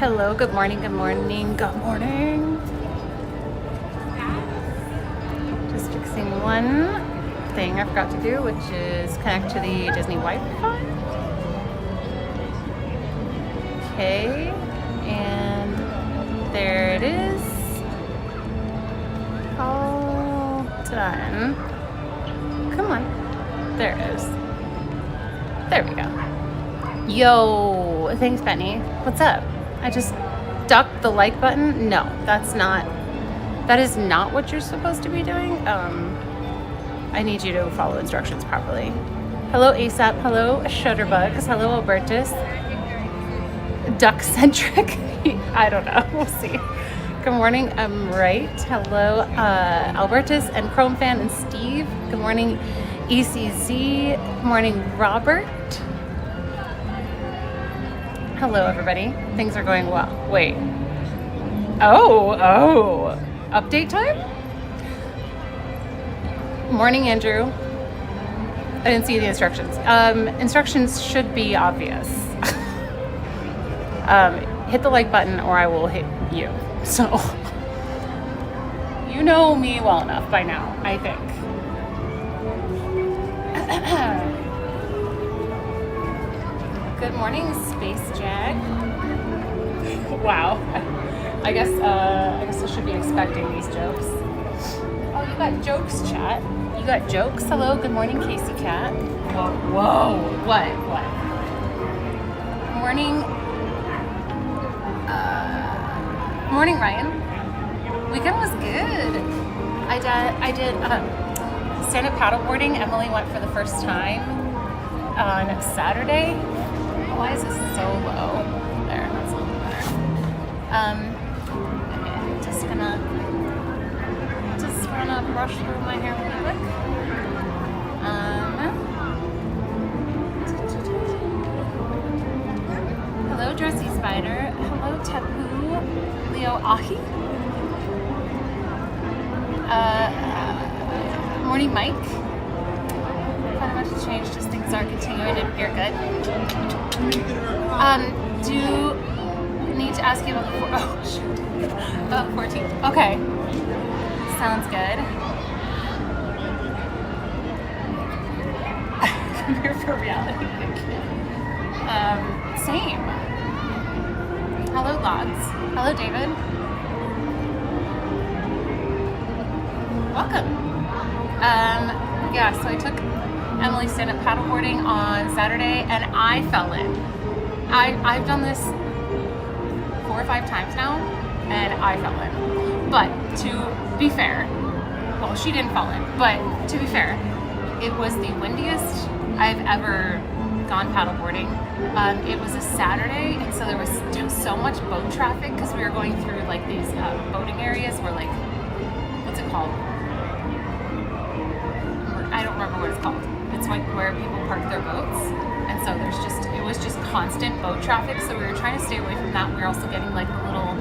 Hello, good morning, good morning, good morning. Just fixing one thing I forgot to do, which is connect to the Disney Wi-Fi. Okay, and there it is. All done. Come on. There it is. There we go. Yo, thanks, Benny. What's up? I just ducked the like button. No, that is not what you're supposed to be doing. I need you to follow instructions properly. Hello, ASAP. Hello, Shutterbugs. Hello, Albertus. Duck-centric. I don't know. We'll see. Good morning. I'm right. Hello, Albertus and Chrome Fan and Steve. Good morning, ECZ. Good morning, Robert. Hello, everybody. Things are going well. Wait. Oh. Update time? Morning, Andrew. I didn't see the instructions. Instructions should be obvious. Hit the like button or I will hit you. So, you know me well enough by now, I think. Good morning, Space Jag. Wow. I guess I should be expecting these jokes. Oh, you got jokes, chat. You got jokes. Hello, good morning, Casey Cat. Whoa. What? Morning. Morning, Ryan. Weekend was good. I did stand-up paddleboarding. Emily went for the first time on Saturday. Why is this so low? There, that's a little better. Okay, just gonna brush through my hair really quick. Hello, Dressy Spider. Hello, Tapu. Leo Ahi. Morning, Mike. Not much to change, just things are continuing and you're good. Do need to ask you about the 14th. Okay. Sounds good. I'm here for reality. Same. Hello, Logs. Hello, David. Welcome. Yeah, so I took Emily stand-up paddleboarding on Saturday and I fell in. I've done this 4 or 5 times now and I fell in. But to be fair, well, she didn't fall in, but to be fair, it was the windiest I've ever gone paddleboarding. It was a Saturday, and so there was so much boat traffic because we were going through like these boating areas where like, what's it called? I don't remember what it's called. It's like where people park their boats, and so it was just constant boat traffic. So we were trying to stay away from that. We were also getting like little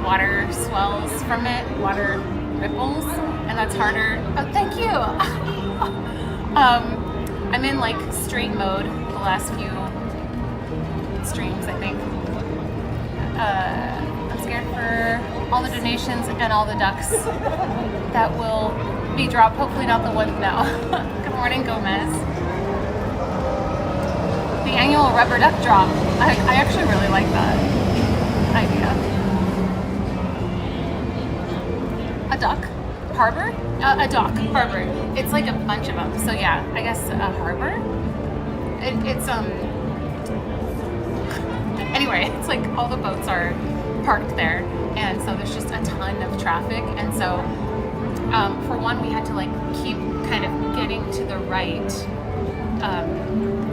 water swells from it, water ripples, and that's harder. Oh, thank you. I'm in like straight mode the last few streams, I think. I'm scared for all the donations and all the ducks that will be dropped. Hopefully not the ones now. Good morning, Gomez. The annual rubber duck drop. I actually really like that idea. A duck harbor? A dock harbor. It's like a bunch of them. So yeah, I guess a harbor. Anyway, it's like all the boats are parked there, and so there's just a ton of traffic, and so for one, we had to like keep kind of getting to the right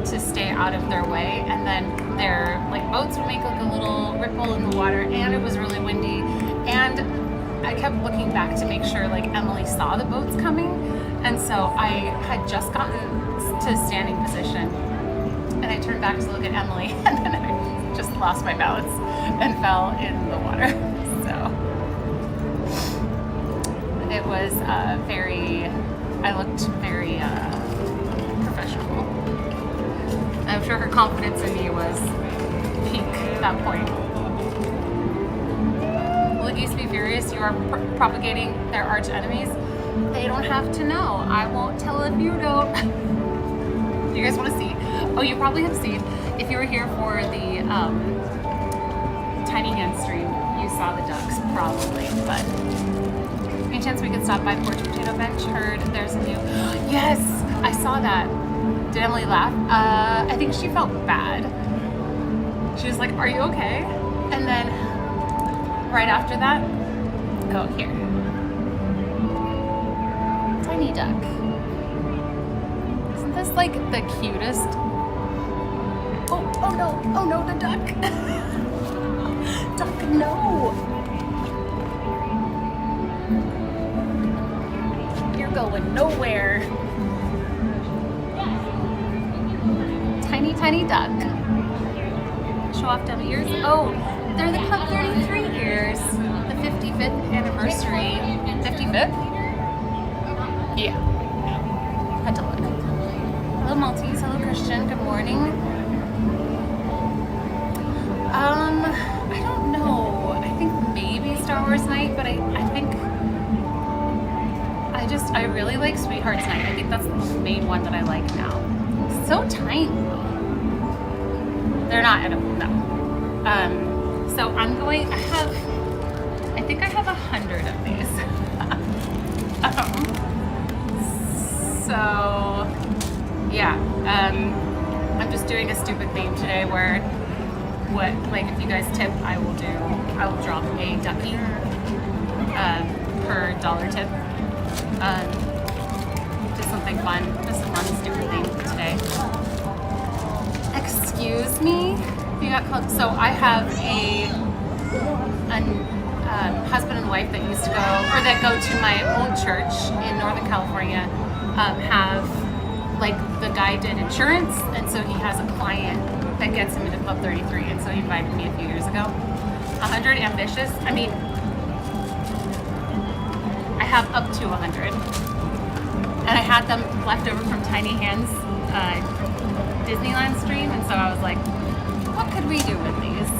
to stay out of their way, and then their like boats would make like a little ripple in the water, and it was really windy, and I kept looking back to make sure like Emily saw the boats coming, and so I had just gotten to standing position, and I turned back to look at Emily, and then I just lost my balance and fell in the water. So it was I looked very professional. I'm sure her confidence in me was peak at that point. Buggies Be Furious, you are propagating their arch enemies. They don't have to know. I won't tell if you don't. Do you guys want to see? Oh, you probably have seen. If you were here for the Tiny Hand stream, you saw the ducks, probably. But any chance we could stop by Porch Potato Bench? Heard there's a new... Yes! I saw that. Did Emily laugh? I think she felt bad. She was like, are you okay? And then right after that, oh, here. Tiny duck. Isn't this like the cutest? Oh no, the duck. Duck, no. You're going nowhere. Tiny duck. Show off dumb ears. Oh, they're the Club 33 ears. The 55th anniversary. 55th? Yeah. Had to look. Hello Maltese. Hello Christian. Good morning. I don't know. I think maybe Star Wars night, but I think I really like Sweethearts Night. I think that's the main one that I like now. So tiny. They're not edible, no. So I think I have 100 of these. So yeah, I'm just doing a stupid theme today where if you guys tip, I will drop a Ducky per dollar tip. Just something fun, just a fun stupid thing today. Excuse me? You got called. So I have a husband and wife that used to go, or that go to my old church in Northern California. Have like the guy did insurance, and so he has a client that gets him into Club 33, and so he invited me a few years ago. 100 ambitious. I mean, I have up to 100, and I had them left over from Tiny Hands Disneyland stream, and so I was like, what could we do with these?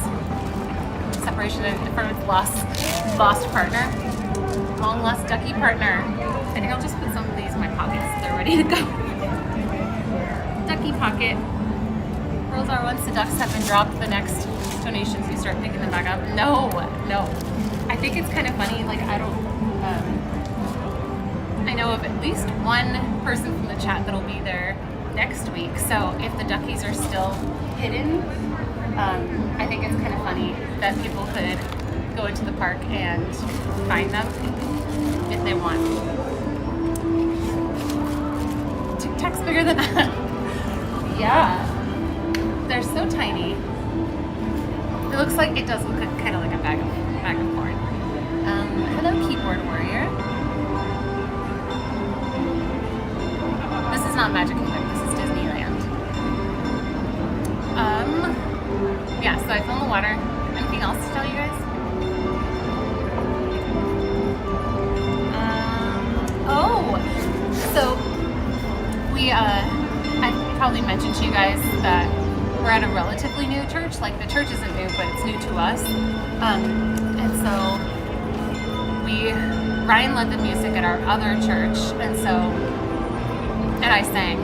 Separation from its lost partner. Long lost Ducky partner. I think I'll just put some of these in my pockets so they're ready to go. Ducky pocket. Rules are once the ducks have been dropped, the next donations you start picking them back up. No. I think it's kind of funny, like I know of at least one person from the chat that'll be there next week, so if the duckies are still hidden, I think it's kind of funny that people could go into the park and find them if they want. Tic Tac's bigger than that. Yeah, they're so tiny. It looks like, it does look kind of like a bag of corn. Hello keyboard warrior. This is not Magic Kingdom, this is Disneyland. Yeah, so I filmed the water. Anything else to tell you guys? So I probably mentioned to you guys that we're at a relatively new church. Like the church isn't new, but it's new to us. And so Ryan led the music at our other church, and I sang.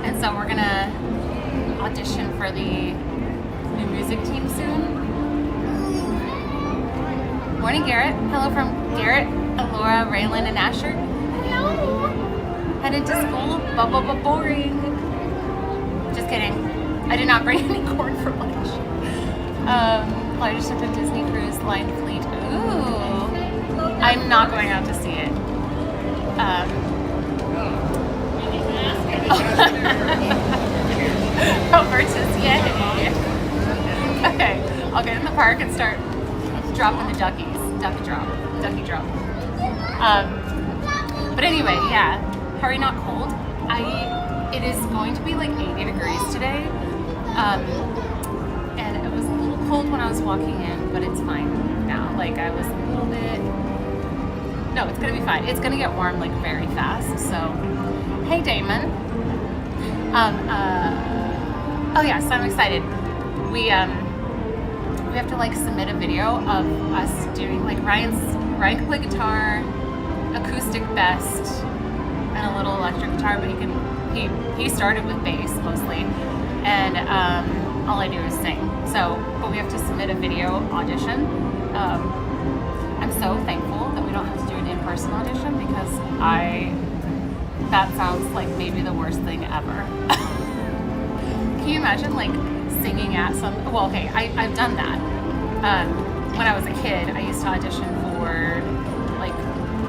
And so we're gonna audition for the new music team soon. Morning, Garrett. Hello from Garrett, Alora, Raylan, and Asher. Hello. Headed to school. Boring. Just kidding. I did not bring any corn for lunch. Largest ship of Disney Cruise Line fleet. Ooh. I'm not going out to see it. Roberta's, yay. Okay, I'll get in the park and start dropping the duckies. Ducky drop. But anyway, yeah. Hurry not cold. It is going to be like 80 degrees today. And it was a little cold when I was walking in, but it's fine now. Like I was a little bit, no, it's gonna be fine. It's gonna get warm like very fast. So, hey Damon. Oh yeah, so I'm excited. We have to like submit a video of us doing like Ryan can play guitar, acoustic best, and a little electric guitar, but he started with bass mostly, and all I do is sing. So, but we have to submit a video audition. I'm so thankful that we don't have to do an in-person audition, because that sounds like maybe the worst thing ever. Can you imagine like singing at well, okay, I've done that. When I was a kid, I used to audition for like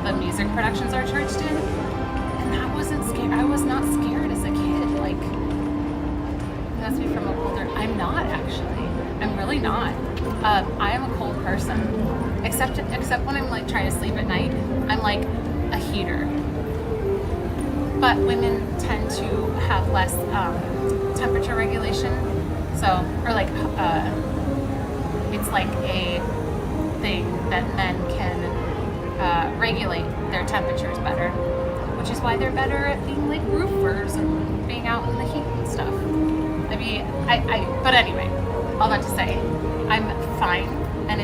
the music productions our church did, and that wasn't scary. I was not scared as a kid. Like, that's me from a colder. I'm not actually. I'm really not. I am a cold person, except when I'm like trying to sleep at night. I'm like a heater. But women tend to have less temperature regulation, so, or like it's like a thing that men can regulate their temperatures better, which is why they're better at being like roofers and being out in the heat and stuff. But anyway, all that to say, I'm fine, and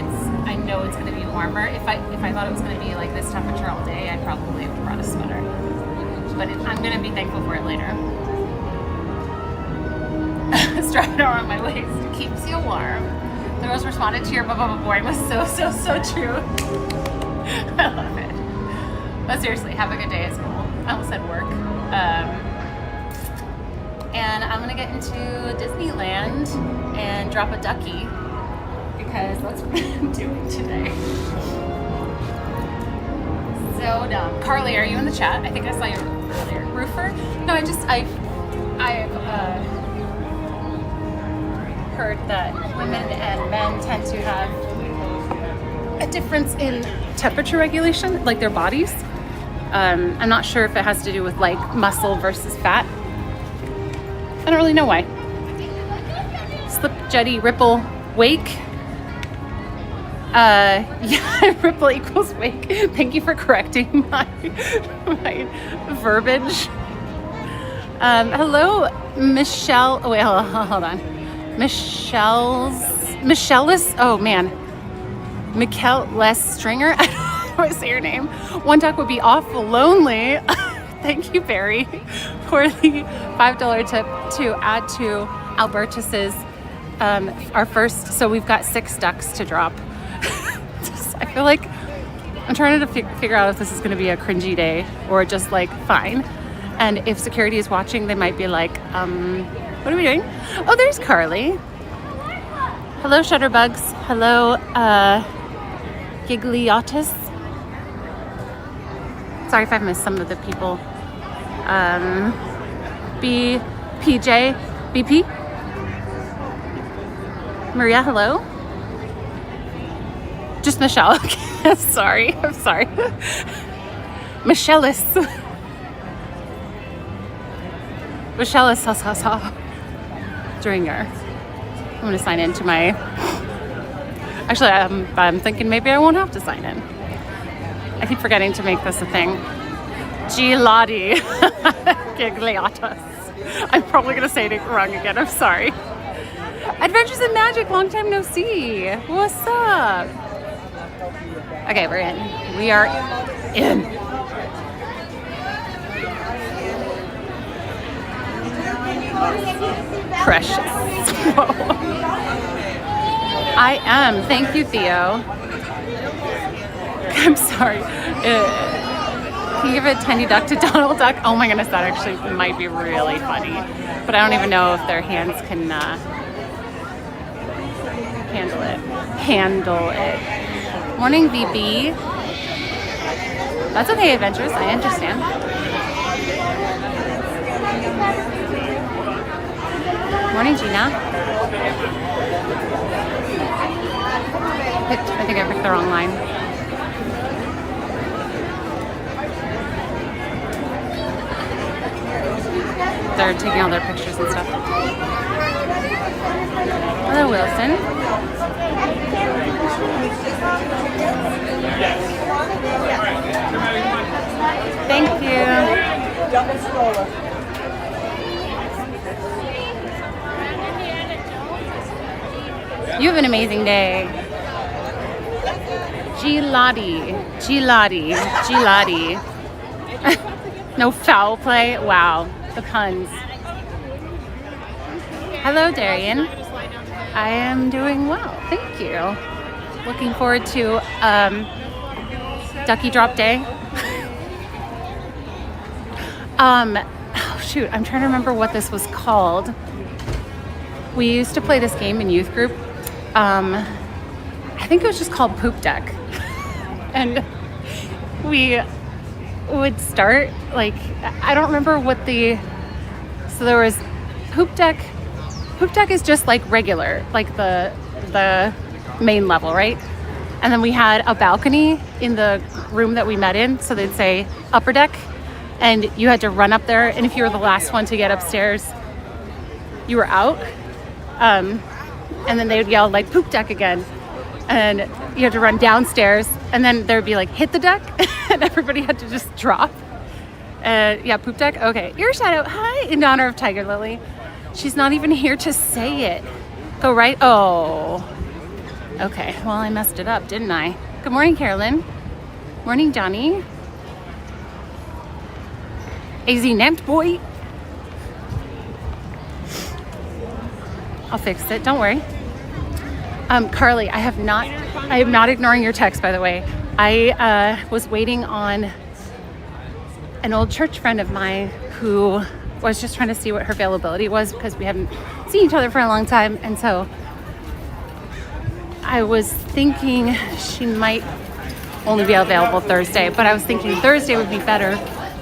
I know it's going to be warmer. If I thought it was going to be like this temperature all day, I probably would have brought a sweater. But I'm going to be thankful for it later. Strap it around my waist. It keeps you warm. The Rose responded to your blah boring was so true. I love it. But seriously, have a good day at school. I almost said work. And I'm going to get into Disneyland and drop a Ducky, because that's what I'm doing today. So dumb. Carly, are you in the chat? I think I saw you earlier. Roofer? No, I've heard that women and men tend to have a difference in temperature regulation, like their bodies. I'm not sure if it has to do with like muscle versus fat. I don't really know why. Slip, jetty, ripple, wake. Yeah, ripple equals wake. Thank you for correcting my verbiage. Hello, Michelle. Oh, wait, hold on. Michelle's, oh man. Mikkel Les Stringer. I don't know how to say your name. One duck would be awful lonely. Thank you, Barry, for the $5 tip to add to Albertus's, our first. So we've got 6 ducks to drop. I feel like I'm trying to figure out if this is going to be a cringy day or just like fine. And if security is watching, they might be like, what are we doing? Oh, there's Carly. Hello, Shutterbugs. Hello, Gigliotis. Sorry if I've missed some of the people. BPJ, BP. Maria, hello. Just Michelle. Okay. Sorry. I'm sorry. Michelle's. Michelle's. Dringer. I'm going to sign into my... Actually, I'm thinking maybe I won't have to sign in. I keep forgetting to make this a thing. Gilotti. Gigliotis. I'm probably going to say it wrong again. I'm sorry. Adventures in Magic. Long time no see. What's up? Okay, we're in. We are in. Precious. Whoa. I am. Thank you, Theo. I'm sorry. Can you give a tiny duck to Donald Duck? Oh my goodness, that actually might be really funny. But I don't even know if their hands can handle it. Morning, VB. That's okay, Adventures. I understand. Morning, Gina. I think I picked the wrong line. They're taking all their pictures and stuff. Hello, Wilson. Thank you. You have an amazing day. Gelati. No foul play. Wow, the puns. Hello, Darian. I am doing well, thank you. Looking forward to Ducky drop day. Oh shoot, I'm trying to remember what this was called. We used to play this game in youth group. I think it was just called Poop Deck. And we would start, like, I don't remember what so there was Poop Deck. Poop Deck is just like regular, like the main level, right? And then we had a balcony in the room that we met in, so they'd say upper deck, and you had to run up there, and if you were the last one to get upstairs, you were out. And then they would yell like Poop Deck again, and you had to run downstairs, and then there would be like hit the deck, and everybody had to just drop. Yeah, Poop Deck. Okay, your shadow. Hi, in honor of Tiger Lily. She's not even here to say it. Go right. Oh. Okay, well, I messed it up, didn't I? Good morning, Carolyn. Morning, Johnny. AZ named boy. I'll fix it, don't worry. Carly, I am not ignoring your text, by the way. I was waiting on an old church friend of mine who was just trying to see what her availability was, because we haven't seen each other for a long time, and so I was thinking she might only be available Thursday, but I was thinking Thursday would be better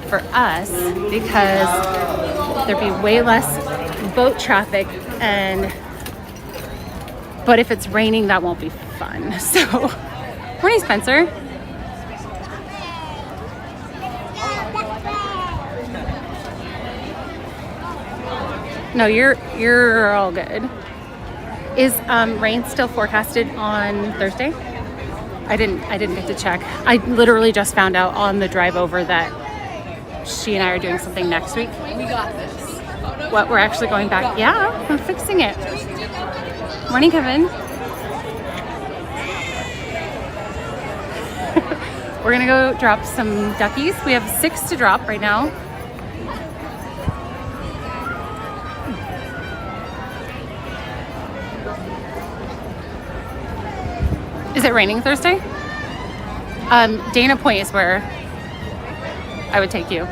for us because there'd be way less boat traffic, but if it's raining, that won't be fun. So, morning, Spencer. No, you're all good. Is rain still forecasted on Thursday? I didn't get to check. I literally just found out on the drive over that she and I are doing something next week. We got this. What, we're actually going back? Yeah, I'm fixing it. Morning, Kevin. We're gonna go drop some duckies. We have 6 to drop right now. Is it raining Thursday? Dana Point is where I would take you.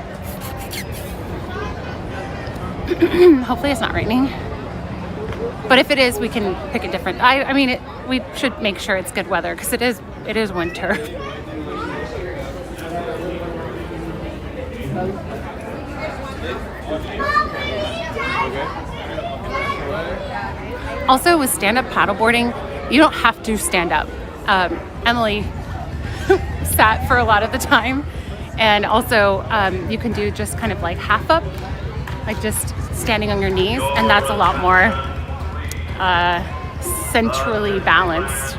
Hopefully it's not raining. But if it is, we can pick a different. I mean, we should make sure it's good weather because it is winter. Also, with stand-up paddleboarding, you don't have to stand up. Emily sat for a lot of the time, and also you can do just kind of like half up, like just standing on your knees, and that's a lot more centrally balanced.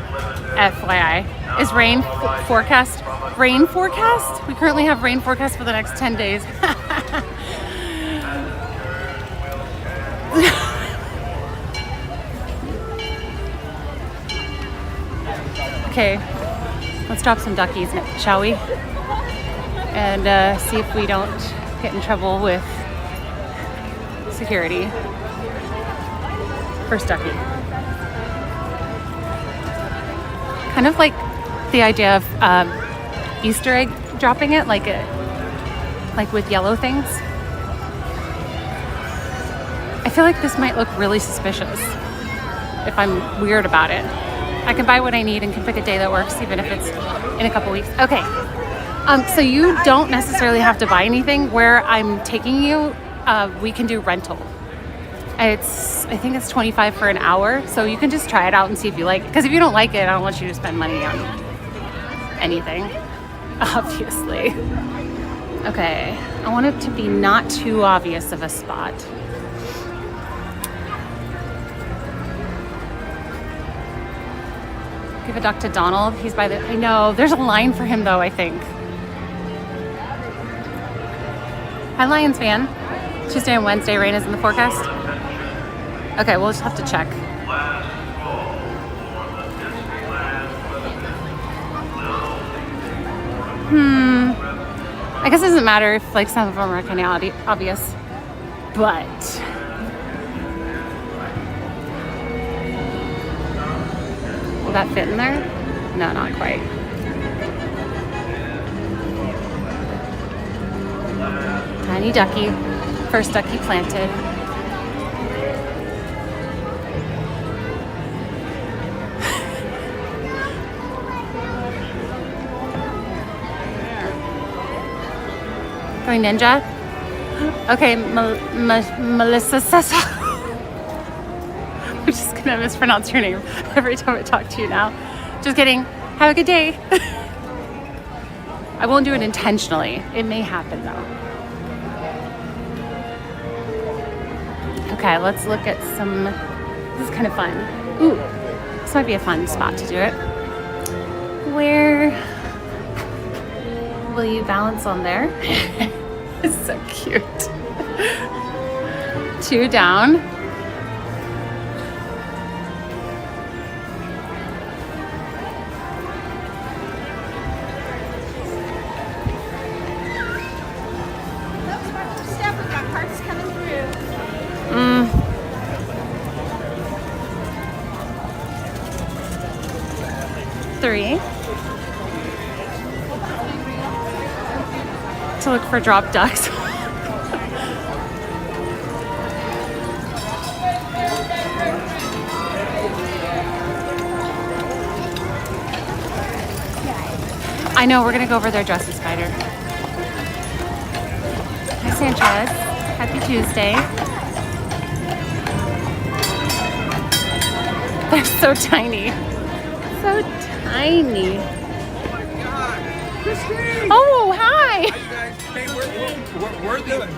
FYI. Is rain forecast? Rain forecast? We currently have rain forecast for the next 10 days. Okay, let's drop some duckies, shall we? And see if we don't get in trouble with security. First ducky. Kind of like the idea of Easter egg dropping it, like with yellow things. I feel like this might look really suspicious if I'm weird about it. I can buy what I need and can pick a day that works, even if it's in a couple weeks. Okay, so you don't necessarily have to buy anything. Where I'm taking you, we can do rental. I think it's $25 for an hour, so you can just try it out and see if you like it. Because if you don't like it, I don't want you to spend money on anything, obviously. Okay, I want it to be not too obvious of a spot. Give a duck to Donald. He's by the... I know. There's a line for him, though, I think. Hi, Lions fan. Tuesday and Wednesday, rain is in the forecast. Okay, we'll just have to check. I guess it doesn't matter if like some of them are kind of obvious, but will that fit in there? No, not quite. Tiny Ducky, first Ducky planted. Going ninja? Okay, Melissa Sessa. I'm just gonna mispronounce your name every time I talk to you now. Just kidding. Have a good day. I won't do it intentionally. It may happen though. Okay, let's look at some. This is kind of fun. Ooh, this might be a fun spot to do it. Where will you balance on there? It's so cute. 2 down. Step, we got carts coming through. 3. To look for drop ducks. I know, we're gonna go over there dressed as Spider. Hi Sanchez, happy Tuesday. They're so tiny. So tiny. Oh, hi! Hey,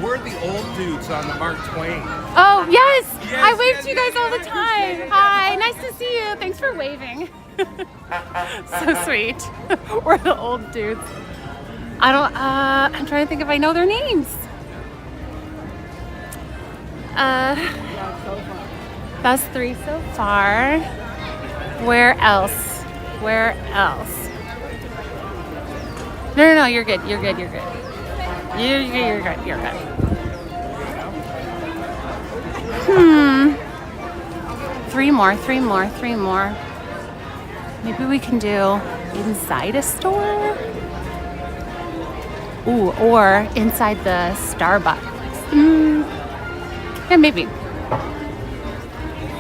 we're the old dudes on the Mark Twain. Oh, yes! Yes, I wave yes, to you guys yes, all the yes, time. yes. Hi, nice to see you. Thanks for waving. So sweet. We're the old dudes. I'm trying to think if I know their names. That's 3 so far. Where else? Where else? No, you're good. You're good. You're good. You're good. You're good. 3 more. Maybe we can do inside a store. Ooh, or inside the Starbucks. Yeah, maybe.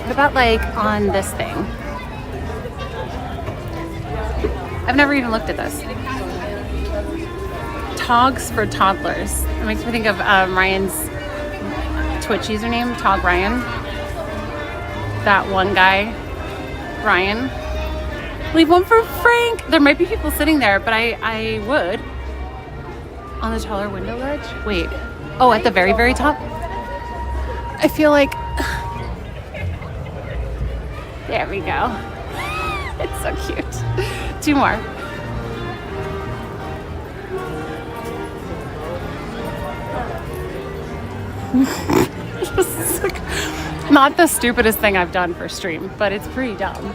What about like on this thing? I've never even looked at this. Togs for toddlers. It makes me think of Ryan's Twitch username, Tog Ryan. That one guy, Ryan. Leave one for Frank. There might be people sitting there, but I would. On the taller window ledge? Wait. Oh, at the very, very top? I feel like... There we go. It's so cute. 2 more. This is like not the stupidest thing I've done for stream, but it's pretty dumb.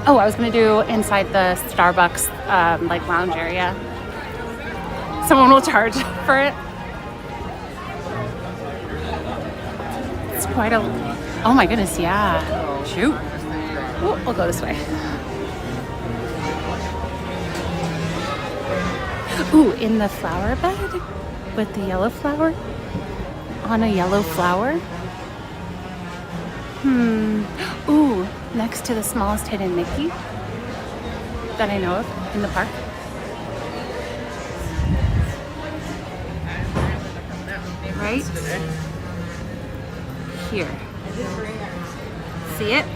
Oh, I was gonna do inside the Starbucks like lounge area. Someone will charge for it. It's quite a... Oh my goodness, yeah. Shoot. Oh, we'll go this way. Ooh, in the flower bed with the yellow flower. On a yellow flower. Ooh, next to the smallest hidden Mickey that I know of in the park. Right here. See it?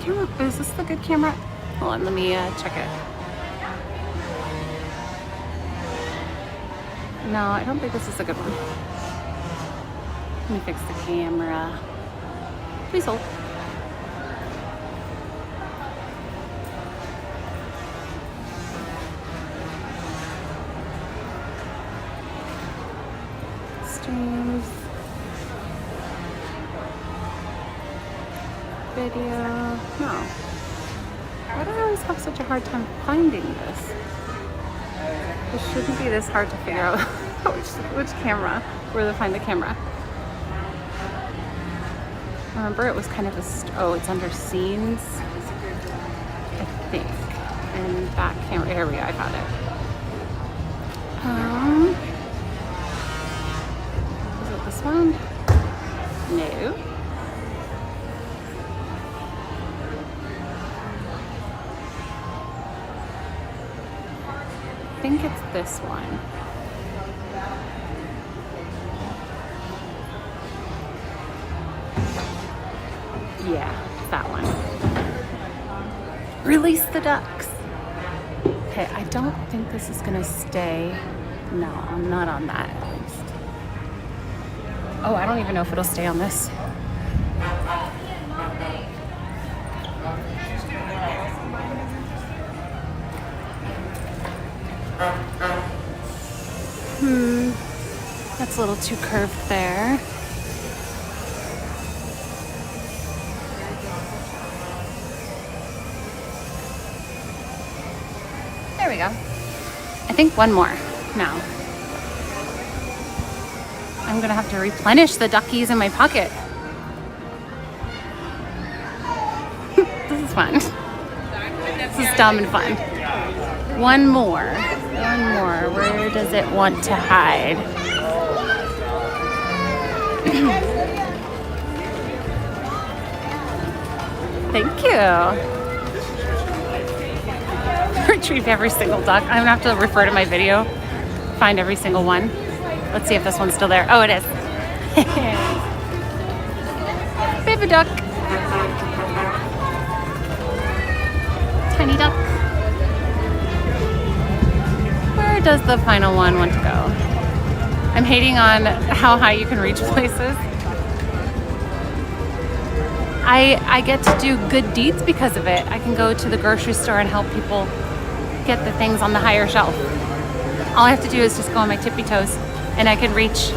Camera, is this the good camera? Hold on, let me check it. No, I don't think this is a good one. Let me fix the camera. Please hold. Streams. video. No. Why do I always have such a hard time finding this? It shouldn't be this hard to figure out which camera, where to find the camera. Remember, it was kind of a, oh, it's under scenes, I think. And back camera, here we go, I found it. Is it this one? No. I think it's this one. Yeah, that one. Release the ducks. Okay, I don't think this is gonna stay. No, I'm not on that at least. Oh, I don't even know if it'll stay on this. That's a little too curved there. There we go. I think one more now. I'm gonna have to replenish the duckies in my pocket. This is fun. This is dumb and fun. One more. One more. Where does it want to hide? Thank you. Retrieve every single duck. I'm gonna have to refer to my video, find every single one. Let's see if this one's still there. Oh, it is. Baby duck. Tiny duck. Where does the final one want to go? I'm hating on how high you can reach places. I get to do good deeds because of it. I can go to the grocery store and help people get the things on the higher shelf. All I have to do is just go on my tippy toes and I can reach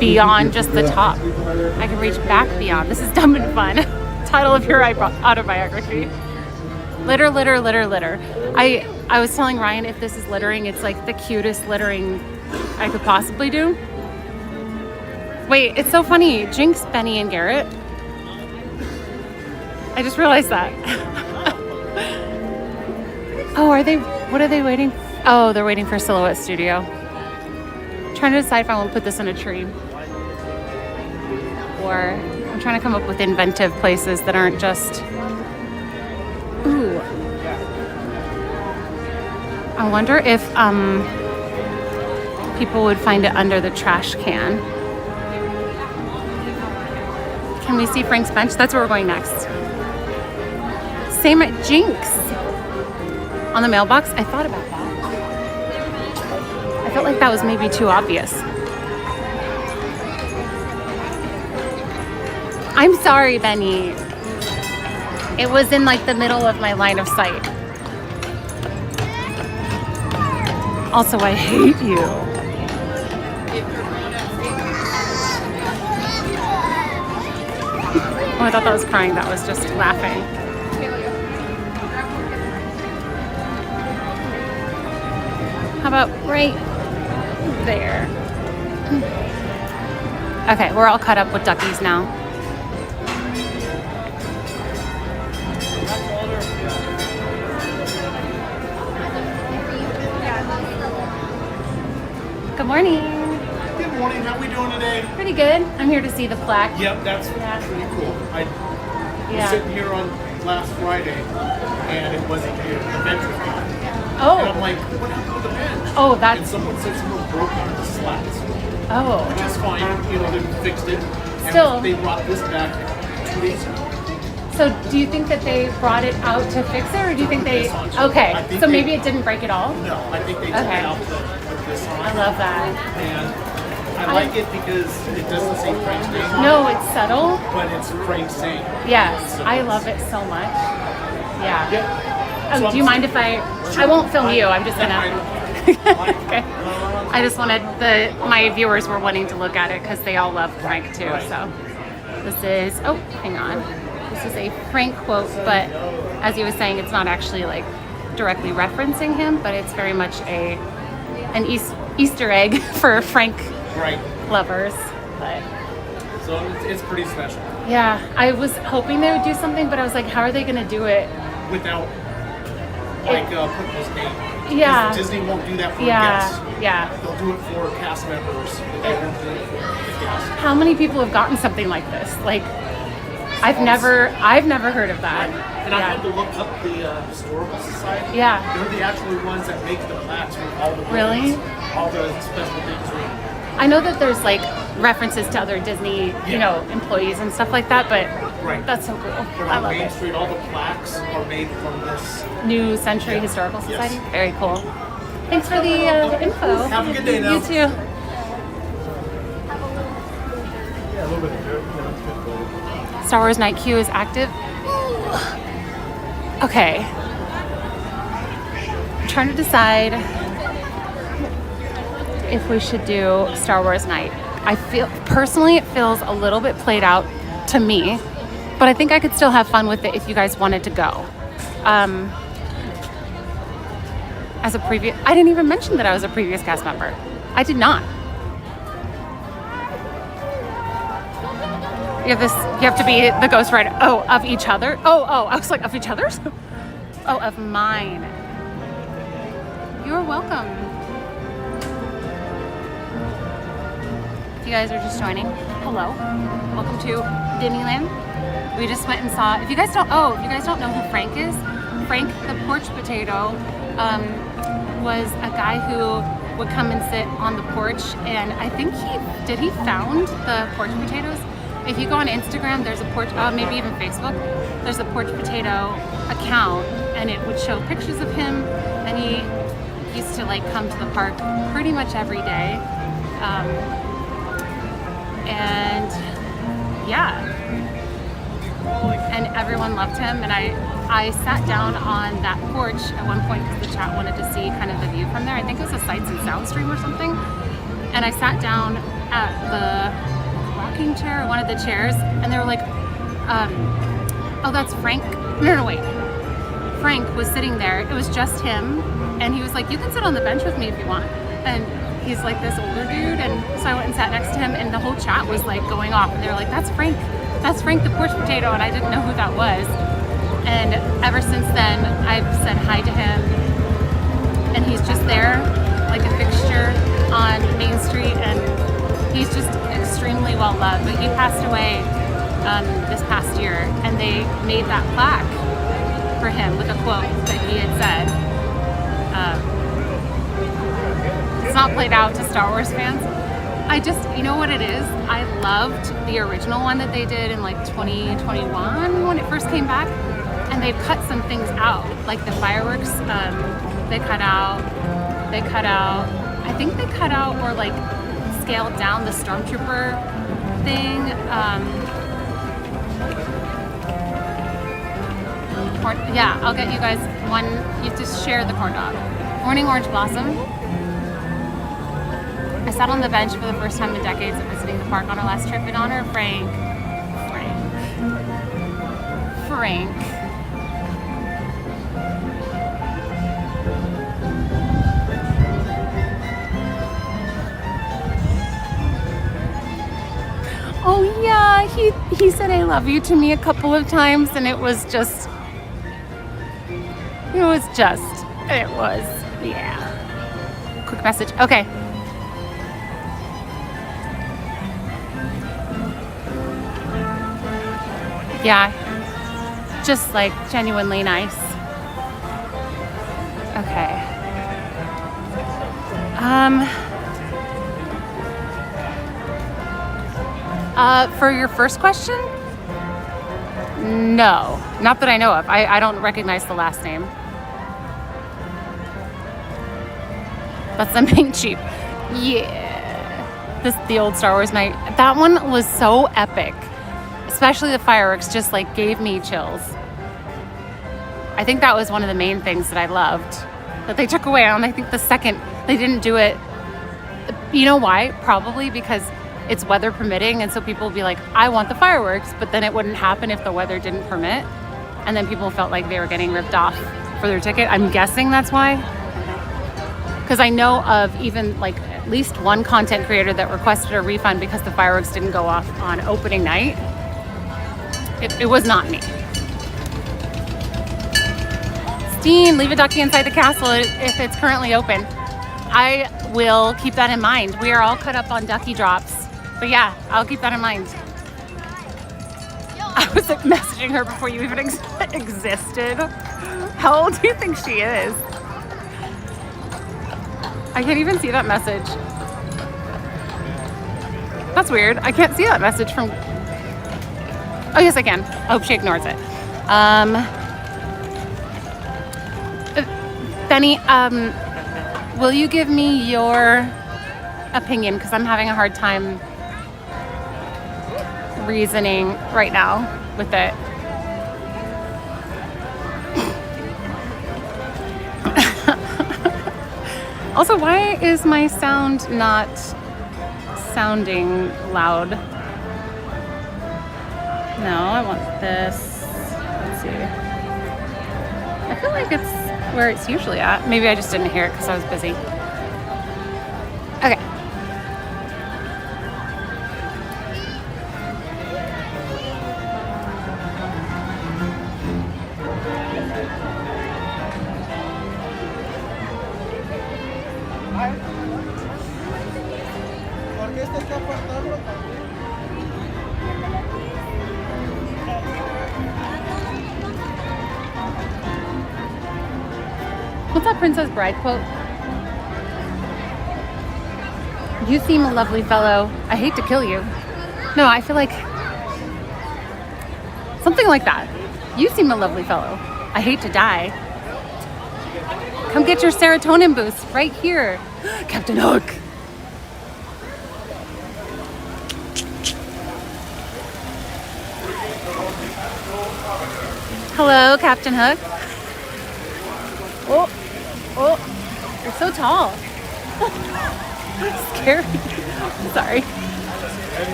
beyond just the top. I can reach back beyond. This is dumb and fun. Title of your autobiography. Litter, litter, litter, litter. I was telling Ryan, if this is littering, it's like the cutest littering I could possibly do. Wait, it's so funny. Jinx, Benny, and Garrett. I just realized that. Oh, what are they waiting? Oh, they're waiting for Silhouette Studio. I'm trying to decide if I want to put this in a tree. Or I'm trying to come up with inventive places that aren't just, ooh. I wonder if people would find it under the trash can. Can we see Frank's bench? That's where we're going next. Same at Jinx. On the mailbox, I thought about that. I felt like that was maybe too obvious. I'm sorry, Benny. It was in like the middle of my line of sight. Also, I hate you. Oh, I thought that was crying. That was just laughing. How about right there? Okay, we're all cut up with duckies now. Good morning. Good morning. How are we doing today? Pretty good. I'm here to see the plaque. Yep, that's pretty cool. I was sitting here on last Friday, and it wasn't here. The bench was gone. Oh. And I'm like, what happened to the bench? Oh, And that's. someone said someone broke one of the slats, Oh. which is fine. You know, they fixed it. And Still. they brought this back 2 days ago. So do you think that they brought it out to fix it, or do you think they? This on. Okay. I think So they- maybe it didn't break at all. No, I think they took Okay. it out to put this on. I love that. And I like it because it doesn't say Frank's name on No, it, it's subtle. but it's Frank's saying. Yes, I love it so much. Yeah. Yep. Oh, So do you mind if I won't film you, I'm just gonna. Okay. I just wanted my viewers were wanting to look at it because they all love Frank too. So this is, oh, hang on. this is a Frank quote, but as he was saying, it's not actually like directly referencing him, but it's very much an Easter egg for Frank lovers. But So it's pretty special. yeah, I was hoping they would do something, but I was like, how are they going to do it? Without putting his name. Yeah. Disney won't do that for Yeah, guests. yeah. They'll do it for cast members. But they won't do it for guests. How many people have gotten something like this? Like, I've never heard of that. And I had to look up the historical society. Yeah. They're the actual ones that make the plaques for all the Really? buildings, all the special things. I know that there's like references to other Disney, employees and stuff like that, but that's so cool. But I on love Main it. Street, all the plaques are made from this. New Century Historical Society. Very cool. Thanks for the info. Have a good day now. You too. Star Wars Night Queue is active. Okay. I'm trying to decide if we should do Star Wars Night. I feel, personally, it feels a little bit played out to me, but I think I could still have fun with it if you guys wanted to go. As a previous, I didn't even mention that I was a previous cast member. I did not. You have to be the Ghost Rider. Oh, of each other? Oh, I was like, of each other's? Oh, of mine. You're welcome. If you guys are just joining, hello. Welcome to Disneyland. We just went and saw, if you guys don't know who Frank is, Frank the porch potato was a guy who would come and sit on the porch, and I think he found the porch potatoes. If you go on Instagram, there's a porch, maybe even Facebook, there's a porch potato account, and it would show pictures of him, and he used to like come to the park pretty much every day. And yeah, and everyone loved him, and I sat down on that porch at one point because the chat wanted to see kind of the view from there. I think it was a Sights and Sound stream or something, and I sat down at the rocking chair, one of the chairs, and they were like, oh, that's Frank. No, wait. Frank was sitting there. It was just him, and he was like, you can sit on the bench with me if you want. And he's like this older dude, and so I went and sat next to him, and the whole chat was like going off, and they were like, that's Frank the porch potato, and I didn't know who that was. And ever since then, I've said hi to him, and he's just there like a fixture on Main Street, and he's just extremely well loved. But he passed away this past year, and they made that plaque for him with a quote that he had said. It's not played out to Star Wars fans. You know what it is? I loved the original one that they did in like 2021 when it first came back, and they've cut some things out, like the fireworks. They cut out. I think they cut out or like scaled down the Stormtrooper thing. Yeah, I'll get you guys one. You just share the corn dog. Morning Orange Blossom. I sat on the bench for the first time in decades at visiting the park on our last trip in honor of Frank. Oh yeah, he said I love you to me a couple of times, and it was yeah. Quick message. Okay. Yeah, just like genuinely nice. Okay. For your first question, no, not that I know of. I don't recognize the last name. That's them being cheap. Yeah, the old Star Wars night. That one was so epic. Especially the fireworks just like gave me chills. I think that was one of the main things that I loved that they took away. And I think the second they didn't do it, you know why? Probably because it's weather permitting, and so people will be like, I want the fireworks, but then it wouldn't happen if the weather didn't permit. And then people felt like they were getting ripped off for their ticket. I'm guessing that's why. Because I know of even like at least one content creator that requested a refund because the fireworks didn't go off on opening night. It was not me. Steen, leave a ducky inside the castle if it's currently open. I will keep that in mind. We are all cut up on ducky drops. But yeah, I'll keep that in mind. I was like messaging her before you even existed. How old do you think she is? I can't even see that message. That's weird. I can't see that message from... Oh, yes, I can. I hope she ignores it. Benny, will you give me your opinion? Because I'm having a hard time reasoning right now with it. Also, why is my sound not sounding loud? No, I want this. Let's see. I feel like it's where it's usually at. Maybe I just didn't hear it because I was busy. Okay. What's that Princess Bride quote? You seem a lovely fellow. I hate to kill you. No, I feel like something like that. You seem a lovely fellow. I hate to die. Come get your serotonin boost right here. Captain Hook. Hello, Captain Hook. Oh, you're so tall. Scary. Sorry.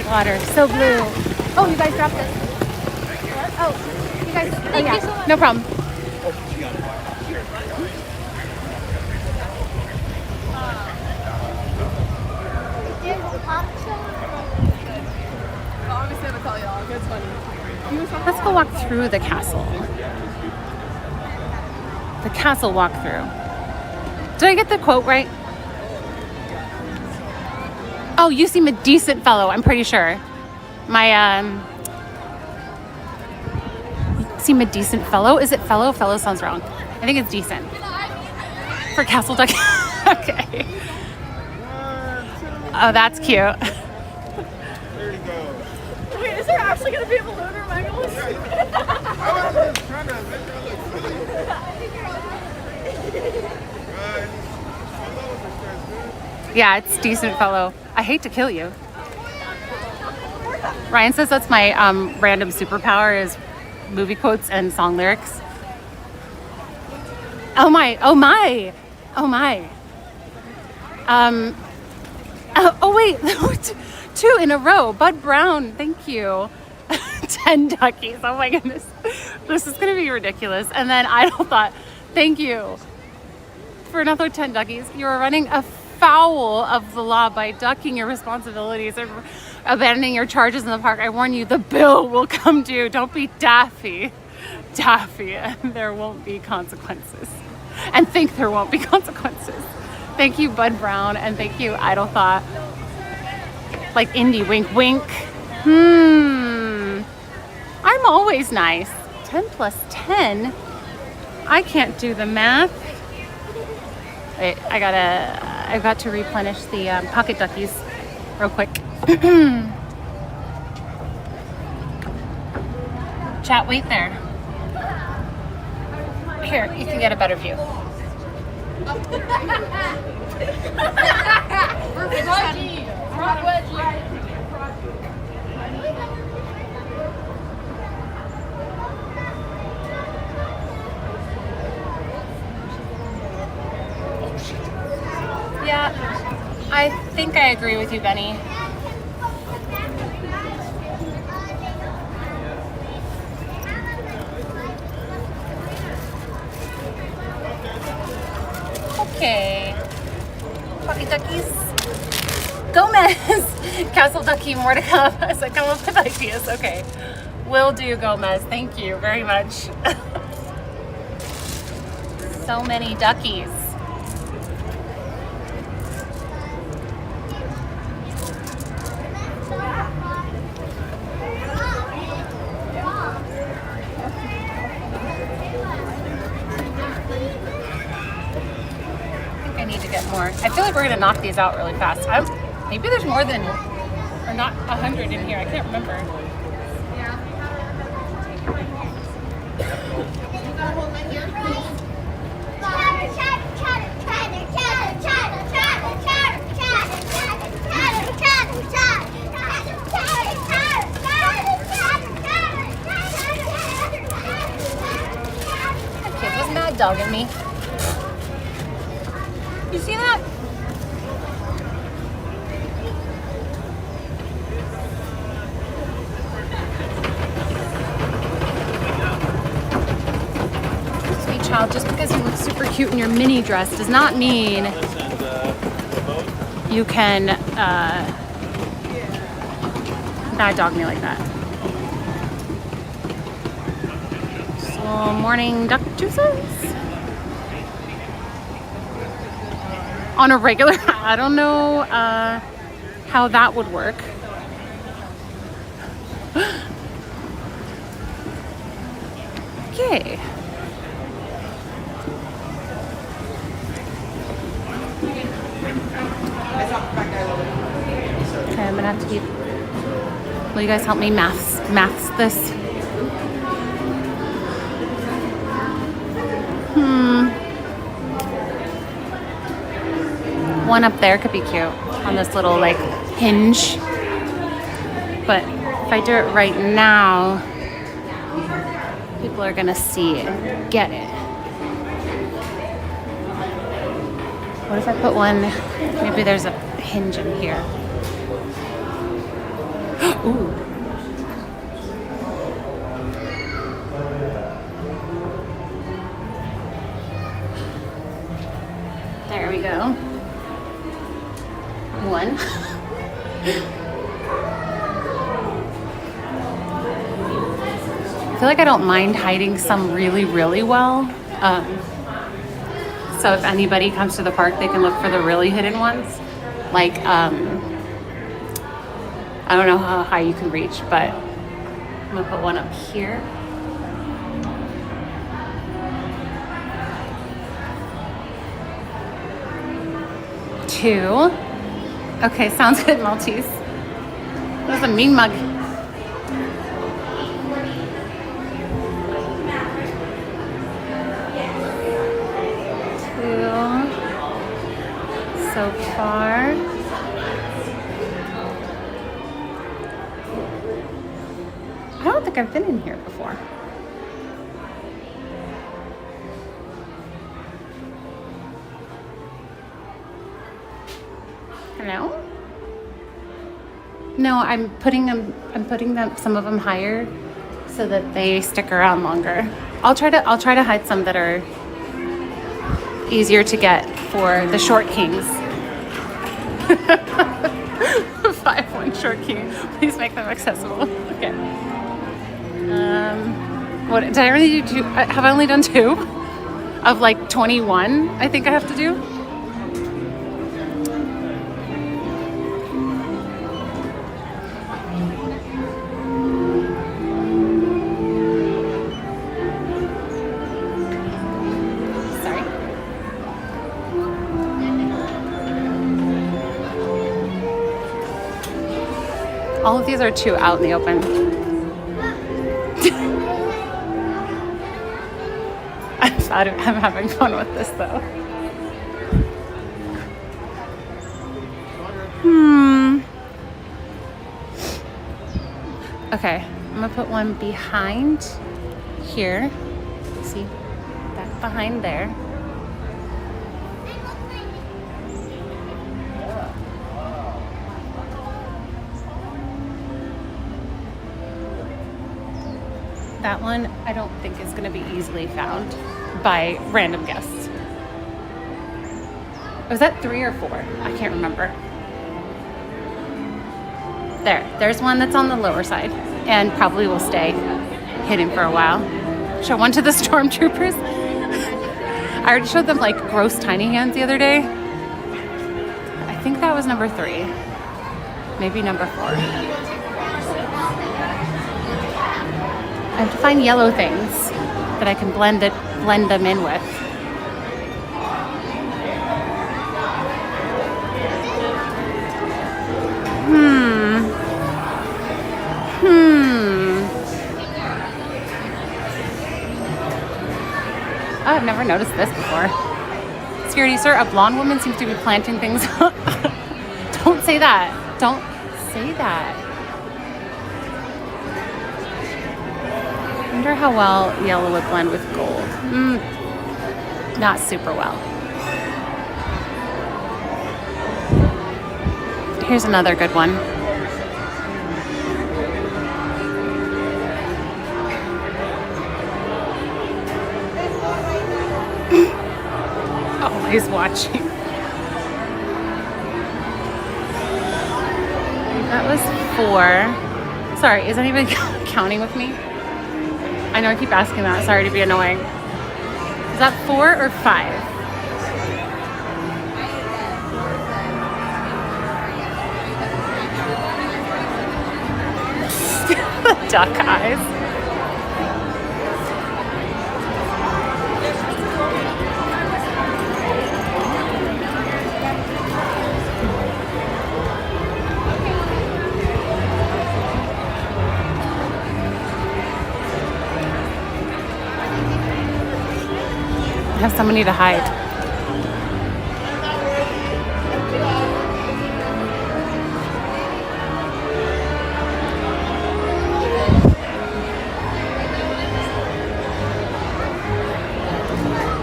Water, so blue. Oh, you guys dropped it. Oh, you guys. Thank you so much. No problem. Let's go walk through the castle. The castle walkthrough. Did I get the quote right? Oh, you seem a decent fellow, I'm pretty sure. You seem a decent fellow? Is it fellow? Fellow sounds wrong. I think it's decent. For Castle Ducky. Okay. Oh, that's cute. There you go. Wait, is there actually going to be a balloon or am I going to Yeah, it's decent fellow. I hate to kill you. Ryan says that's my random superpower is movie quotes and song lyrics. Oh my. Oh wait, 2 in a row. Bud Brown, thank you. 10 duckies. Oh my goodness. This is gonna be ridiculous. And then Idol thought, thank you for another 10 duckies. You are running afoul of the law by ducking your responsibilities and abandoning your charges in the park. I warn you, the bill will come due. Don't be daffy. And there won't be consequences. And think there won't be consequences. Thank you, Bud Brown, and thank you, Idle Thought. Like indie wink wink. I'm always nice. 10 plus 10? I can't do the math. Wait, I've got to replenish the pocket duckies real quick. Chat, wait there. Here, you can get a better view. I agree with you, Benny. Okay. Puppy duckies. Gomez! Castle Ducky, more to come. As I come up with ideas. Okay. Will do, Gomez. Thank you very much. So many duckies. I need to get more. I feel like we're gonna knock these out really fast. Maybe there's more than, or not 100 in here. I can't remember. That kid was mad dogging me. You see that? Sweet child, just because you look super cute in your mini dress does not mean you can bad dog me like that. So, morning duck juices. On a regular, I don't know how that would work. Okay. Okay, I'm gonna have to keep. Will you guys help me maths this? One up there could be cute on this little like hinge. But if I do it right now, people are gonna see it, get it. What if I put one, maybe there's a hinge in here. Ooh. There we go. One. I feel like I don't mind hiding some really, really well. So if anybody comes to the park, they can look for the really hidden ones. Like, I don't know how high you can reach, but I'm gonna put one up here. Two. Okay, sounds good, Maltese. That's a mean mug. Two. So far. I don't think I've been in here before. Hello? No, I'm putting them some of them higher so that they stick around longer. I'll try to hide some that are easier to get for the short kings. 5'1" short king. Please make them accessible. Okay. What did I really do? Have I only done 2 of like 21? I think I have to do. All of these are too out in the open. I'm having fun with this though. Okay, I'm gonna put one behind here. See, that behind there. That one I don't think is going to be easily found by random guests. Was that 3 or 4? I can't remember. There's one that's on the lower side and probably will stay hidden for a while. Show one to the Stormtroopers. I already showed them like gross tiny hands the other day. I think that was number 3. Maybe number 4. I have to find yellow things that I can blend them in with. Oh, I've never noticed this before. Security, sir, a blonde woman seems to be planting things. Don't say that. Don't say that. I wonder how well yellow would blend with gold. Not super well. Here's another good one. Always watching. That was 4. Sorry, is anybody counting with me? I know I keep asking that. Sorry to be annoying. Is that 4 or 5? Duck eyes. I have somebody to hide.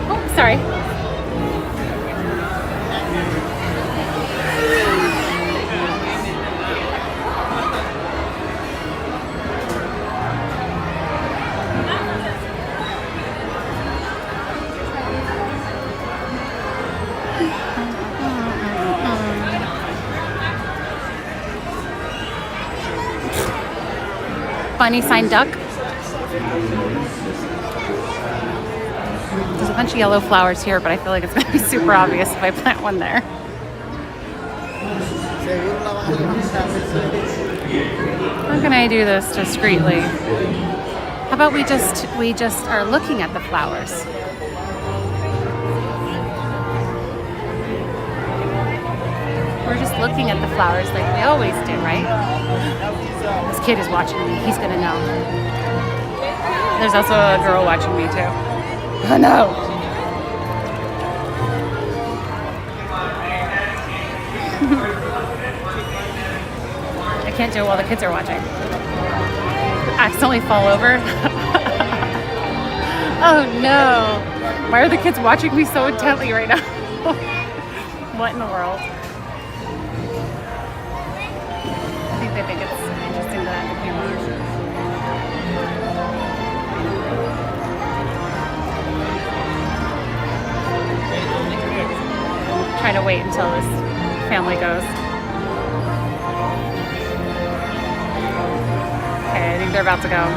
Oh, sorry. Bunny sign duck. There's a bunch of yellow flowers here, but I feel like it's going to be super obvious if I plant one there. How can I do this discreetly? How about we just are looking at the flowers? We're just looking at the flowers like we always do, right? This kid is watching me. He's gonna know. There's also a girl watching me too. Oh no! I can't do it while the kids are watching. Accidentally fall over. Oh no! Why are the kids watching me so intently right now? What in the world? They think it's interesting that I'm looking at. Trying to wait until this family goes. Okay, I think they're about to go.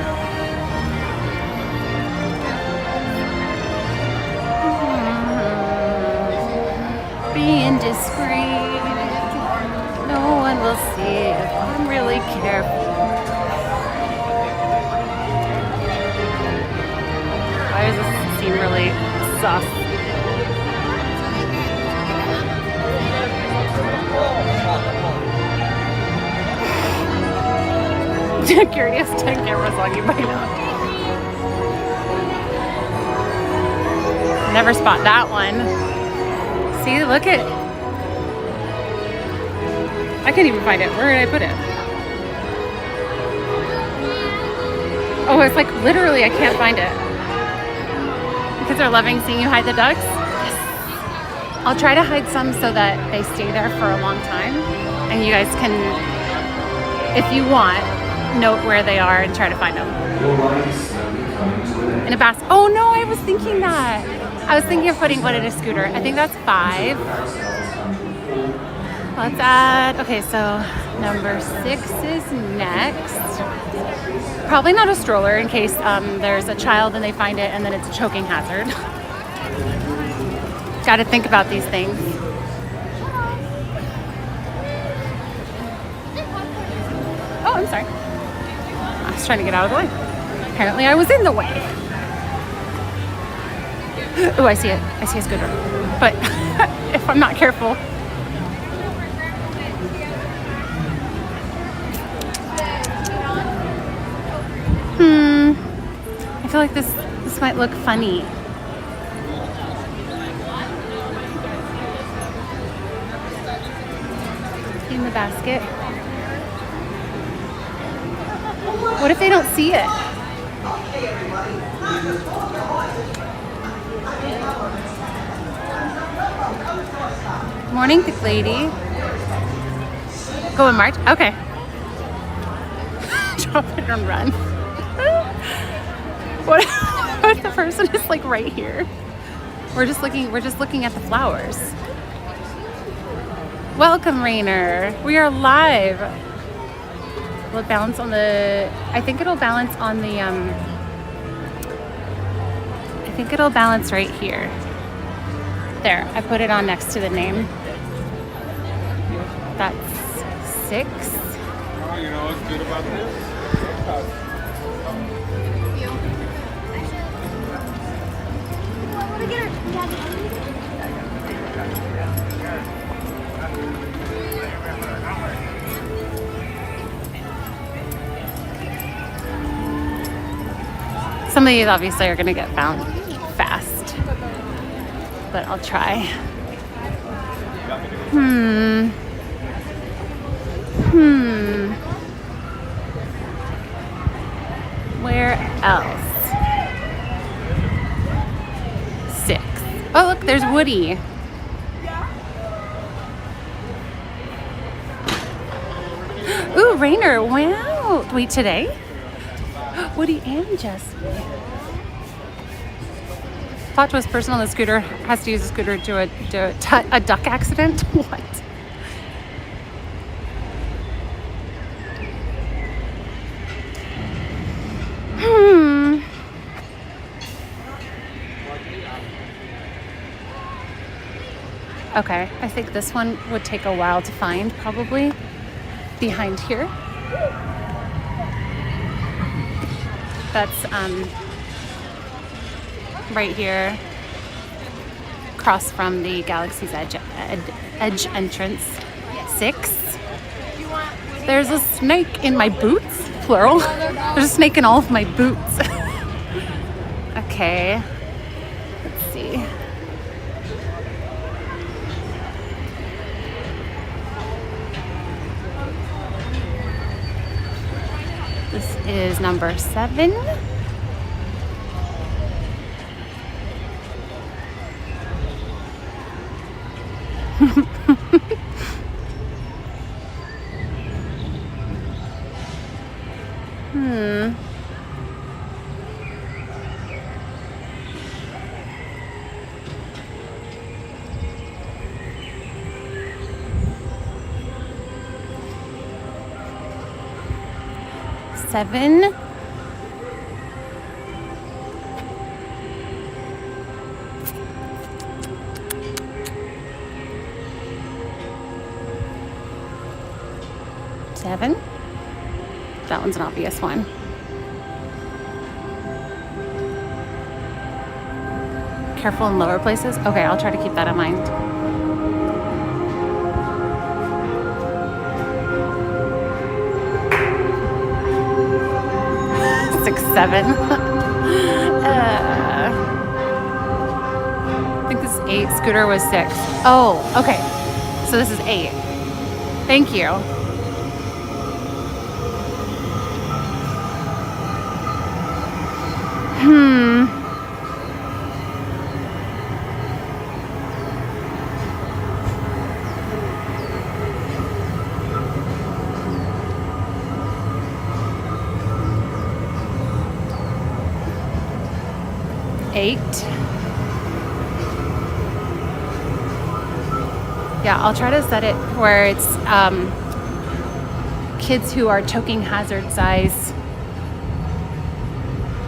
Being discreet. No one will see if I'm really careful. Why does this seem really sus? Curious 10 cameras on you by now. Never spot that one. See, look at. I can't even find it. Where did I put it? Oh, it's like literally I can't find it. Kids are loving seeing you hide the ducks. Yes. I'll try to hide some so that they stay there for a long time. And you guys can, if you want, note where they are and try to find them. In a basket. Oh no, I was thinking that. I was thinking of putting one in a scooter. I think that's 5. Let's add, okay, so number 6 is next. Probably not a stroller in case there's a child and they find it and then it's a choking hazard. Got to think about these things. Oh, I'm sorry. I was trying to get out of the way. Apparently I was in the way. Oh, I see it. I see a scooter. But if I'm not careful. I feel like this might look funny. In the basket. What if they don't see it? Morning, thick lady. Go and march? Okay. Drop it and run. What if the person is like right here? We're just looking at the flowers. Welcome, Rainer. We are live. Will it balance on the, I think it'll balance on the I think it'll balance right here. There, I put it on next to the name. That's 6. Oh, you know what's good about this? Some of these obviously are going to get found fast, but I'll try. Where else? 6. Oh, look, there's Woody. Ooh, Rainer, wow. Wait, today? Woody and Jessie. Plot twist, person on the scooter has to use the scooter to a duck accident? What? Okay, I think this one would take a while to find, probably. Behind here. That's right here, across from the Galaxy's Edge entrance. 6. There's a snake in my boots, plural. There's a snake in all of my boots. Okay, let's see. This is number 7. Seven. That one's an obvious one. Careful in lower places. Okay, I'll try to keep that in mind. 6, 7. I think this is 8. Scooter was 6. Oh, okay. So this is 8. Thank you. 8. Yeah, I'll try to set it where it's kids who are choking hazard size.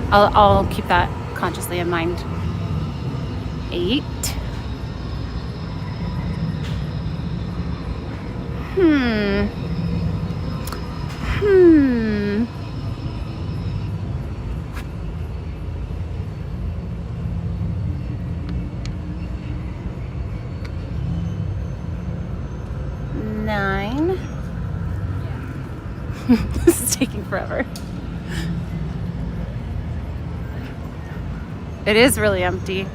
I'll keep that consciously in mind. 8. Hmm. 9. This is taking forever. It is really empty.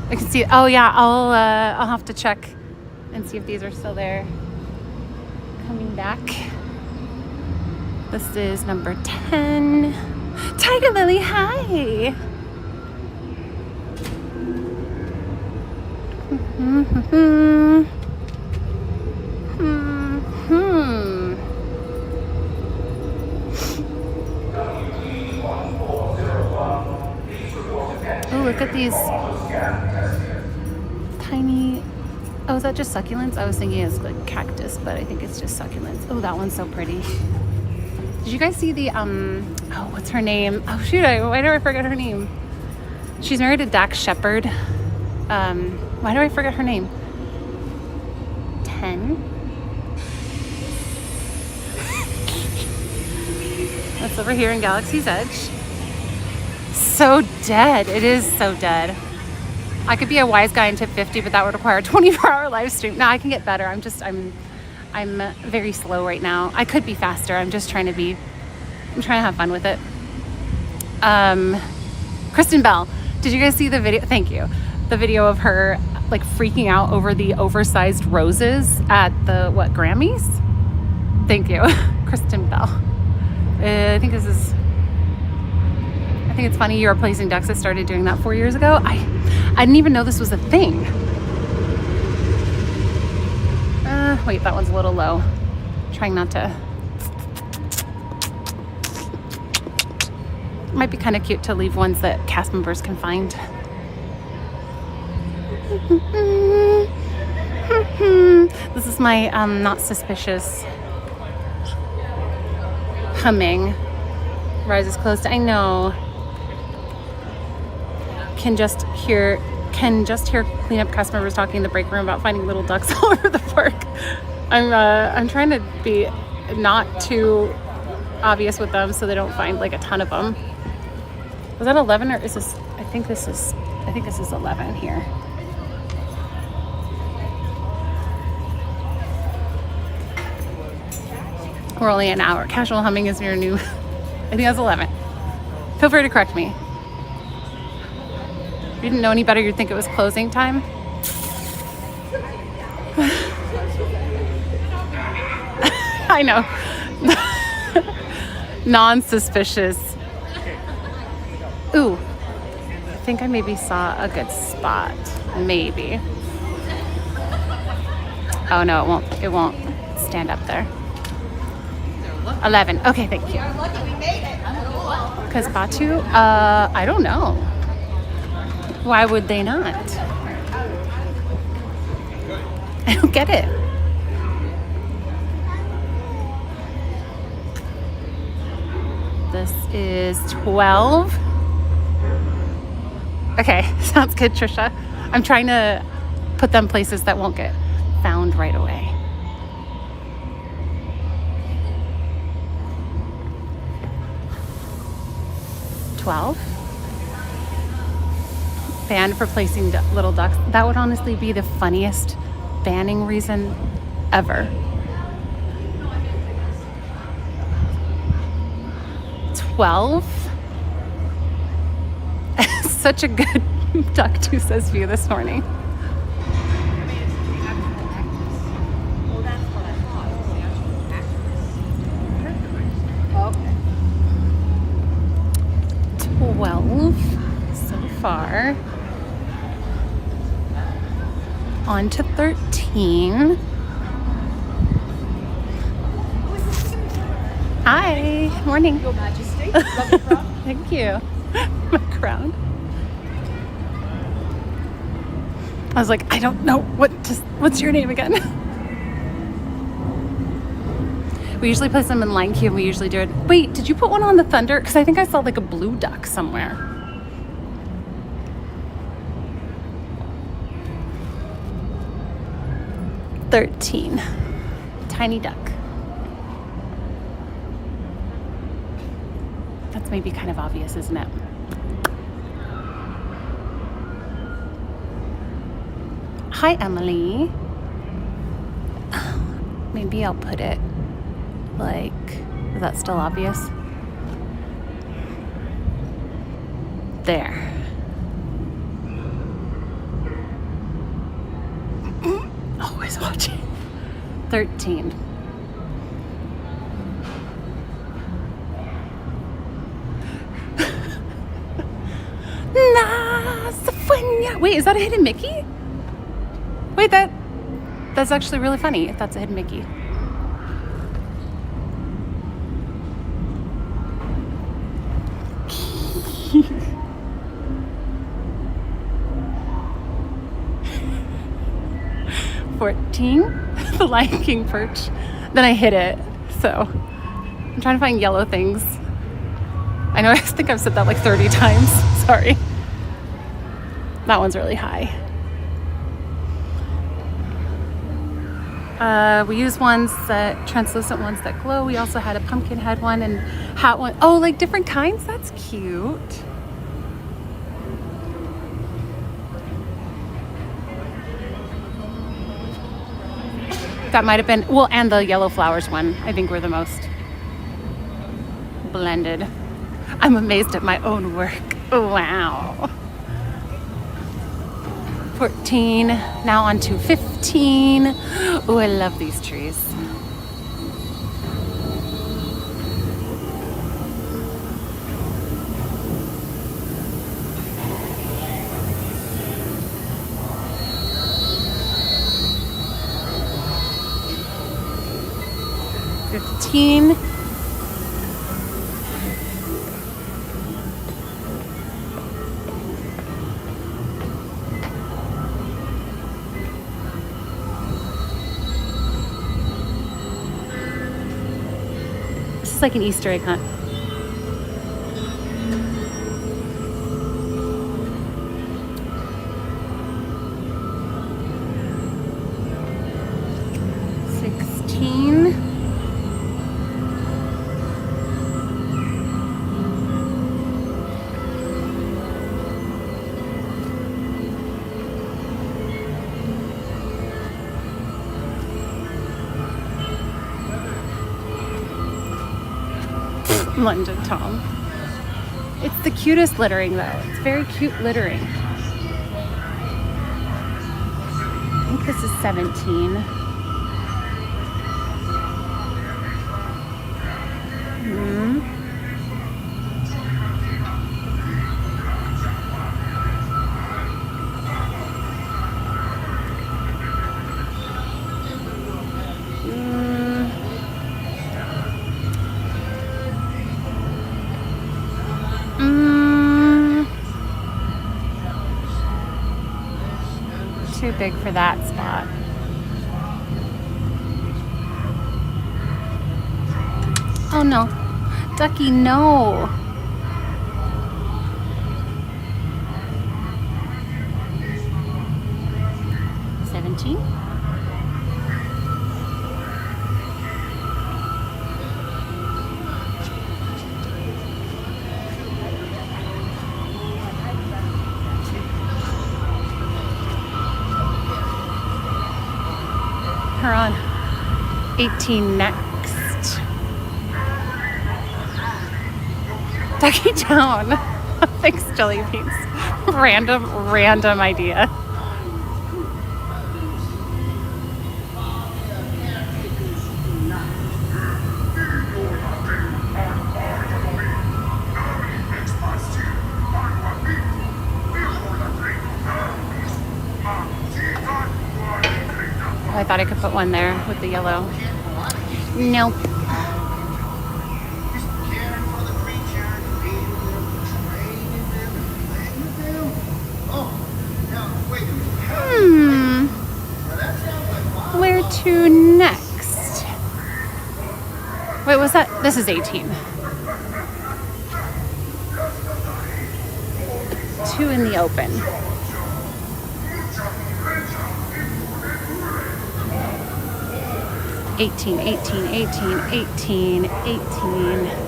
I can see. Oh yeah, I'll have to check and see if these are still there. Coming back. This is number 10. Tiger Lily, hi. Oh, look at these tiny. Oh, is that just succulents? I was thinking it's like cactus, but I think it's just succulents. Oh, that one's so pretty. Did you guys see the oh, what's her name? Oh shoot, why do I forget her name? She's married to Dax Shepard. Why do I forget her name? 10. That's over here in Galaxy's Edge. So dead. It is so dead. I could be a wise guy and tip 50, but that would require a 24-hour live stream. No, I can get better. I'm very slow right now. I could be faster. I'm trying to have fun with it. Kristen Bell, did you guys see the video? Thank you. The video of her like freaking out over the oversized roses at the Grammys? Thank you. Kristen Bell. I think it's funny you were placing ducks. I started doing that 4 years ago. I didn't even know this was a thing. Wait, that one's a little low. Trying not to. Might be kind of cute to leave ones that cast members can find. This is my not suspicious humming. Rises close to, I know. Can just hear cleanup cast members talking in the break room about finding little ducks all over the park. I'm trying to be not too obvious with them so they don't find like a ton of them. Was that 11 or is this? I think this is 11 here. We're only an hour. Casual humming is your new. I think that's 11. Feel free to correct me. If you didn't know any better, you'd think it was closing time. I know. Non-suspicious. Ooh. I think I maybe saw a good spot. Maybe. Oh no, it won't stand up there. 11. Okay, thank you. Because Batu, I don't know. Why would they not? I don't get it. This is 12. Okay, sounds good, Trisha. I'm trying to put them places that won't get found right away. Banned for placing little ducks. That would honestly be the funniest banning reason ever. 12. Such a good duck too says view this morning. Far. On to 13. Hi. Morning. Your Majesty. Love your crown. Thank you. My crown. I was like, I don't know what's your name again? We usually place them in line queue and we usually do it. Wait, did you put one on the Thunder? Because I think I saw like a blue duck somewhere. $13. Tiny duck. That's maybe kind of obvious, isn't it? Hi, Emily. Maybe I'll put it like, is that still obvious? There. Always watching. 13. Wait, is that a hidden Mickey? Wait, that's actually really funny if that's a hidden Mickey. $14. The Lion King perch. Then I hit it. So I'm trying to find yellow things. I know I think I've said that like 30 times. Sorry. That one's really high. We use translucent ones that glow. We also had a pumpkin head one and hat one. Oh, like different kinds? That's cute. That might have been, well, and the yellow flowers one, I think were the most blended. I'm amazed at my own work. Wow. 14, now on to 15. Oh, I love these trees. $15. It's like an Easter egg hunt. $16. London Tom. It's the cutest littering though. It's very cute littering. I think this is 17. Too big for that spot. Oh no. Ducky, no. $17. Her on 18 next. Ducky down. Thanks, Jelly Beans. Random idea. I thought I could put one there with the yellow. Nope. to next? Wait, what's that? This is 18. 2 in the open. $18, $18, $18, $18, $18.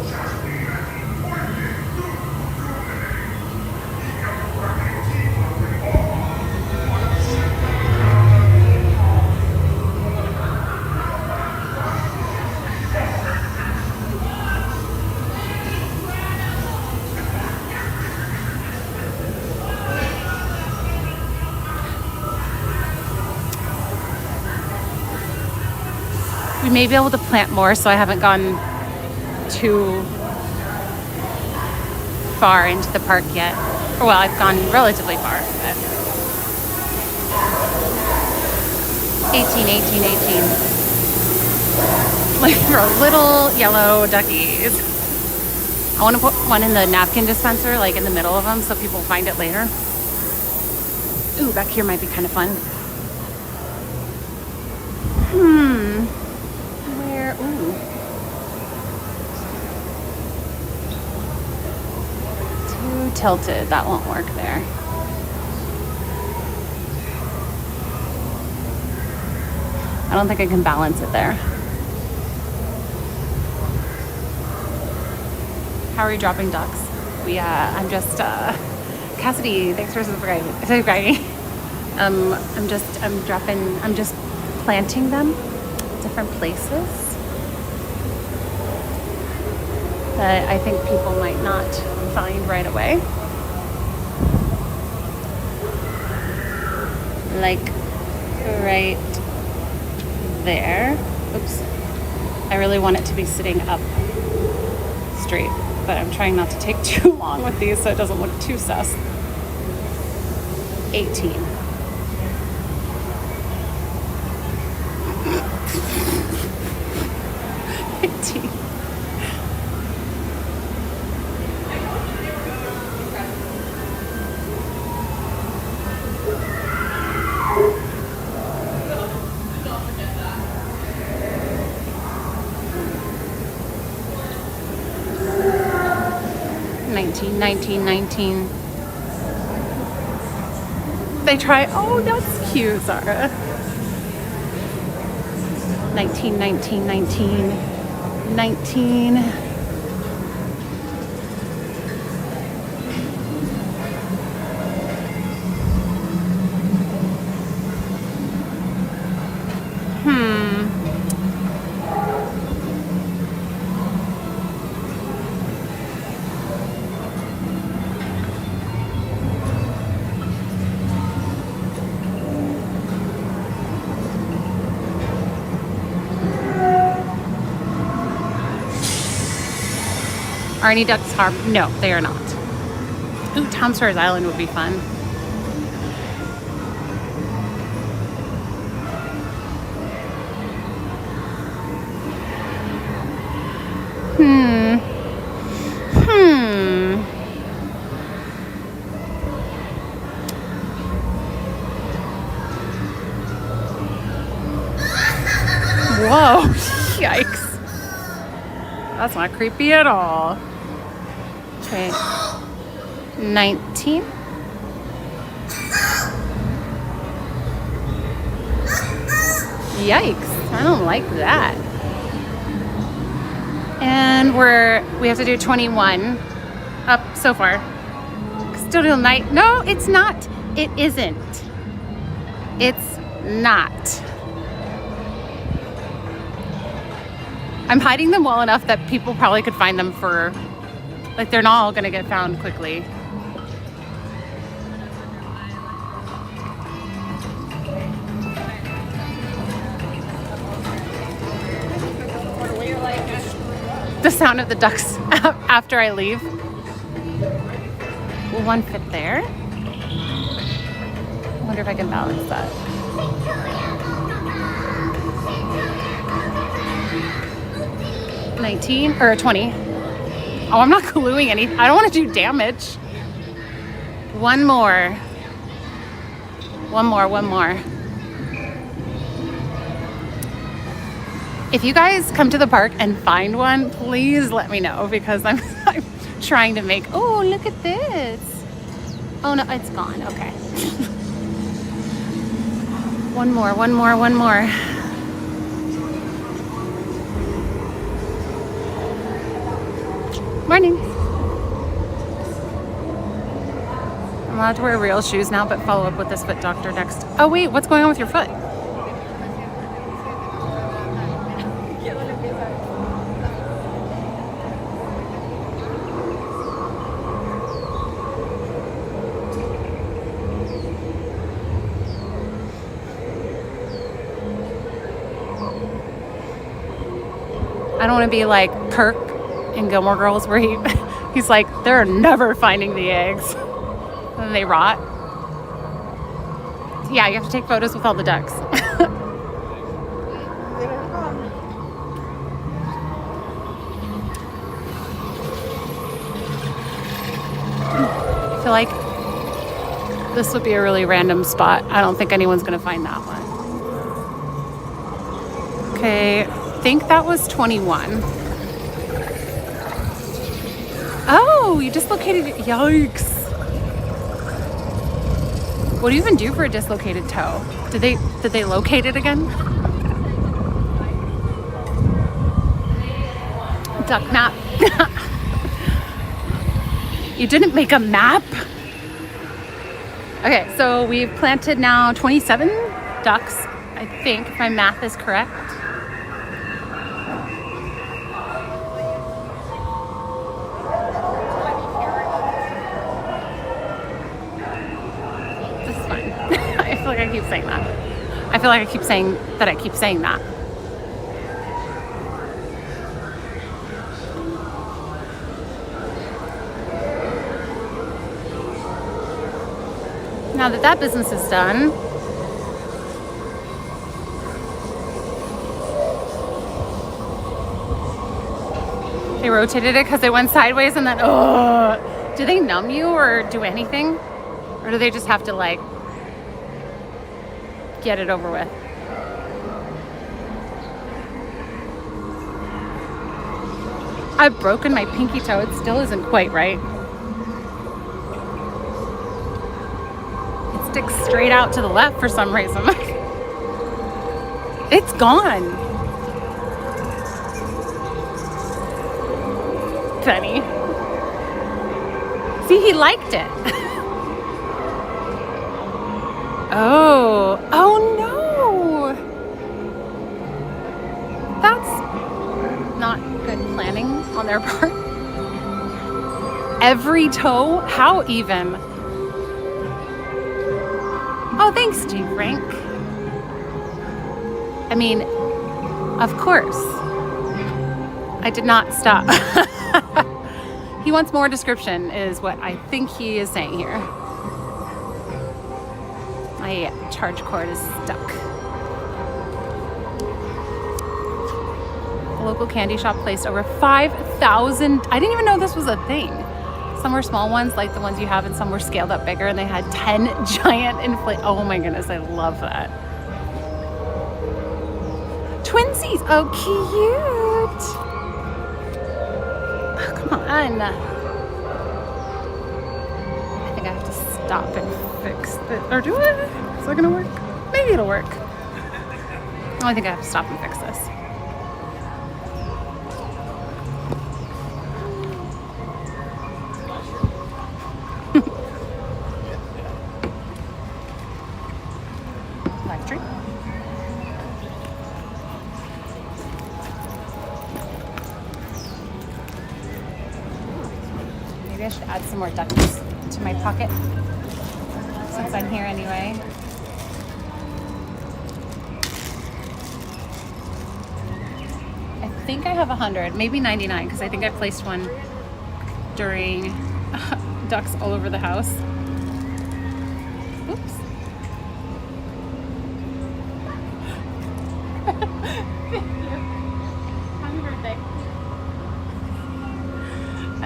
We may be able to plant more, so I haven't gone too far into the park yet. Or, well, I've gone relatively far. But 18, 18, 18. Like for little yellow duckies. I want to put one in the napkin dispenser, like in the middle of them, so people find it later. Ooh, back here might be kind of fun. Ooh. Too tilted, that won't work there. I don't think I can balance it there. How are you dropping ducks? I'm just, Cassidy, thanks for subscribing. I'm just planting them different places that I think people might not find right away. Like right there. Oops. I really want it to be sitting up straight, but I'm trying not to take too long with these so it doesn't look too sus. 18. $19. They try. Oh, that's cute, Zara. 19. Are any ducks harmed? No, they are not. Ooh, Tom Sawyer's Island would be fun. Whoa, yikes. That's not creepy at all. Okay, 19. Yikes, I don't like that. And we have to do 21 up so far. Still doing night. No, it's not. It isn't. It's not. I'm hiding them well enough that people probably could find them for, like, they're not all gonna get found quickly. The sound of the ducks after I leave. Will one fit there? I wonder if I can balance that. $19 or $20. Oh, I'm not gluing any. I don't want to do damage. One more. If you guys come to the park and find one, please let me know because I'm trying to make, oh, look at this. Oh no, it's gone, okay. One more. Morning. I'm allowed to wear real shoes now, but follow up with this foot doctor next. Oh wait, what's going on with your foot? I don't want to be like Kirk in Gilmore Girls where he's like, they're never finding the eggs. And then they rot. Yeah, you have to take photos with all the ducks. I feel like this would be a really random spot. I don't think anyone's going to find that one. Okay, I think that was 21. Oh, you dislocated, yikes. What do you even do for a dislocated toe? Did they locate it again? Duck map. You didn't make a map? Okay, so we've planted now 27 ducks, I think, if my math is correct. This is fine. I feel like I keep saying that. I feel like I keep saying that I keep saying that. Now that that business is done, they rotated it because they went sideways and then, oh, do they numb you or do anything? Or do they just have to like get it over with? I've broken my pinky toe. It still isn't quite right. Sticks straight out to the left for some reason. It's gone. Penny. See, he liked it. Oh no. That's not good planning on their part. Every toe? How even? Oh, thanks, G. Frank. I mean, of course. I did not stop. He wants more description, is what I think he is saying here. My charge cord is stuck. A local candy shop placed over 5,000. I didn't even know this was a thing. Some were small ones, like the ones you have, and some were scaled up bigger, and they had 10 giant inflate. Oh my goodness, I love that. Twinsies, oh cute. Oh, come on. I think I have to stop and fix this. Or do I? Is that gonna work? Maybe it'll work. Oh, I think I have to stop and fix this. Maybe I should add some more duckies to my pocket since I'm here anyway. I think I have 100, maybe 99, because I think I placed one during ducks all over the house. Oops. Thank you. Happy birthday.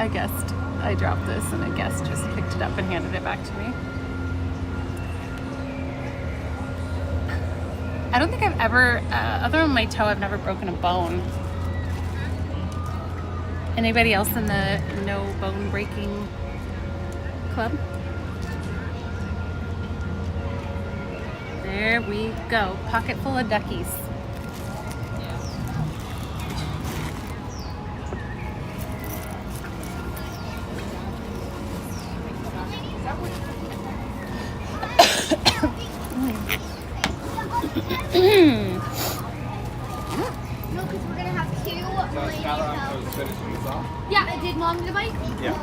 I guessed I dropped this and a guest just picked it up and handed it back to me. I don't think I've ever, other than my toe, I've never broken a bone. Anybody else in the no bone breaking club? There we go. Pocket full of duckies. No, because we're gonna have two. Yeah, did Mom get a bite? Yeah.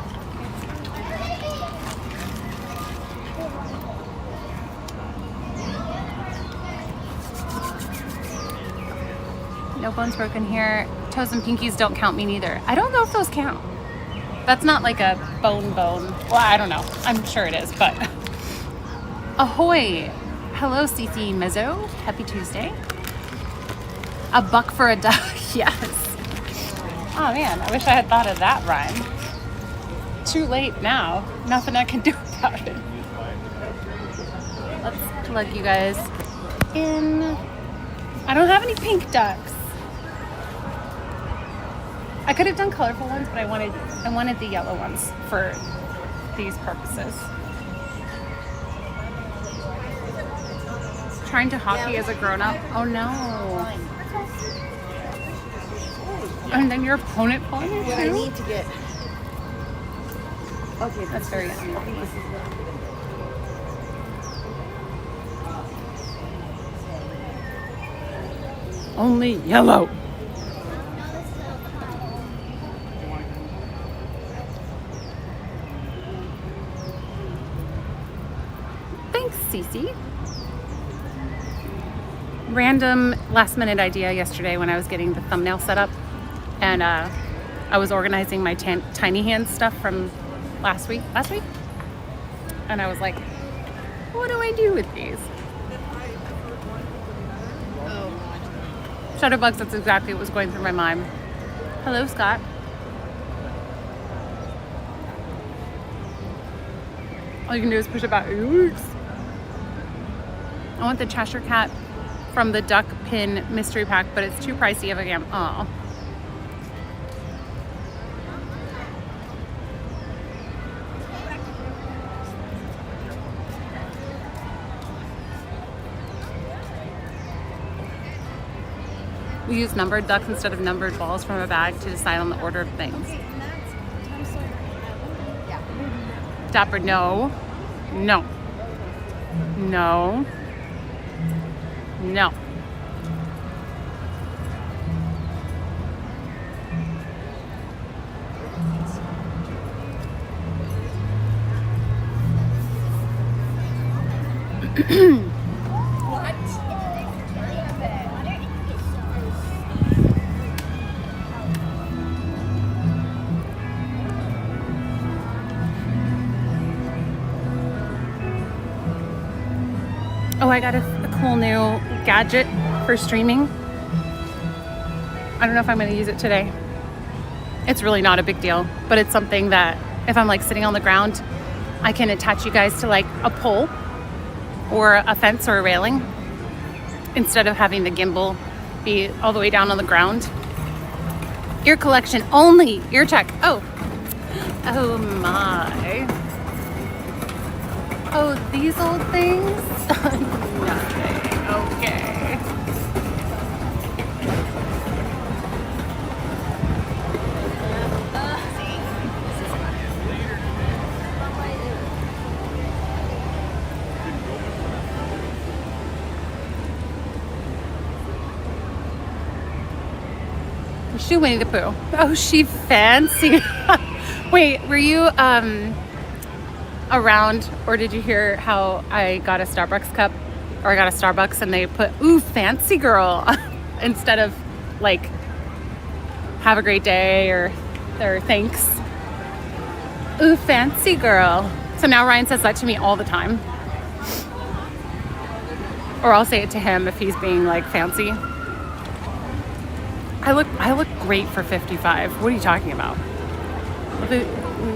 No bones broken here. Toes and pinkies don't count me neither. I don't know if those count. That's not like a bone. Well, I don't know. I'm sure it is, but. Ahoy! Hello, Cece Mezzo. Happy Tuesday. A buck for a duck. Yes. Oh man, I wish I had thought of that rhyme. Too late now. Nothing I can do about it. Let's plug you guys in. I don't have any pink ducks. I could have done colorful ones, but I wanted the yellow ones for these purposes. Trying to hockey as a grown-up. Oh no. And then your opponent pulling your shoe? I need to get. Okay, that's very yummy. Only yellow. Thanks, Cece. Random last minute idea yesterday when I was getting the thumbnail set up, and I was organizing my tiny hand stuff from last week, and I was like, what do I do with these? Shutterbugs, that's exactly what was going through my mind. Hello, Scott. All you can do is push it back. Oops. I want the Cheshire Cat from the Duck Pin mystery pack, but it's too pricey if I can. Oh. We use numbered ducks instead of numbered balls from a bag to decide on the order of things. Dapper, no. No. No. No. Oh, I got a cool new gadget for streaming. I don't know if I'm going to use it today. It's really not a big deal, but it's something that if I'm like sitting on the ground, I can attach you guys to like a pole or a fence or a railing instead of having the gimbal be all the way down on the ground. Ear collection only. Ear check. Oh my. Oh, these old things? Nothing. Okay. She Winnie the Pooh. Oh, she fancy. Wait, were you around, or did you hear how I got a Starbucks cup, or I got a Starbucks and they put ooh fancy girl instead of like have a great day or thanks. Ooh fancy girl. So now Ryan says that to me all the time, or I'll say it to him if he's being like fancy. I look great for 55. What are you talking about?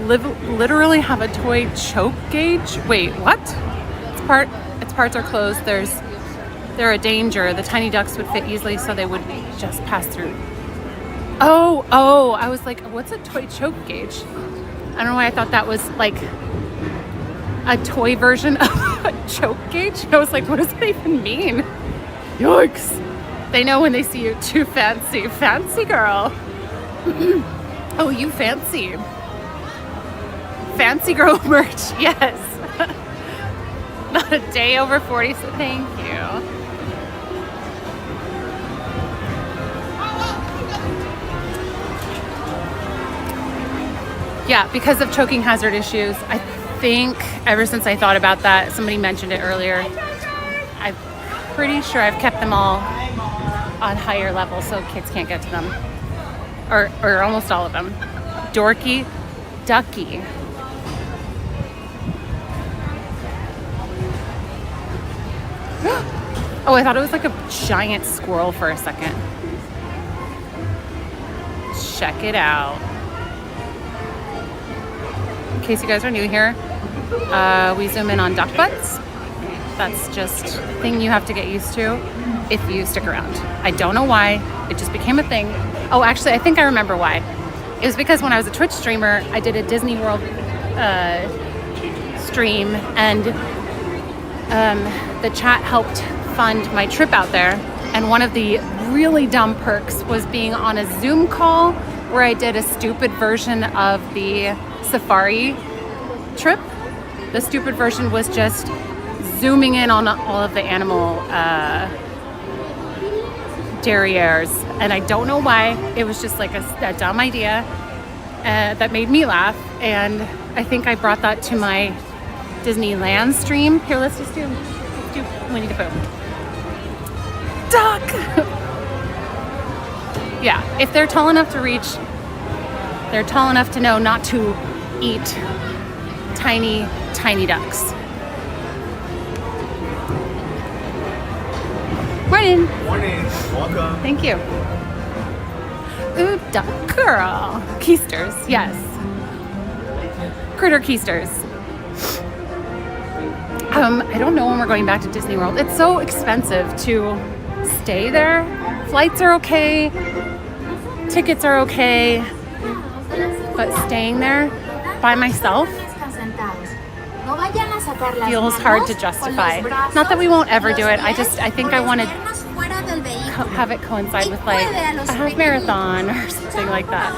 Literally have a toy choke gauge. Wait, what? Its parts are closed. There's they're a danger. The tiny ducks would fit easily, so they would just pass through. Oh, I was like, what's a toy choke gauge? I don't know why I thought that was like a toy version of a choke gauge. I was like, what does that even mean? Yikes. They know when they see you too fancy. Fancy girl. Oh, you fancy. Fancy girl merch, yes. Not a day over 40, so thank you. Yeah, because of choking hazard issues, I think ever since I thought about that, somebody mentioned it earlier, I'm pretty sure I've kept them all on higher levels so kids can't get to them. Or almost all of them. Dorky, Ducky. Oh, I thought it was like a giant squirrel for a second. Check it out. In case you guys are new here, we zoom in on duck butts. That's just a thing you have to get used to if you stick around. I don't know why. It just became a thing. Oh, actually, I think I remember why. It was because when I was a Twitch streamer, I did a Disney World stream, and the chat helped fund my trip out there. And one of the really dumb perks was being on a Zoom call where I did a stupid version of the safari trip. The stupid version was just zooming in on all of the animal derrieres, and I don't know why. It was just like a dumb idea that made me laugh, and I think I brought that to my Disneyland stream. Here, let's do Winnie the Pooh. Duck! Yeah, if they're tall enough to reach, they're tall enough to know not to eat tiny, tiny ducks. Morning. Morning. Welcome. Thank you. Ooh, duck girl. Keisters, yes. Critter keisters. I don't know when we're going back to Disney World. It's so expensive to stay there. Flights are okay. Tickets are okay. But staying there by myself feels hard to justify. Not that we won't ever do it. I think I want to have it coincide with like a half marathon or something like that.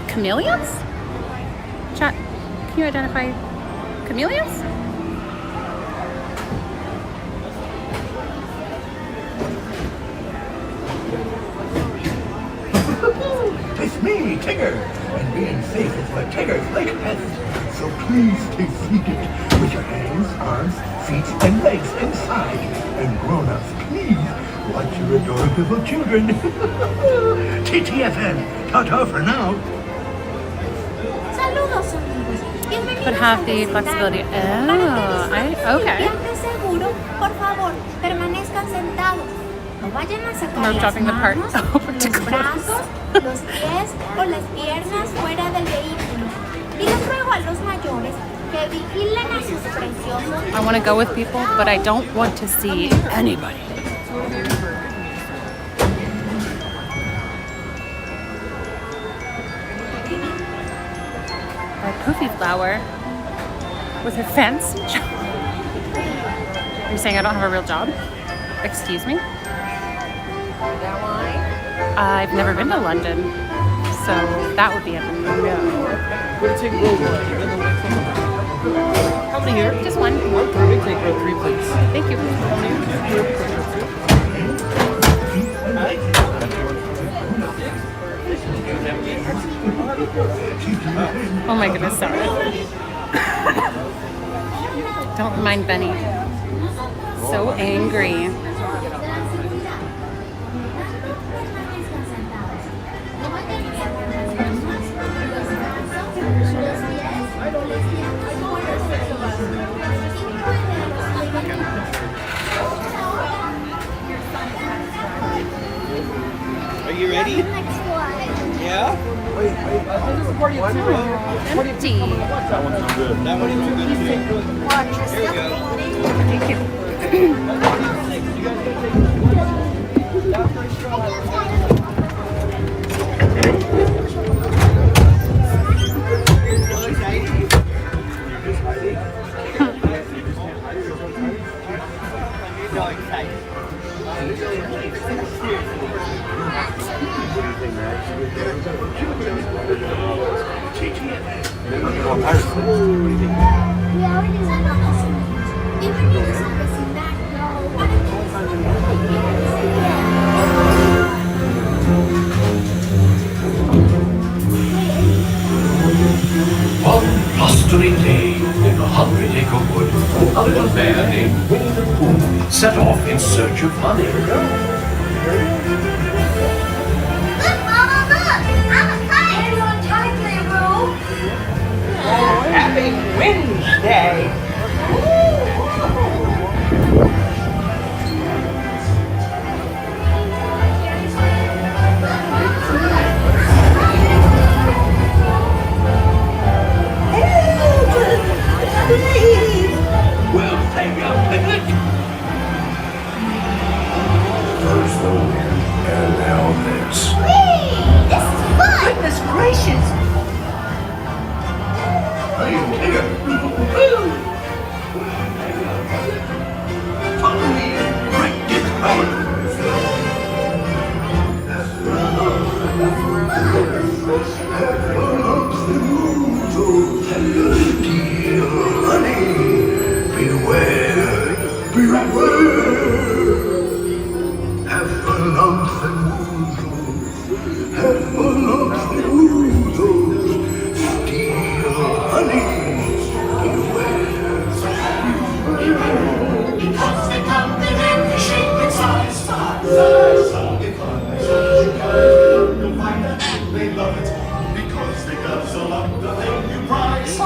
Chameleons? Chat, can you identify chameleons? It's me, Tigger, and being safe is what Tiggers like best. So please stay seated with your hands, arms, feet, and legs inside. And grown-ups, please watch your adorable children. TTFN, ta-ta for now. But have the flexibility. Oh, okay. We're dropping the part over to close. Los pies o las piernas fuera del vehículo. Y les ruego a los mayores que vigilen a sus preciosos. I want to go with people, but I don't want to see anybody. A poofy flower with her fancy job. You're saying I don't have a real job? Excuse me? I've never been to London, so that would be a no. We're gonna take row one. You're gonna wait for How many here? Just one. We're gonna take row 3, please. Thank you. Oh my goodness, sorry. Don't mind Benny. So angry. Are you ready? Yeah? Empty. That one's no good. That one is good. Watch yourself. Thank you. One blustering day in the 100-acre wood, a little bear named Winnie the Pooh set off in search of money. Look, Mama, look! I'm a kite! Hands on tight there, bro! Happy Wednesday! Well, hang up, piglet. First the wind, and now this. This is fun! Goodness gracious! Hey, Tigger. Follow me and break this power. Steal honey. Beware. Beware. Have a lumps and woozles. Have a lumps and woozles. Steal honey. Beware. Because they come in every shape and size. You'll find that they love it because they guzzle up the thing you prize.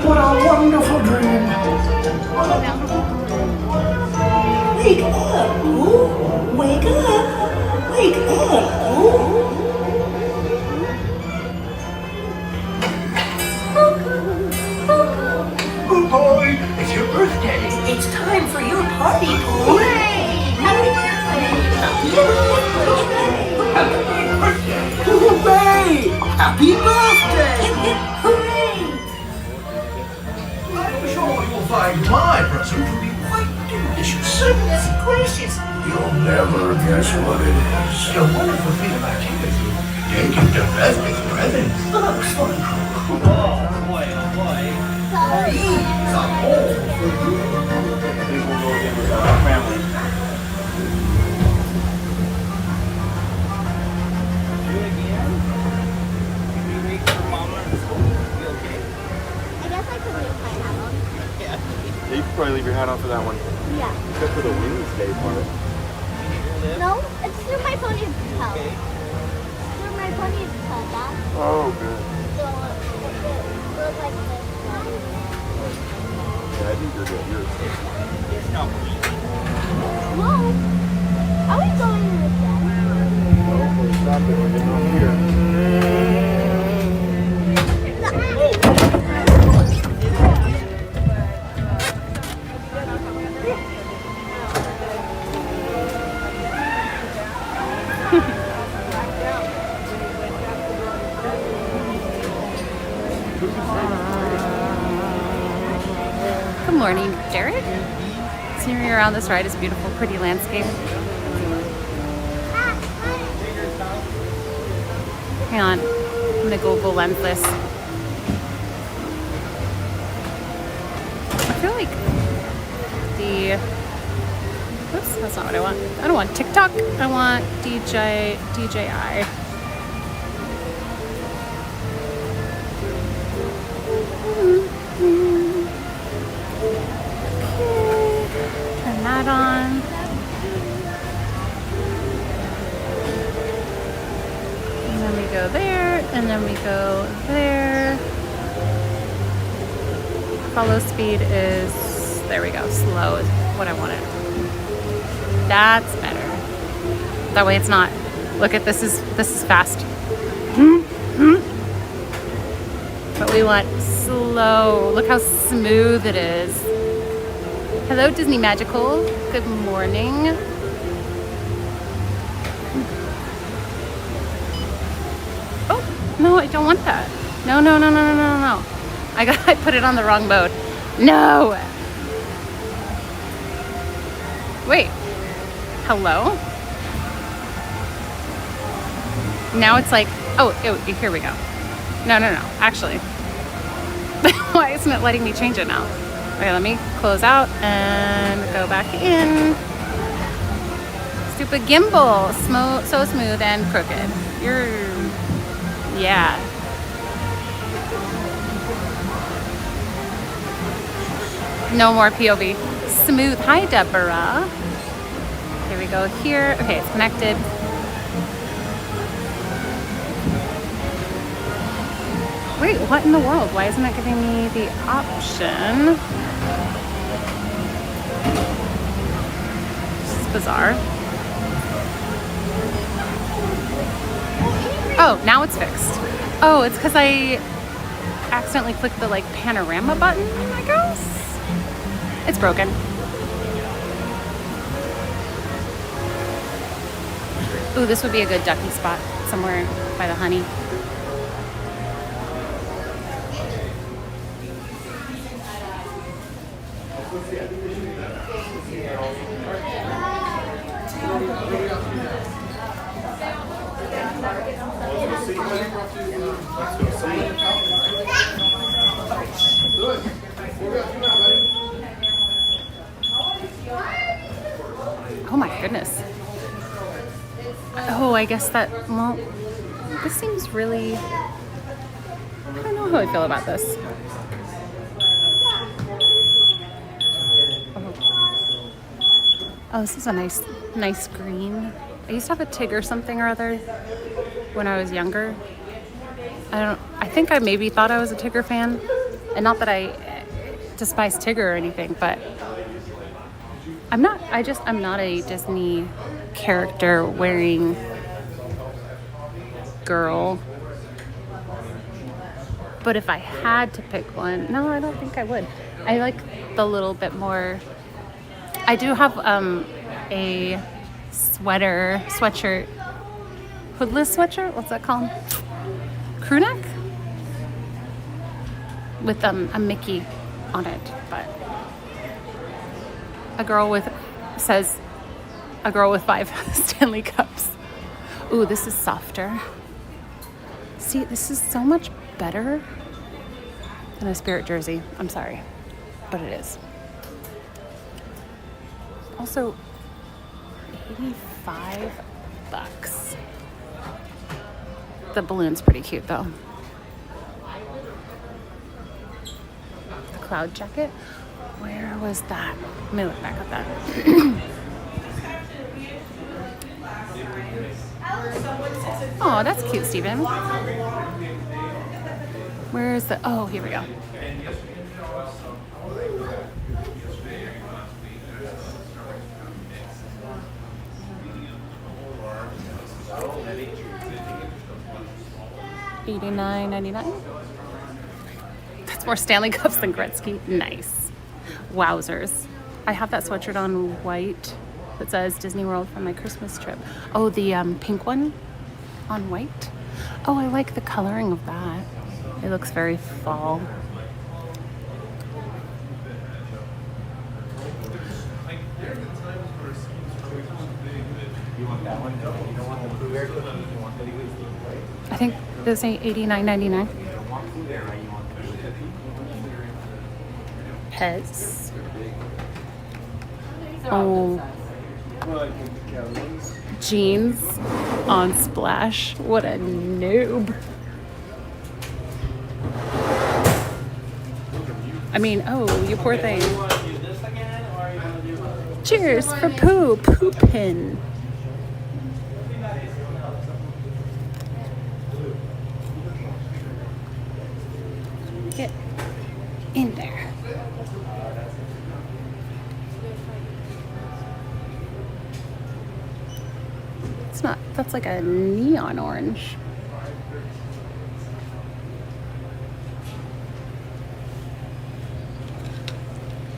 What a wonderful dream. Wake up, Pooh! Wake up! Wake up, Pooh! Oh boy, it's your birthday. It's time for your party, Pooh! Happy birthday. Hooray! Happy birthday! Hip, hip, hooray! I'm sure you'll find my present to be quite delicious. Goodness gracious! You'll never guess what it is. The wonderful thing about Tigger is they give the bestest presents. Looks fun. These are all for you. I guess I could leave my hat on. Yeah, you could probably leave your hat on for that one. Yeah. Except for the Wednesday part. No, it's through my pony's tail. Through my pony's tail, Dad. Oh, good. So it goes like this. Yeah, I think you're good. You're Whoa! Are we going in again? We're stopping. We're getting over here. Good morning, Jared. Seeing you around this ride is beautiful, pretty landscape. Hang on, I'm gonna Google lens this. I feel like oops, that's not what I want. I don't want TikTok. I want DJI. follow speed is, there we go, slow is what I wanted. That's better. That way it's not, look at this is fast. But we want slow. Look how smooth it is. Hello, Disney Magical. Good morning. Oh, no, I don't want that. No. I put it on the wrong mode. No. Wait. Hello? Now it's like, oh, here we go. No. Actually, why isn't it letting me change it now? Okay, let me close out and go back in. Stupid gimbal. So smooth and crooked. Yeah. No more POV. Smooth. Hi, Deborah. Here we go here. Okay, it's connected. Wait, what in the world? Why isn't it giving me the option? This is bizarre. Oh, now it's fixed. Oh, it's because I accidentally clicked the like panorama button, I guess? It's broken. Ooh, this would be a good ducky spot somewhere by the honey. Oh my goodness. Oh, I guess that, well, this seems really, I don't know how I feel about this. Oh, this is a nice green. I used to have a Tig something or other when I was younger. I think I maybe thought I was a Tigger fan. And not that I despise Tigger or anything, but I'm not a Disney character wearing girl. But if I had to pick one, no, I don't think I would. I like the little bit more. I do have a sweatshirt, hoodless sweatshirt. What's that called? Crew neck with a Mickey on it, but a girl with 5 Stanley Cups. Ooh, this is softer. See, this is so much better than a Spirit jersey. I'm sorry, but it is. Also, $85. The balloon's pretty cute though. The cloud jacket. Where was that? Let me look back at that. Oh, that's cute, Steven. Where's the, oh, here we go. $89.99. That's more Stanley Cups than Gretzky. Nice. Wowzers. I have that sweatshirt on white that says Disney World from my Christmas trip. Oh, the pink one on white. Oh, I like the coloring of that. It looks very fall. I think this ain't $89.99. Pez. Oh. Jeans on Splash. What a noob. I mean, oh, you poor thing. Cheers for Pooh. Pooh pin. Get in there. It's not, that's like a neon orange.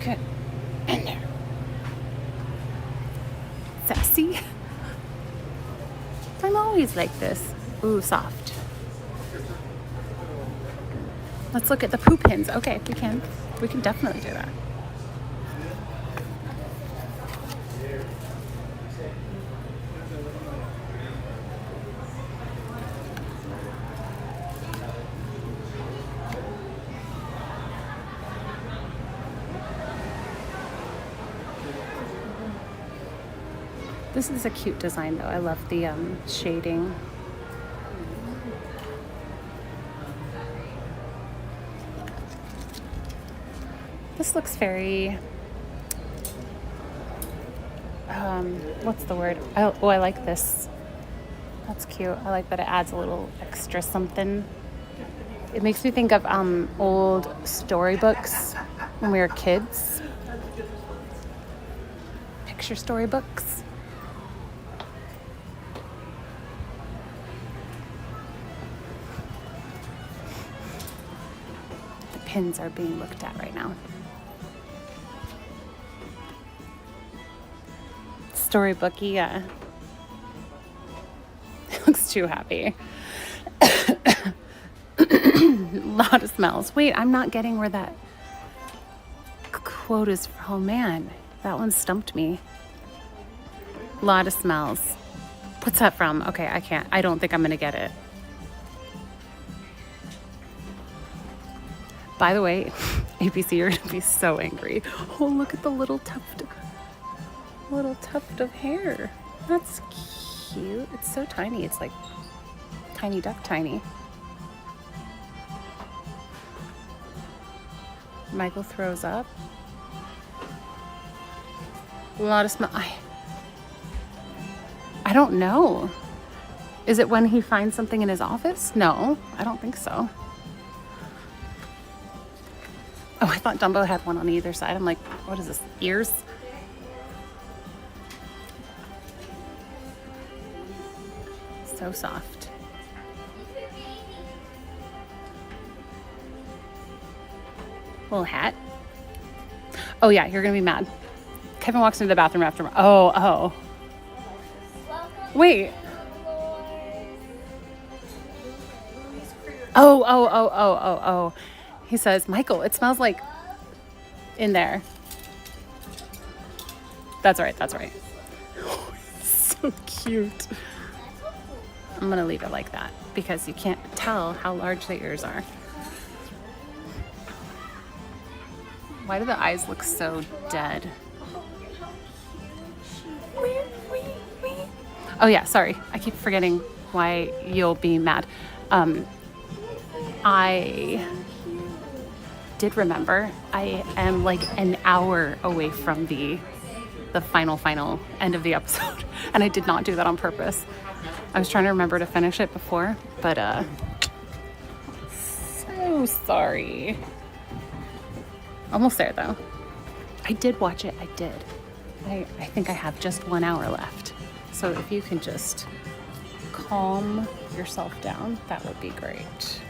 Good. In there. Sassy. I'm always like this. Ooh, soft. Let's look at the Pooh pins. Okay, we can. We can definitely do that. This is a cute design though. I love the shading. This looks very, what's the word? I like this. That's cute. I like that it adds a little extra something. It makes me think of old storybooks when we were kids. Picture storybooks. The pins are being looked at right now. Storybooky, yeah. It looks too happy. Lot of smells. Wait, I'm not getting where that quote is. Oh man, that one stumped me. Lot of smells. What's that from? Okay, I don't think I'm gonna get it. By the way, APC, you're gonna be so angry. Oh, look at the little tuft of hair. That's cute. It's so tiny. It's like tiny duck tiny. Michael throws up. A lot of smell. I don't know. Is it when he finds something in his office? No, I don't think so. Oh, I thought Dumbo had one on either side. I'm like, what is this? Ears? So soft. Little hat. Oh yeah, you're gonna be mad. Kevin walks into the bathroom after. Oh. Wait. Oh. He says, Michael, it smells like in there. That's right. So cute. I'm gonna leave it like that because you can't tell how large the ears are. Why do the eyes look so dead? Oh yeah, sorry. I keep forgetting why you'll be mad. I did remember I am like an hour away from the final end of the episode. And I did not do that on purpose. I was trying to remember to finish it before, but so sorry. Almost there though. I did watch it, I did. I think I have just 1 hour left. So if you can just calm yourself down, that would be great.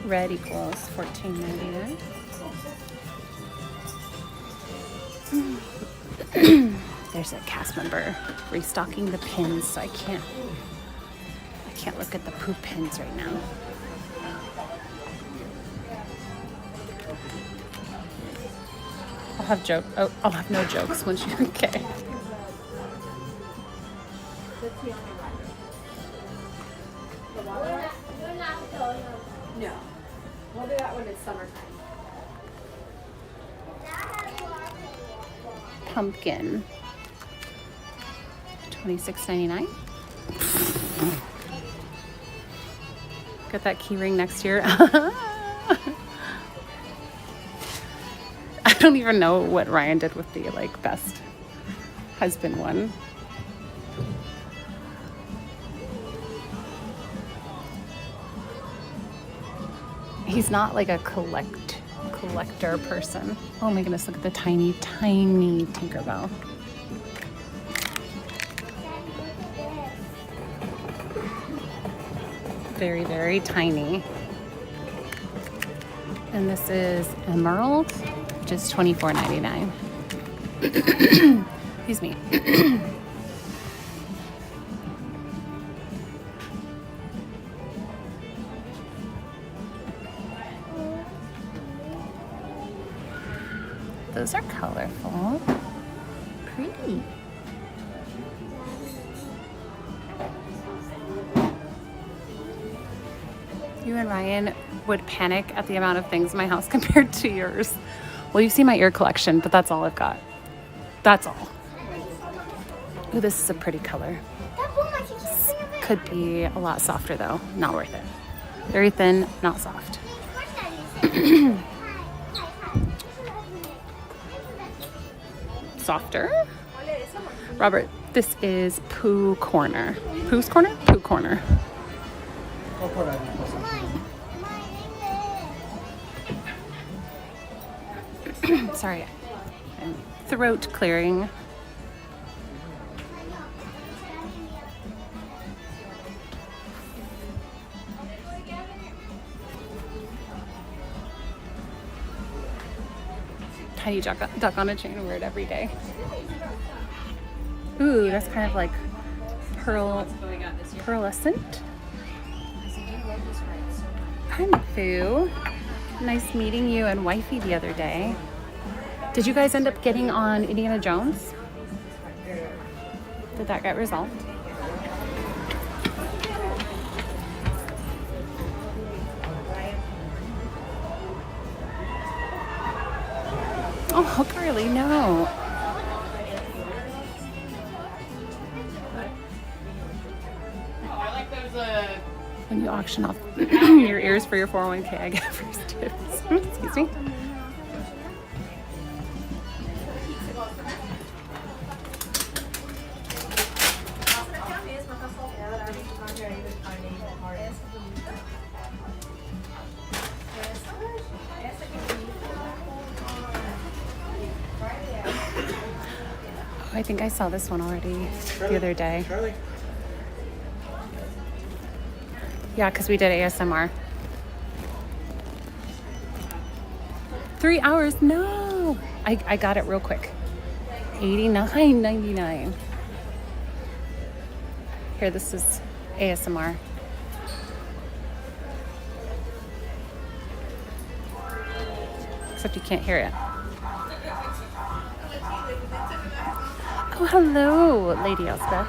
Red equals $14.99. There's a cast member restocking the pins, so I can't look at the Pooh pins right now. I'll have no jokes once you okay. No. We'll do that when it's summertime. Pumpkin. $26.99. Got that key ring next year. I don't even know what Ryan did with the best husband one. He's not like a collector person. Oh my goodness, look at the tiny, tiny Tinkerbell. Very, very tiny. And this is Emerald, which is $24.99. Excuse me. Those are colorful. Pretty. You and Ryan would panic at the amount of things in my house compared to yours. Well, you've seen my ear collection, but that's all I've got. That's all. Ooh, this is a pretty color. This could be a lot softer though. Not worth it. Very thin, not soft. Softer. Robert, this is Pooh Corner. Pooh's Corner? Pooh Corner. Sorry, I'm throat clearing. Tiny duck on a chain, wear it every day. Ooh, that's kind of like pearlescent. Hi, Pooh. Nice meeting you and wifey the other day. Did you guys end up getting on Indiana Jones? Did that get resolved? Oh, girly, no. When you auction off your ears for your 401k, I get first tips. Excuse me. Oh, I think I saw this one already the other day. Yeah, because we did ASMR. 3 hours? No! I got it real quick. $89.99. Here, this is ASMR. Except you can't hear it. Oh, hello, Lady Elspeth.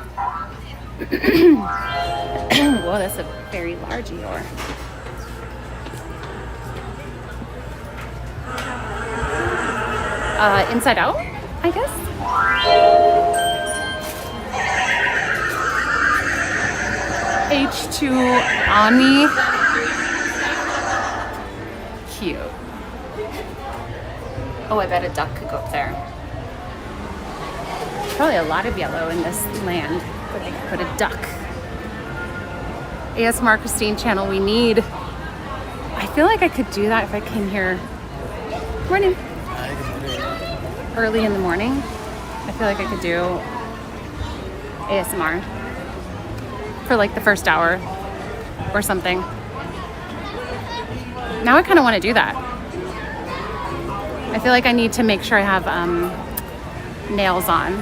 Whoa, that's a very large Eeyore. Inside Out, I guess. H2 Ani. Cute. Oh, I bet a duck could go up there. Probably a lot of yellow in this land, but they could put a duck. ASMR Christine channel, we need. I feel like I could do that if I came here. Morning. Early in the morning. I feel like I could do ASMR for like the first hour or something. Now I kind of want to do that. I feel like I need to make sure I have nails on.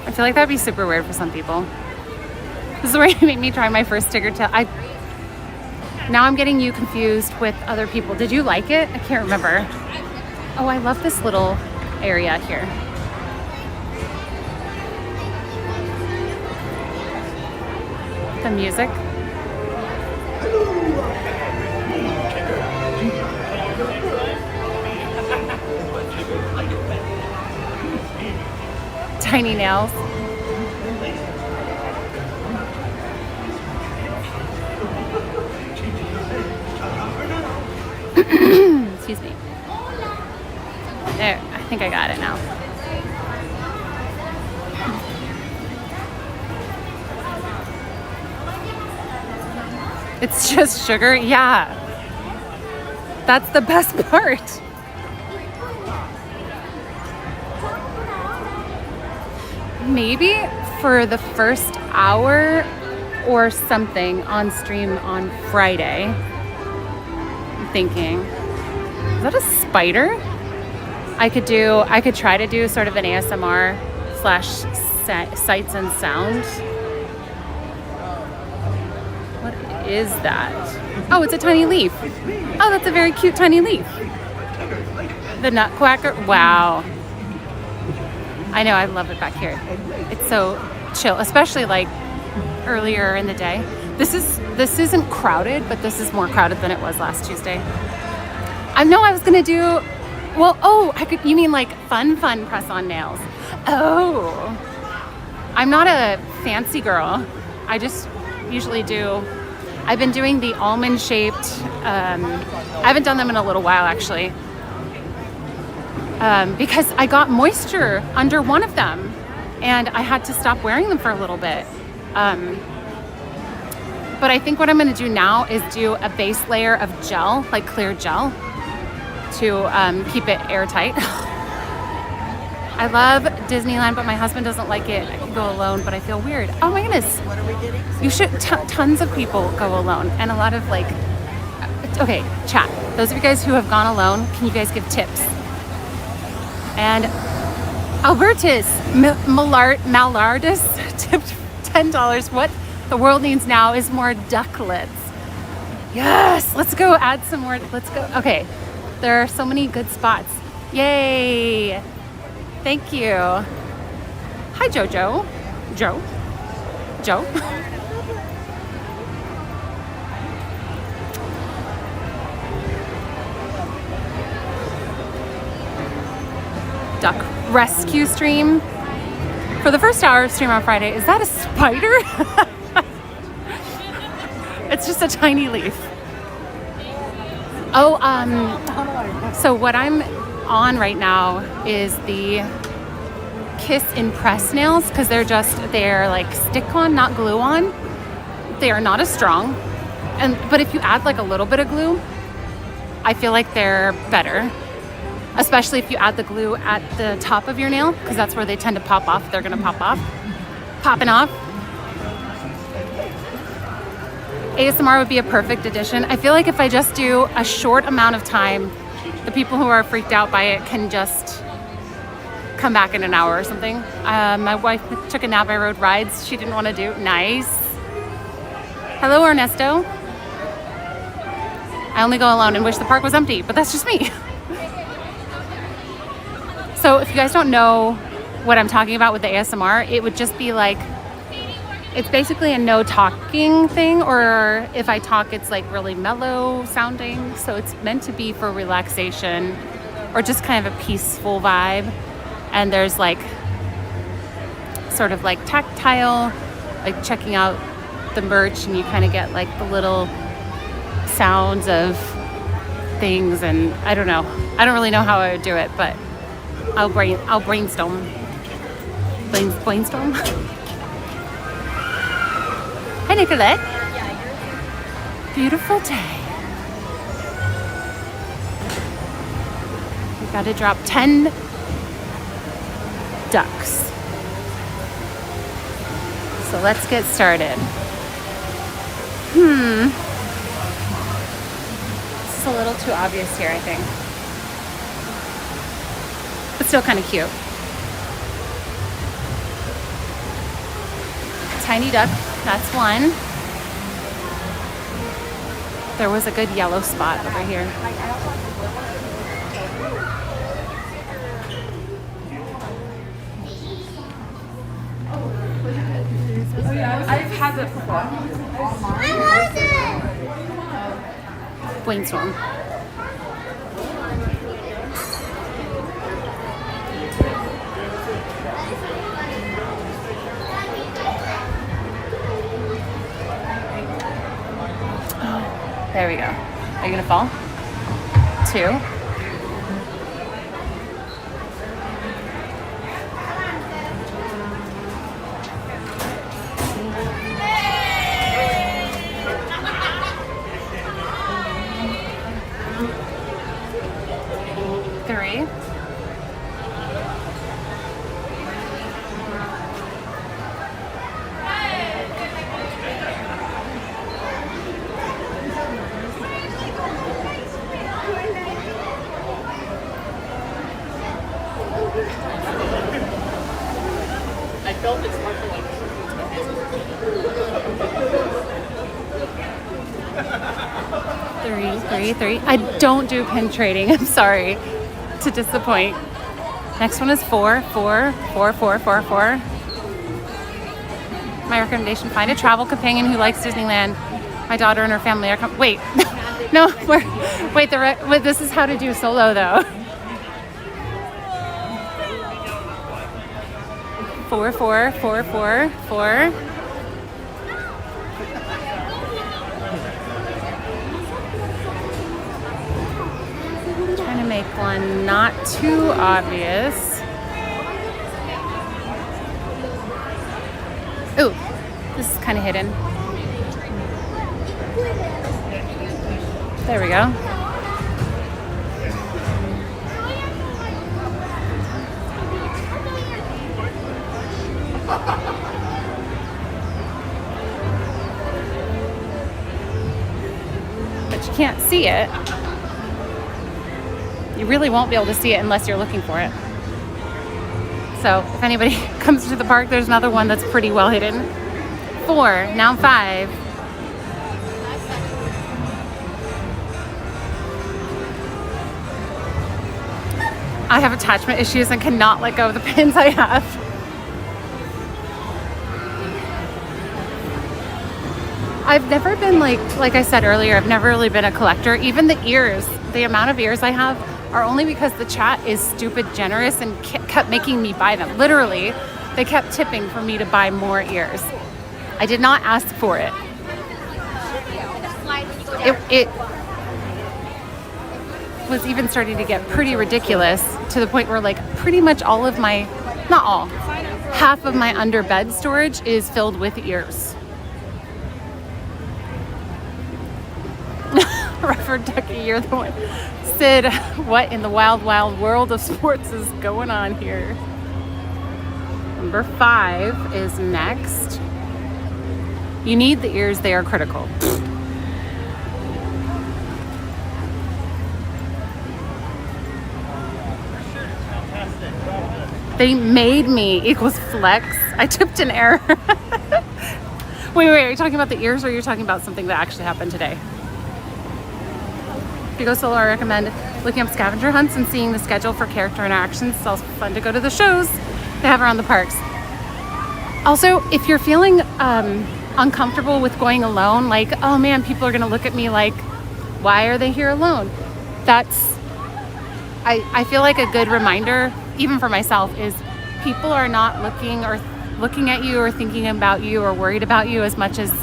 I feel like that'd be super weird for some people. This is where you made me try my first ticker tail. Now I'm getting you confused with other people. Did you like it? I can't remember. Oh, I love this little area here. The music. Tiny nails. Excuse me. There, I think I got it now. It's just sugar? Yeah. That's the best part. Maybe for the first hour or something on stream on Friday. I'm thinking, is that a spider? I could try to do sort of an ASMR / sights and sound. What is that? Oh, it's a tiny leaf. Oh, that's a very cute tiny leaf. The nutcracker. Wow. I know, I love it back here. It's so chill, especially like earlier in the day. This isn't crowded, but this is more crowded than it was last Tuesday. I know I was gonna do, you mean like fun press-on nails. Oh, I'm not a fancy girl. I just usually I've been doing the almond shaped, I haven't done them in a little while actually. Because I got moisture under one of them and I had to stop wearing them for a little bit. But I think what I'm gonna do now is do a base layer of gel, like clear gel, to keep it airtight. I love Disneyland, but my husband doesn't like it. I can go alone, but I feel weird. Oh my goodness. What are we getting? You should, tons of people go alone and a lot of like, okay, chat. Those of you guys who have gone alone, can you guys give tips? And Albertus Malardus tipped $10. What the world needs now is more ducklets. Yes, let's go add some more. Let's go. Okay, there are so many good spots. Yay. Thank you. Hi, Jojo. Joe. Duck rescue stream for the first hour of stream on Friday. Is that a spider? It's just a tiny leaf. Oh, so what I'm on right now is the Kiss Impress nails because they're like stick-on, not glue-on. They are not as strong, but if you add like a little bit of glue, I feel like they're better. Especially if you add the glue at the top of your nail, because that's where they tend to pop off. They're gonna pop off. Popping off. ASMR would be a perfect addition. I feel like if I just do a short amount of time, the people who are freaked out by it can just come back in an hour or something. My wife took a nap. I rode rides she didn't want to do. Nice. Hello, Ernesto. I only go alone and wish the park was empty, but that's just me. So if you guys don't know what I'm talking about with the ASMR, it would just be like, it's basically a no talking thing, or if I talk, it's like really mellow sounding. So it's meant to be for relaxation or just kind of a peaceful vibe. And there's like sort of like tactile, like checking out the merch, and you kind of get like the little sounds of things. And I don't know. I don't really know how I would do it, but I'll brainstorm. Brainstorm? Hi, Nicolette. Beautiful day. We gotta drop 10 ducks. So let's get started. This is a little too obvious here, I think. But still kind of cute. Tiny duck, that's one. There was a good yellow spot over here. Oh yeah, I've had that before. Brainstorm. There we go. Are you gonna fall? 2. 3. I don't do pin trading. I'm sorry to disappoint. Next one is 4. My recommendation, find a travel companion who likes Disneyland. My daughter and her family are wait. No, wait, this is how to do solo though. 4. Trying to make one not too obvious. Ooh, this is kind of hidden. There we go. But you can't see it. You really won't be able to see it unless you're looking for it. So if anybody comes to the park, there's another one that's pretty well hidden. 4, now 5. I have attachment issues and cannot let go of the pins I have. I've never been like I said earlier, I've never really been a collector. Even the ears, the amount of ears I have are only because the chat is stupid generous and kept making me buy them. Literally, they kept tipping for me to buy more ears. I did not ask for it. It was even starting to get pretty ridiculous to the point where like pretty much all of my, not all, half of my under bed storage is filled with ears. Reverend Ducky, you're the one. Sid, what in the wild, wild world of sports is going on here? Number 5 is next. You need the ears, they are critical. They made me equals flex. I tipped an error. Wait, are you talking about the ears or are you talking about something that actually happened today? If you go solo, I recommend looking up scavenger hunts and seeing the schedule for character interactions. It's also fun to go to the shows they have around the parks. Also, if you're feeling uncomfortable with going alone, like, oh man, people are gonna look at me like, why are they here alone? That's, I feel like a good reminder, even for myself, is people are not looking at you or thinking about you or worried about you as much as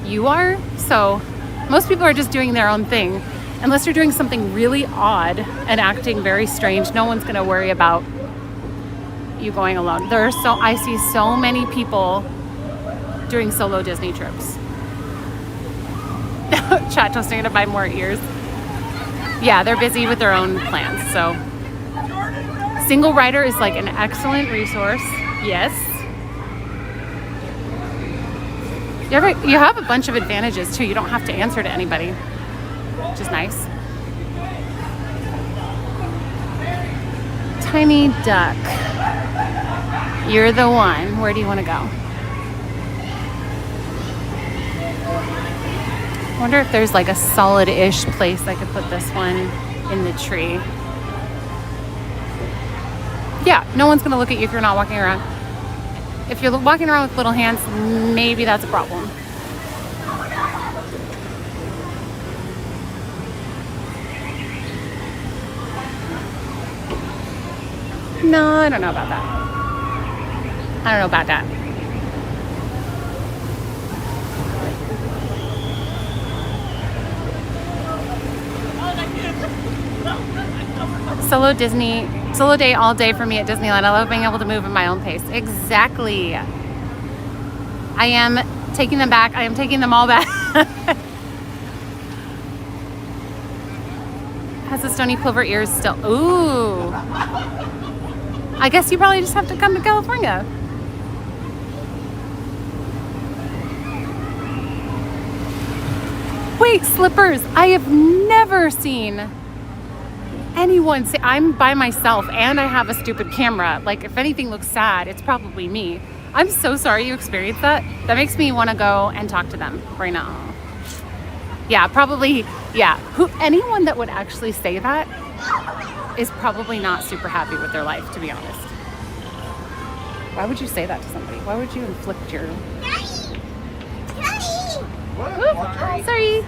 you are. So most people are just doing their own thing. Unless you're doing something really odd and acting very strange, no one's gonna worry about you going alone. I see so many people doing solo Disney trips. Chat toasting to buy more ears. Yeah, they're busy with their own plans. So single rider is like an excellent resource. Yes. You have a bunch of advantages too. You don't have to answer to anybody, which is nice. Tiny duck. You're the one. Where do you want to go? I wonder if there's like a solid-ish place I could put this one in the tree. Yeah, no one's gonna look at you if you're not walking around. If you're walking around with little hands, maybe that's a problem. No, I don't know about that. I don't know about that. Solo day all day for me at Disneyland. I love being able to move at my own pace. Exactly. I am taking them back. I am taking them all back. Has the stony plover ears still? Ooh. I guess you probably just have to come to California. Wait, slippers. I have never seen anyone say, I'm by myself and I have a stupid camera. Like, if anything looks sad, it's probably me. I'm so sorry you experienced that. That makes me want to go and talk to them right now. Yeah, probably Yeah, anyone that would actually say that is probably not super happy with their life, to be honest. Why would you say that to somebody? Why would you inflict your... Oops, sorry.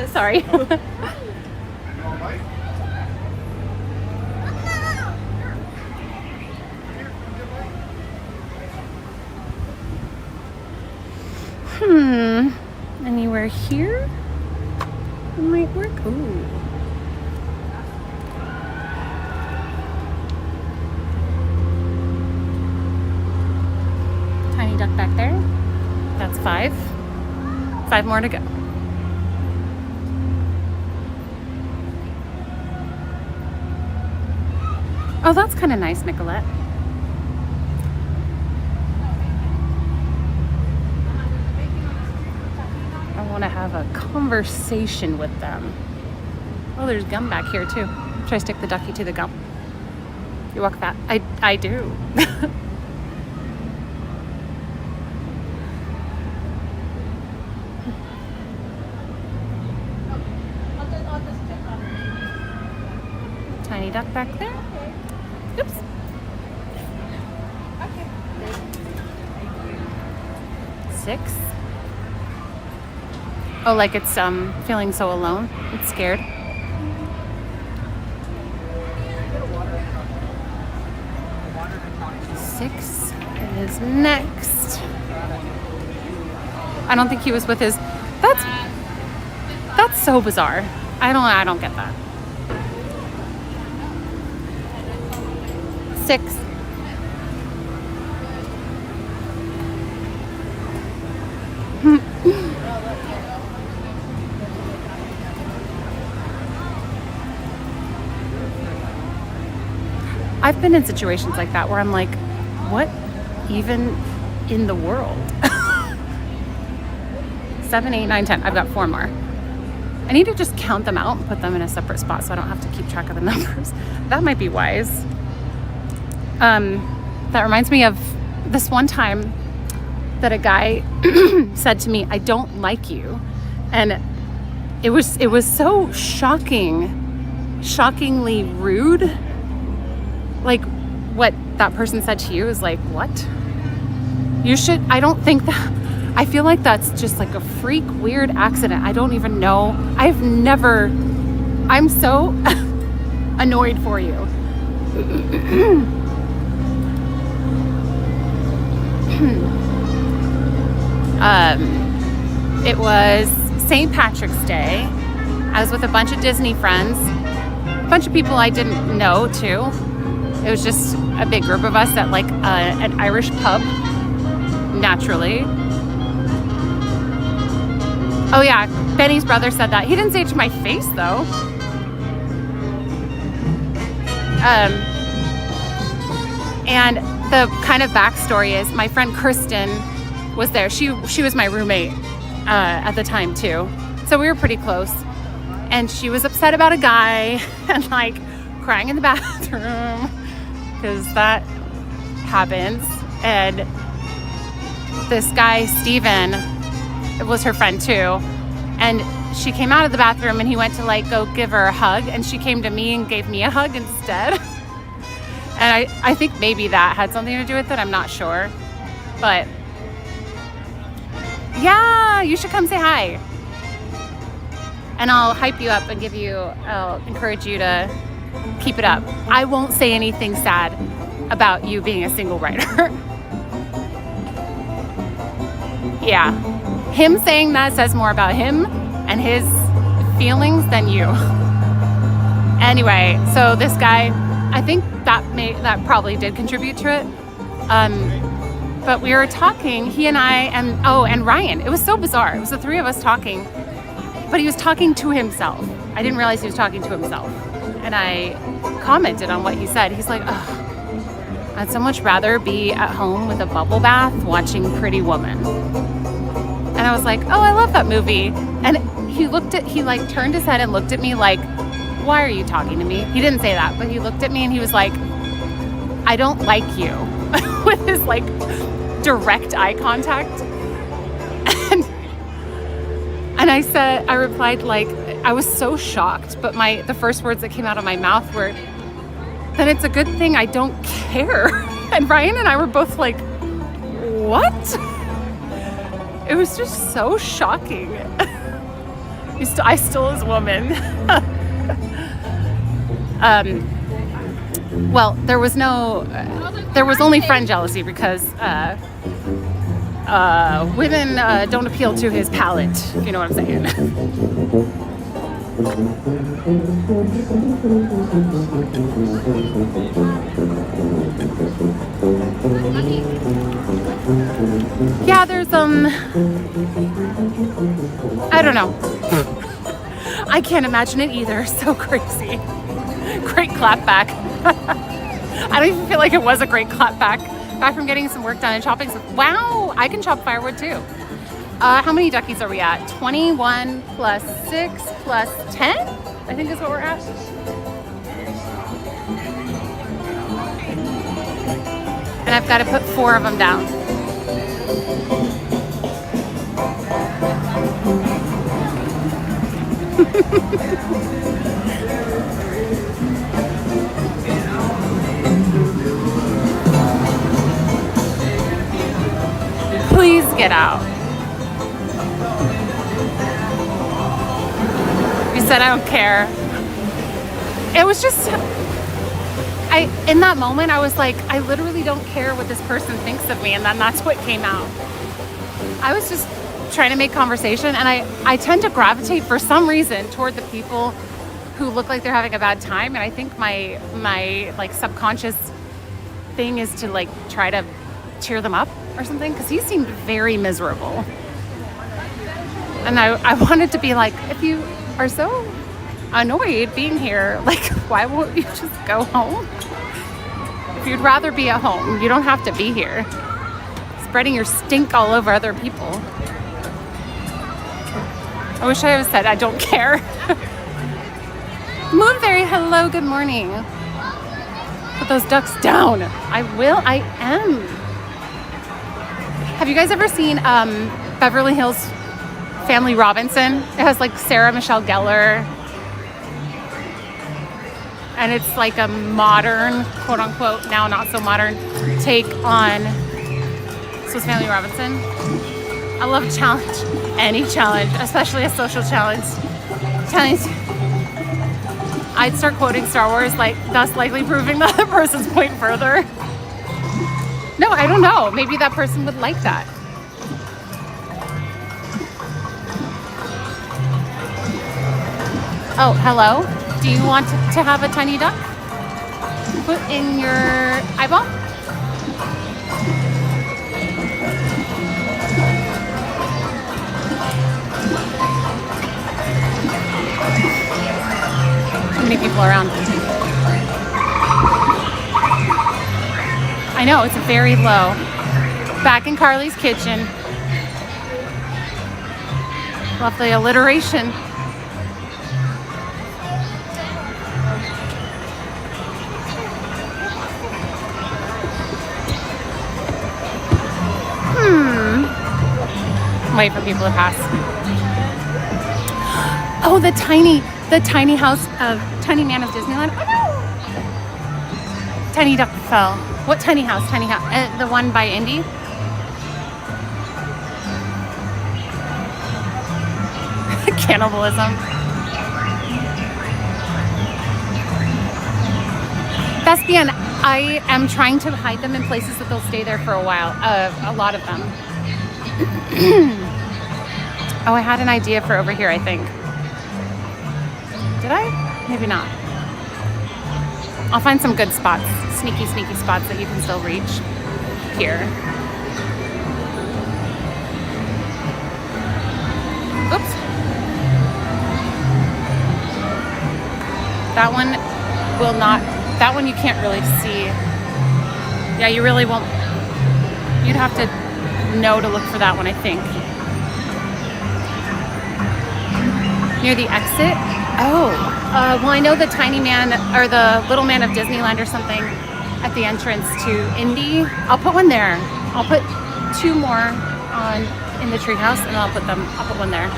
Sorry. Anywhere here? It might work. Ooh. Tiny duck back there. That's 5. 5 more to go. Oh, that's kind of nice, Nicolette. I want to have a conversation with them. Oh, there's gum back here too. Should I stick the ducky to the gum? You walk fast. I do. Tiny duck back there. Oops. Okay. 6. Oh, like it's feeling so alone. It's scared. 6 is next. I don't think he was with his. That's so bizarre. I don't get that. 6. I've been in situations like that where I'm like, what even in the world? 7, 8, 9, 10. I've got 4 more. I need to just count them out and put them in a separate spot so I don't have to keep track of the numbers. That might be wise. That reminds me of this one time that a guy said to me, "I don't like you." And it was so shockingly rude. Like what that person said to you is like, what? I don't think that, I feel like that's just like a freak weird accident. I don't even know. I'm so annoyed for you. It was St. Patrick's Day. I was with a bunch of Disney friends, a bunch of people I didn't know too. It was just a big group of us at like an Irish pub, naturally. Oh yeah, Benny's brother said that. He didn't say it to my face though. And the kind of backstory is my friend Kristen was there. She was my roommate at the time too. So we were pretty close. And she was upset about a guy and like crying in the bathroom because that happens. And this guy, Steven, was her friend too. And she came out of the bathroom and he went to like go give her a hug and she came to me and gave me a hug instead. And I think maybe that had something to do with it. I'm not sure. But yeah, you should come say hi. And I'll hype you up and I'll encourage you to keep it up. I won't say anything sad about you being a single writer. Yeah. Him saying that says more about him and his feelings than you. Anyway, so this guy, I think that probably did contribute to it. But we were talking, he and I, and Ryan. It was so bizarre. It was the 3 of us talking, but he was talking to himself. I didn't realize he was talking to himself. And I commented on what he said. He's like, "Ugh, I'd so much rather be at home with a bubble bath watching Pretty Woman." And I was like, "Oh, I love that movie." And he like turned his head and looked at me like, "Why are you talking to me?" He didn't say that, but he looked at me and he was like, "I don't like you," with his like direct eye contact. And I replied like, I was so shocked, but the first words that came out of my mouth were, then it's a good thing I don't care. And Ryan and I were both like, what? It was just so shocking. I still as a woman. Well, there was only friend jealousy because women don't appeal to his palate, if you know what I'm saying. Yeah, there's I don't know. I can't imagine it either. So crazy. Great clap back. I don't even feel like it was a great clap back from getting some work done and chopping some. Wow, I can chop firewood too. How many duckies are we at? 21 plus 6 plus 10, I think is what we're at. And I've got to put 4 of them down. Please get out. You said I don't care. It was just, in that moment, I was like, I literally don't care what this person thinks of me, and then that's what came out. I was just trying to make conversation, and I tend to gravitate for some reason toward the people who look like they're having a bad time, and I think my like subconscious thing is to like try to cheer them up or something, because he seemed very miserable. And I wanted to be like, if you are so annoyed being here, like, why won't you just go home? If you'd rather be at home, you don't have to be here spreading your stink all over other people. I wish I had said I don't care. Moonberry, hello, good morning. Put those ducks down. I will, I am. Have you guys ever seen Beverly Hills Family Robinson? It has like Sarah Michelle Gellar. And it's like a modern, quote unquote, now not so modern, take on Swiss Family Robinson. I love a challenge, any challenge, especially a social challenge. I'd start quoting Star Wars, like thus likely proving the other person's point further. No, I don't know. Maybe that person would like that. Oh, hello. Do you want to have a tiny duck? Put in your eyeball? Too many people around. I know, it's very low. Back in Carly's kitchen. Love the alliteration. Wait for people to pass. Oh, the tiny house of Tiny Man of Disneyland. Oh no! Tiny duck fell. What tiny house? Tiny house. The one by Indy. Cannibalism. Thespian, I am trying to hide them in places that they'll stay there for a while. A lot of them. Oh, I had an idea for over here, I think. Did I? Maybe not. I'll find some good spots. Sneaky spots that you can still reach here. Oops. That one will not, that one you can't really see. Yeah, you really won't. You'd have to know to look for that one, I think. Near the exit? Oh, well, I know the Tiny Man or the Little Man of Disneyland or something at the entrance to Indy. I'll put one there. I'll put 2 more in the treehouse, and I'll put one there.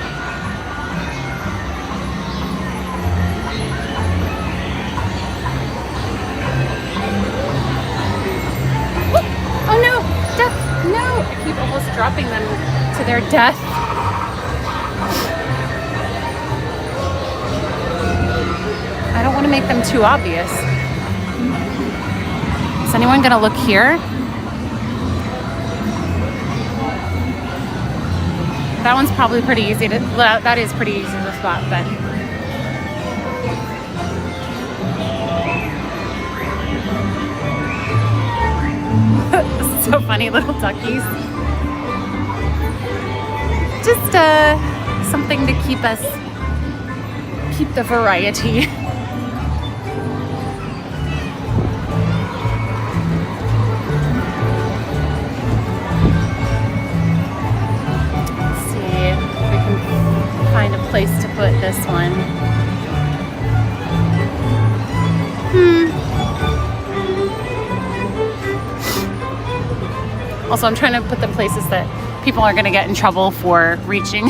I keep almost dropping them to their death. I don't want to make them too obvious. Is anyone gonna look here? That one's probably pretty easy to, that is pretty easy to spot, but. This is so funny, little duckies. Just something to keep the variety. Find a place to put this one. Also, I'm trying to put the places that people are going to get in trouble for reaching.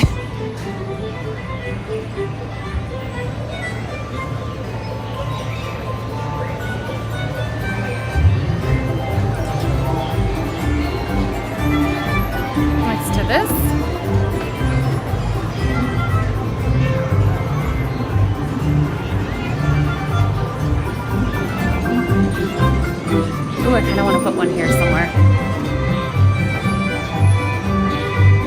Next to this. Ooh, I kind of want to put one here somewhere.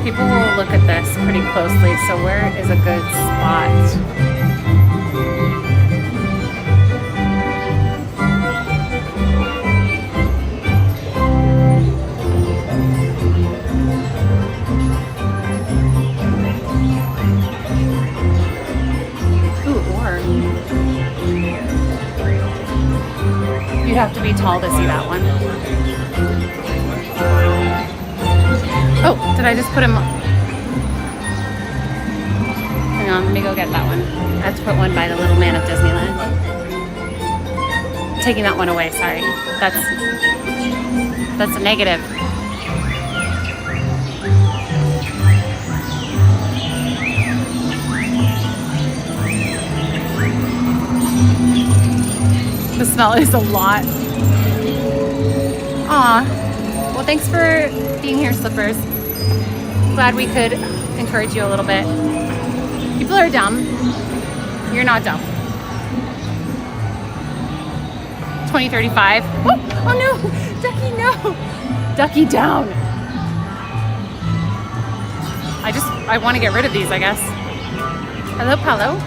People will look at this pretty closely, so where is a good spot? You'd have to be tall to see that one. Oh, did I just put him? Hang on, let me go get that one. I have to put one by the little man of Disneyland. Taking that one away, sorry. That's a negative. The smell is a lot. Aw. Well, thanks for being here, Slippers. Glad we could encourage you a little bit. People are dumb. You're not dumb. 2035. Oh no! Ducky, no! Ducky down. I want to get rid of these, I guess. Hello, Paolo.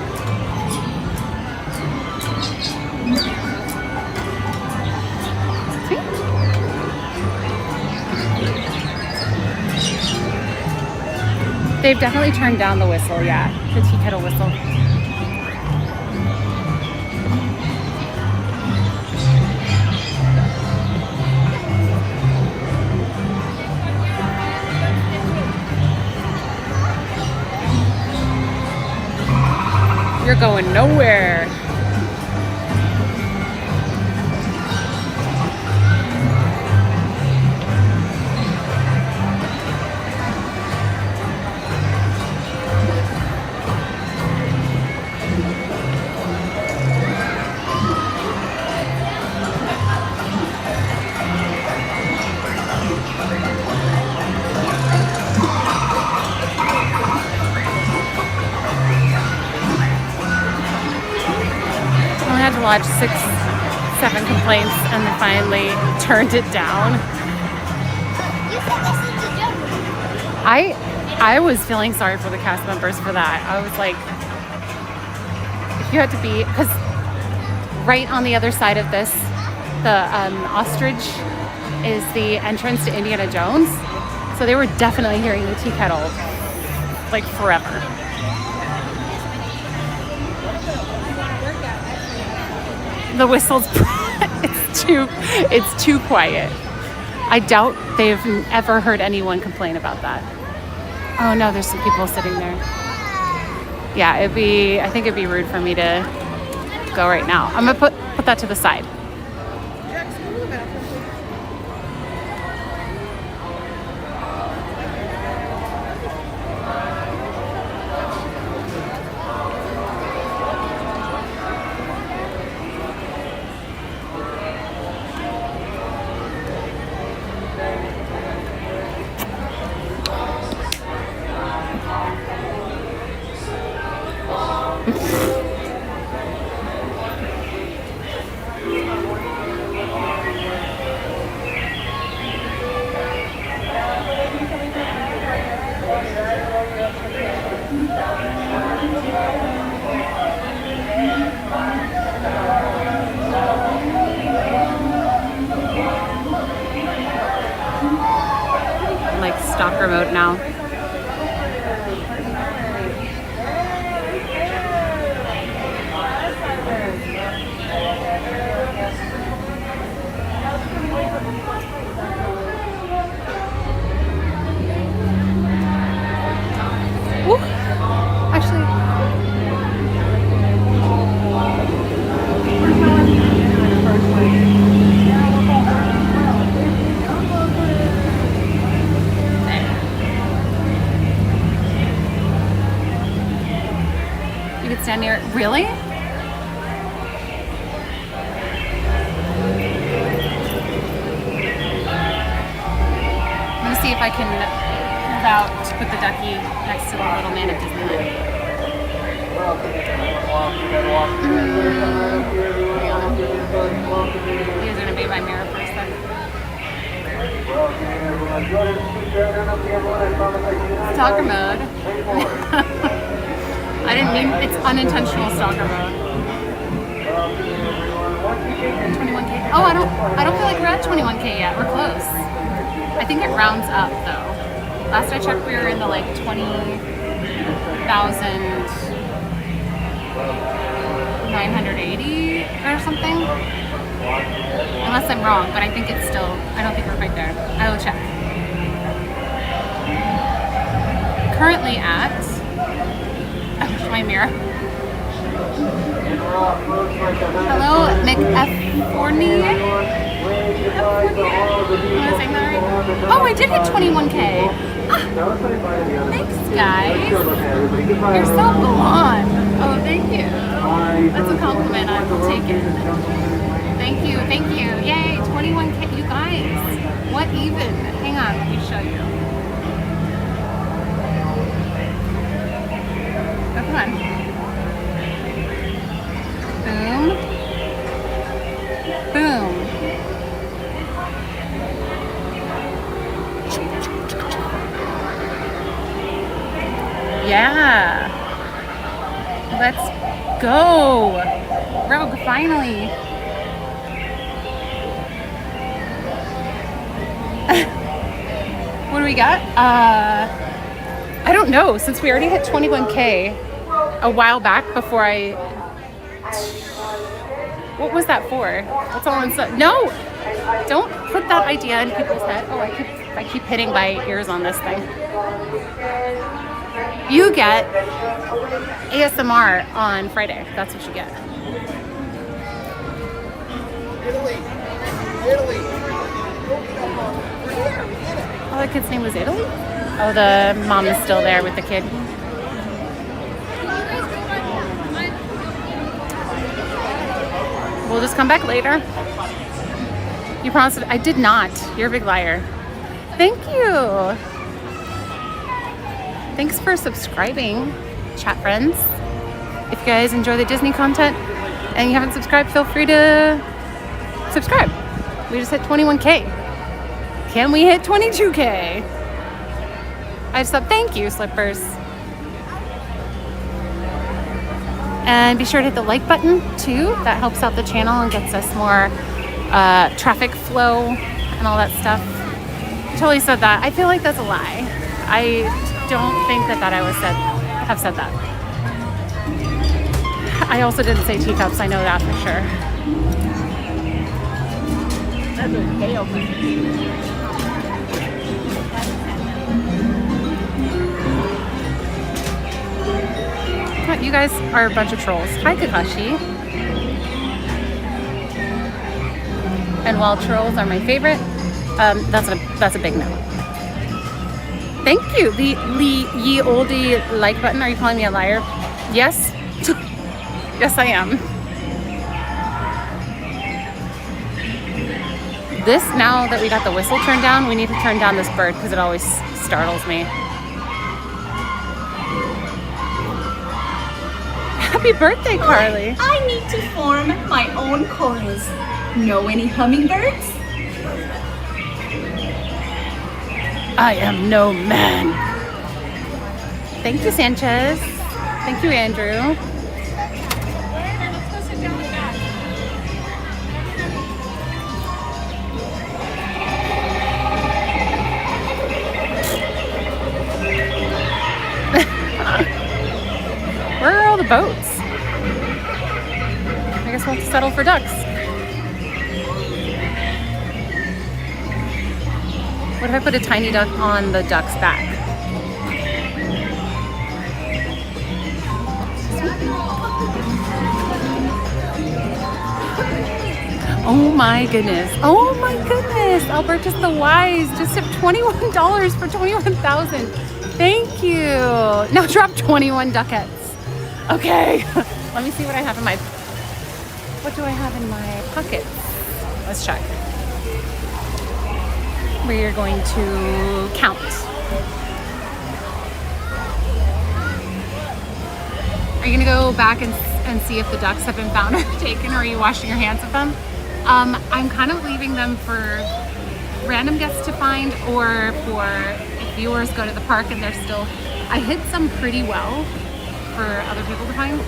They've definitely turned down the whistle, yeah. The tea kettle whistle. You're going nowhere. Lodged 6-7 complaints and then finally turned it down. I was feeling sorry for the cast members for that. I was like, if you had to be, because right on the other side of this, the ostrich is the entrance to Indiana Jones. So they were definitely hearing the tea kettle like forever. The whistle's it's too quiet. I doubt they've ever heard anyone complain about that. Oh no, there's some people sitting there. Yeah, I think it'd be rude for me to go right now. I'm gonna put that to the side. Like stalker mode now. Ooh. Actually, you could stand near. Really? Let me see if I can move out to put the ducky next to the little man at Disneyland. He was gonna be my mirror for a second. Stalker mode. I didn't mean, it's unintentional stalker mode. 21K. Oh, I don't feel like we're at 21K yet. We're close. I think it rounds up though. Last I checked, we were in the like 20,980 or something. Unless I'm wrong, but I think it's still, I don't think we're quite there. I will check. Currently at, I wish my mirror. Hello, McF40. Am I saying that right? Oh, I did hit 21K. Ah, thanks, guys. You're so blonde. Oh, thank you. That's a compliment I will take it. Thank you, thank you. Yay, 21K. You guys, what even? Hang on, let me show you. Oh, come on. Boom. Boom. Yeah. Let's go. Rogue, finally. What do we got? I don't know. Since we already hit 21K a while back before I... What was that for? That's all I'm saying. No! Don't put that idea in people's head. Oh, I keep hitting my ears on this thing. You get ASMR on Friday. That's what you get. Italy. Oh, the kid's name was Italy? Oh, the mom is still there with the kid. We'll just come back later. You promised it. I did not. You're a big liar. Thank you. Thanks for subscribing, chat friends. If you guys enjoy the Disney content and you haven't subscribed, feel free to subscribe. We just hit 21K. Can we hit 22K? I just thought, thank you, Slippers. And be sure to hit the like button too. That helps out the channel and gets us more traffic flow and all that stuff. I totally said that. I feel like that's a lie. I don't think that I have said that. I also didn't say teacups. I know that for sure. That's a kale. You guys are a bunch of trolls. Hi, Kakashi. And while trolls are my favorite, that's a big no. Thank you. The ye oldie like button. Are you calling me a liar? Yes. Yes, I am. This, now that we got the whistle turned down, we need to turn down this bird because it always startles me. Happy birthday, Carly. I need to form my own chorus. Know any hummingbirds? I am no man. Thank you, Sanchez. Thank you, Andrew. Where are all the boats? I guess we'll have to settle for ducks. What if I put a tiny duck on the duck's back? Oh my goodness. Oh my goodness. Albertus the Wise just tipped $21 for 21,000. Thank you. Now drop 21 ducats. Okay. Let me see what I have in my... What do I have in my pockets? Let's check. We are going to count. Are you gonna go back and see if the ducks have been found or taken, or are you washing your hands of them? I'm kind of leaving them for random guests to find, or for if viewers go to the park and they're still... I hid some pretty well for other people to find.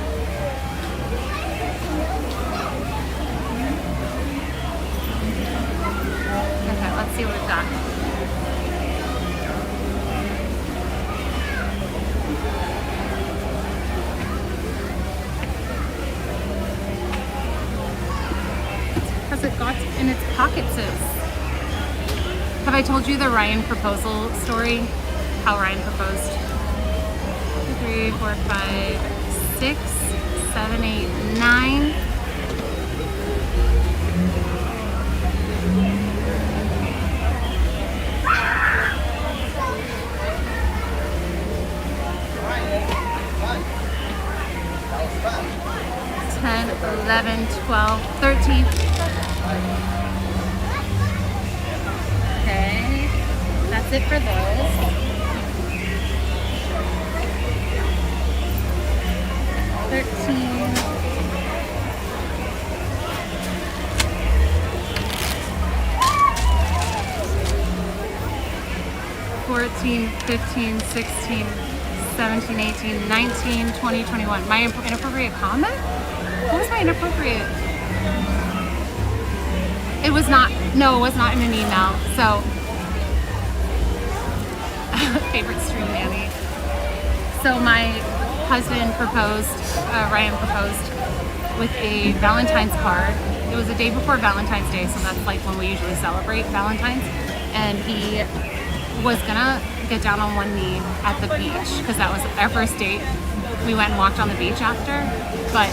Okay, let's see what we've got. Has it got in its pocket, sis? Have I told you the Ryan proposal story? How Ryan proposed? 2, 3, 4, 5, 6, 7, 8, 9. $10, $11, $12, $13. Okay, that's it for those. 13. 14, 15, 16, 17, 18, 19, 20, 21. My inappropriate comment? What was my inappropriate? It was not, no, it was not in an email. So, favorite stream nanny. So my husband proposed, Ryan proposed with a Valentine's card. It was the day before Valentine's Day, so that's like when we usually celebrate Valentine's. And he was gonna get down on one knee at the beach because that was our first date. We went and walked on the beach after, but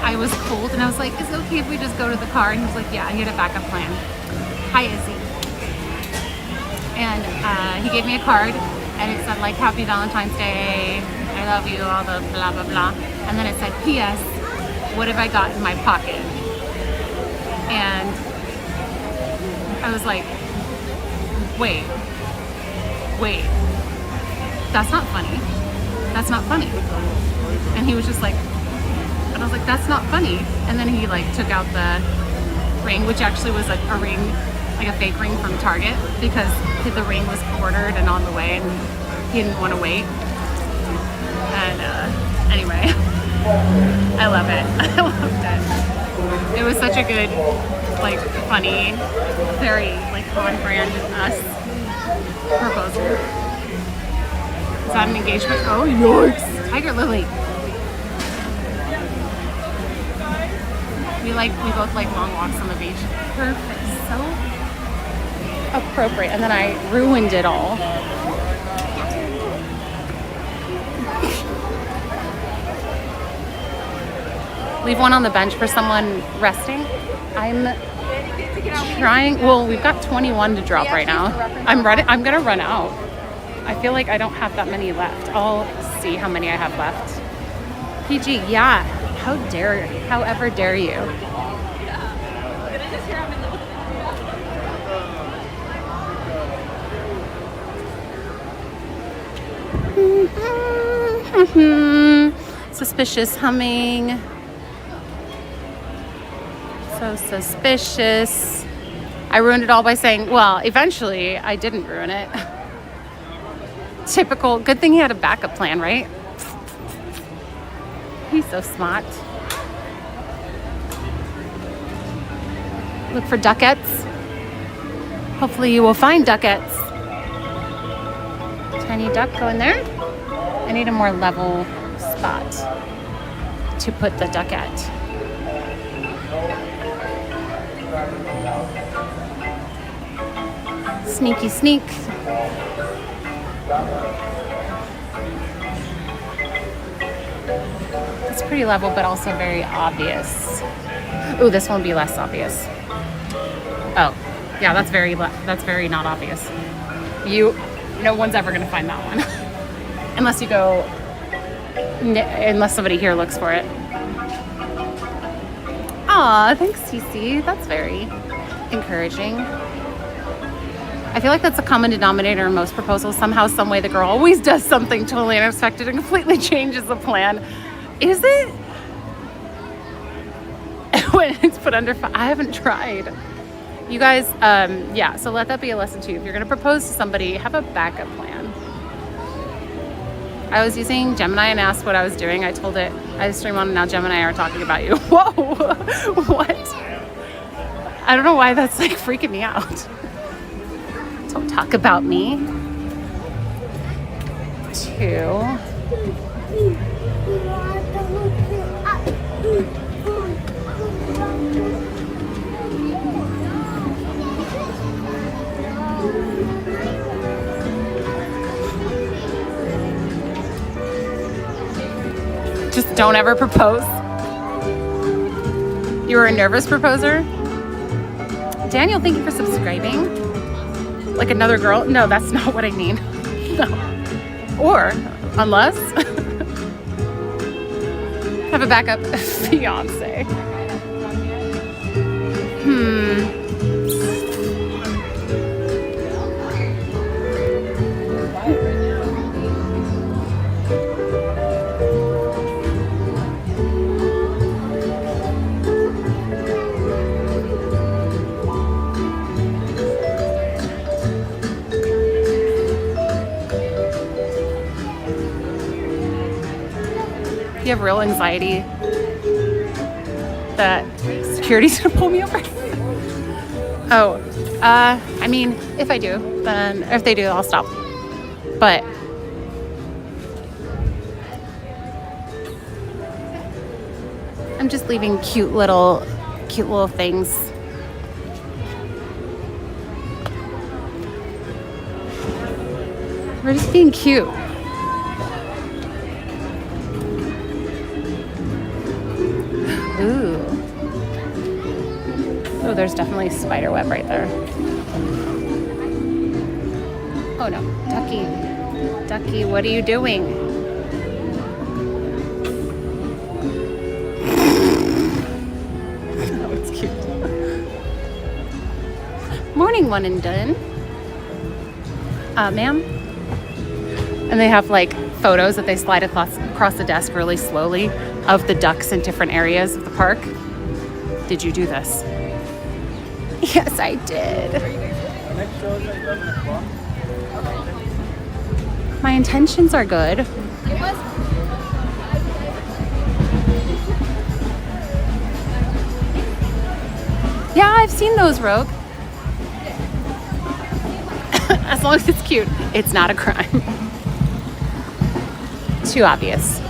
I was cold and I was like, is it okay if we just go to the car? And he was like, yeah, he had a backup plan. Hi, Izzy. And he gave me a card and it said like, Happy Valentine's Day, I love you, all the blah, blah, blah. And then it said, P.S. what have I got in my pocket? And I was like, wait, that's not funny. That's not funny. And he was just like, and I was like, that's not funny. And then he like took out the ring, which actually was like a ring, like a fake ring from Target, because the ring was ordered and on the way and he didn't want to wait. And anyway, I love it. I loved it. It was such a good, like, funny, very like on brand us proposal. Is that an engagement? Oh, yikes. Tiger Lily. We both like long walks on the beach. Perfect. So appropriate. And then I ruined it all. Leave one on the bench for someone resting. I'm trying. Well, we've got 21 to drop right now. I'm ready. I'm gonna run out. I feel like I don't have that many left. I'll see how many I have left. PG, yeah. However dare you? Suspicious humming. So suspicious. I ruined it all by saying, well, eventually I didn't ruin it. Typical. Good thing he had a backup plan, right? He's so smart. Look for ducats. Hopefully you will find ducats. Tiny duck, go in there. I need a more level spot to put the ducat. Sneaky sneak. It's pretty level, but also very obvious. Ooh, this one will be less obvious. Oh, yeah, that's very not obvious. No one's ever gonna find that one. Unless you go, unless somebody here looks for it. Aw, thanks, Cece. That's very encouraging. I feel like that's a common denominator in most proposals. Somehow, some way, the girl always does something totally unexpected and completely changes the plan. Is it? When it's put under fire. I haven't tried. You guys, yeah, so let that be a lesson too. If you're gonna propose to somebody, have a backup plan. I was using Gemini and asked what I was doing. I told it, I stream on, and now Gemini are talking about you. Whoa, what? I don't know why that's like freaking me out. Don't talk about me. 2. Just don't ever propose. You were a nervous proposer? Daniel, thank you for subscribing. Like another girl? No, that's not what I mean. No. Or, unless, have a backup fiance. You have real anxiety that security's gonna pull me over? Oh, I mean, if I do, then if they do, I'll stop. But I'm just leaving cute little things. We're just being cute. Ooh. Oh, there's definitely spider web right there. Oh no, Ducky. Ducky, what are you doing? Oh, it's cute. Morning, one and done. Ma'am? And they have like photos that they slide across the desk really slowly of the ducks in different areas of the park. Did you do this? Yes, I did. My intentions are good. Yeah, I've seen those, Rogue. As long as it's cute, it's not a crime. Too obvious.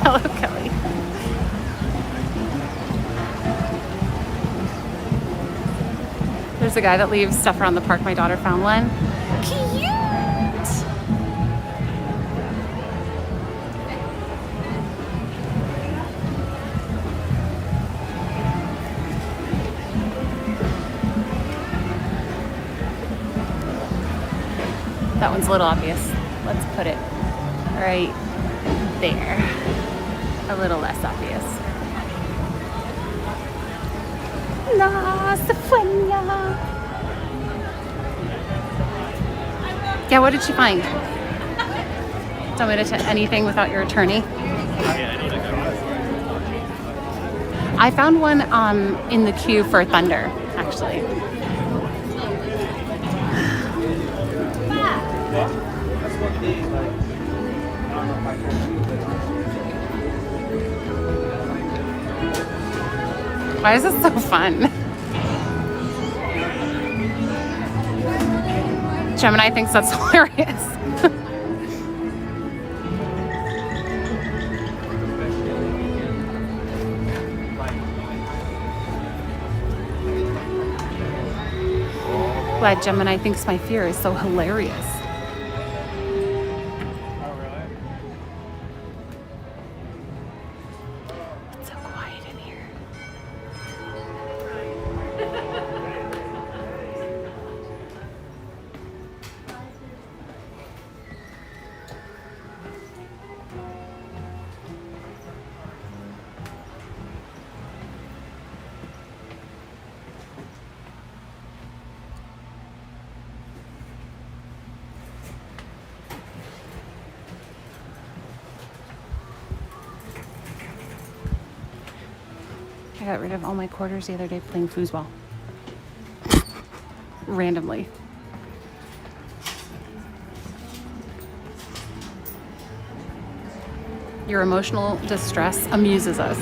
Hello, Kelly. There's a guy that leaves stuff around the park. My daughter found one. Cute! one's a little obvious. Let's put it right there. A little less obvious. La Sofia. Yeah, what did she find? Don't admit to anything without your attorney. I found one in the queue for Thunder, actually. Why is this so fun? Gemini thinks that's hilarious. Glad Gemini thinks my fear is so hilarious. It's so quiet in here. I got rid of all my quarters the other day playing foosball. Randomly. Your emotional distress amuses us.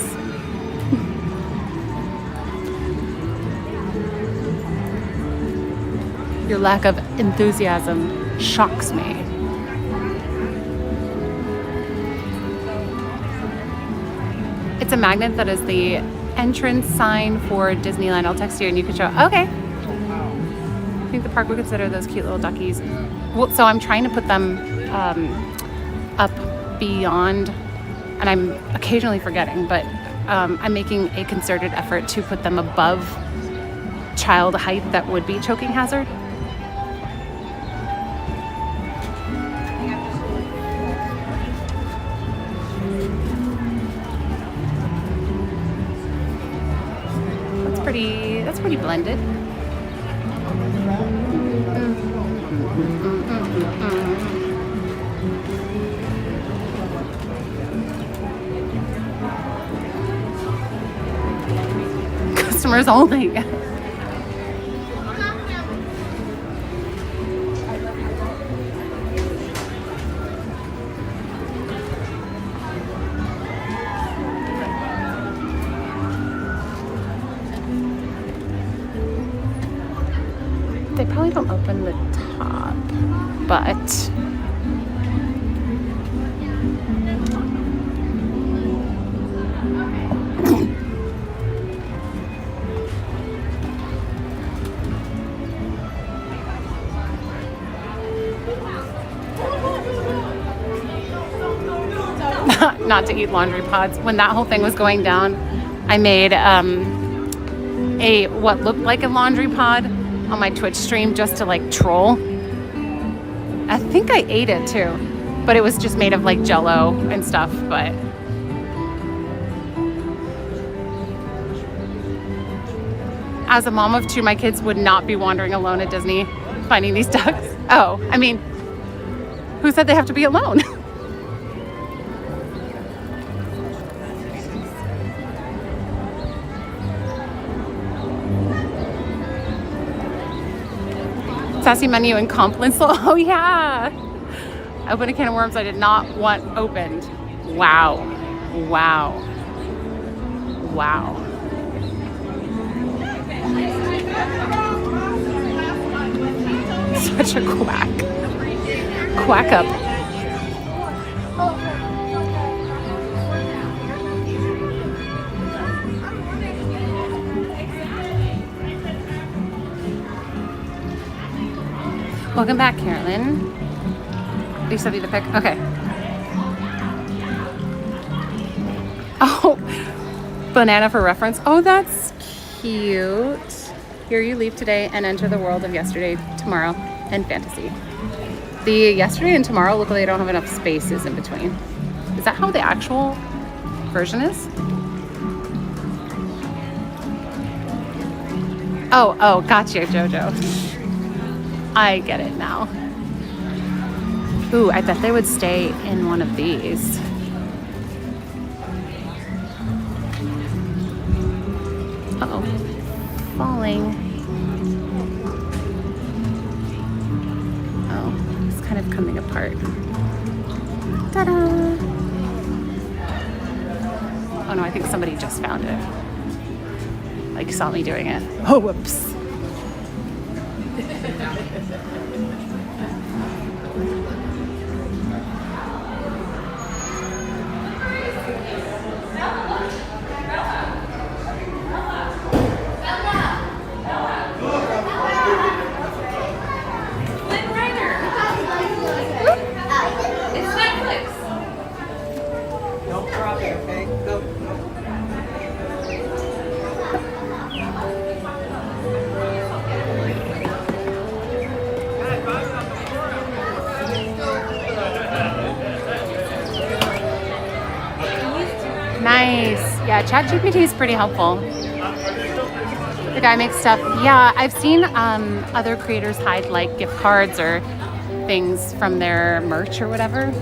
Your lack of enthusiasm shocks me. It's a magnet that is the entrance sign for Disneyland. I'll text you and you can show. Okay. I think the park would consider those cute little duckies. Well, so I'm trying to put them up beyond, and I'm occasionally forgetting, but I'm making a concerted effort to put them above child height that would be choking hazard. That's pretty blended. Customers only. They probably don't open the top, but not to eat laundry pods. When that whole thing was going down, I made a what looked like a laundry pod on my Twitch stream just to like troll. I think I ate it too, but it was just made of like Jello and stuff. But as a mom of two, my kids would not be wandering alone at Disney finding these ducks. Oh, I mean, who said they have to be alone? Sassy menu and comp list. Oh yeah. I opened a can of worms I did not want opened. Wow. Wow. Wow. Such a quack. Quack up. Welcome back, Carolyn. You sent me the pic? Okay. Oh, banana for reference. Oh, that's cute. Here you leave today and enter the world of yesterday, tomorrow, and fantasy. The yesterday and tomorrow look like they don't have enough spaces in between. Is that how the actual version is? Oh, gotcha, Jojo. I get it now. Ooh, I bet they would stay in one of these. Uh-oh. Falling. Oh, it's kind of coming apart. Ta-da! Oh no, I think somebody just found it. Like saw me doing it. Oh, whoops. Nice. Yeah, ChatGPT is pretty helpful. The guy makes stuff. Yeah, I've seen other creators hide like gift cards or things from their merch or whatever.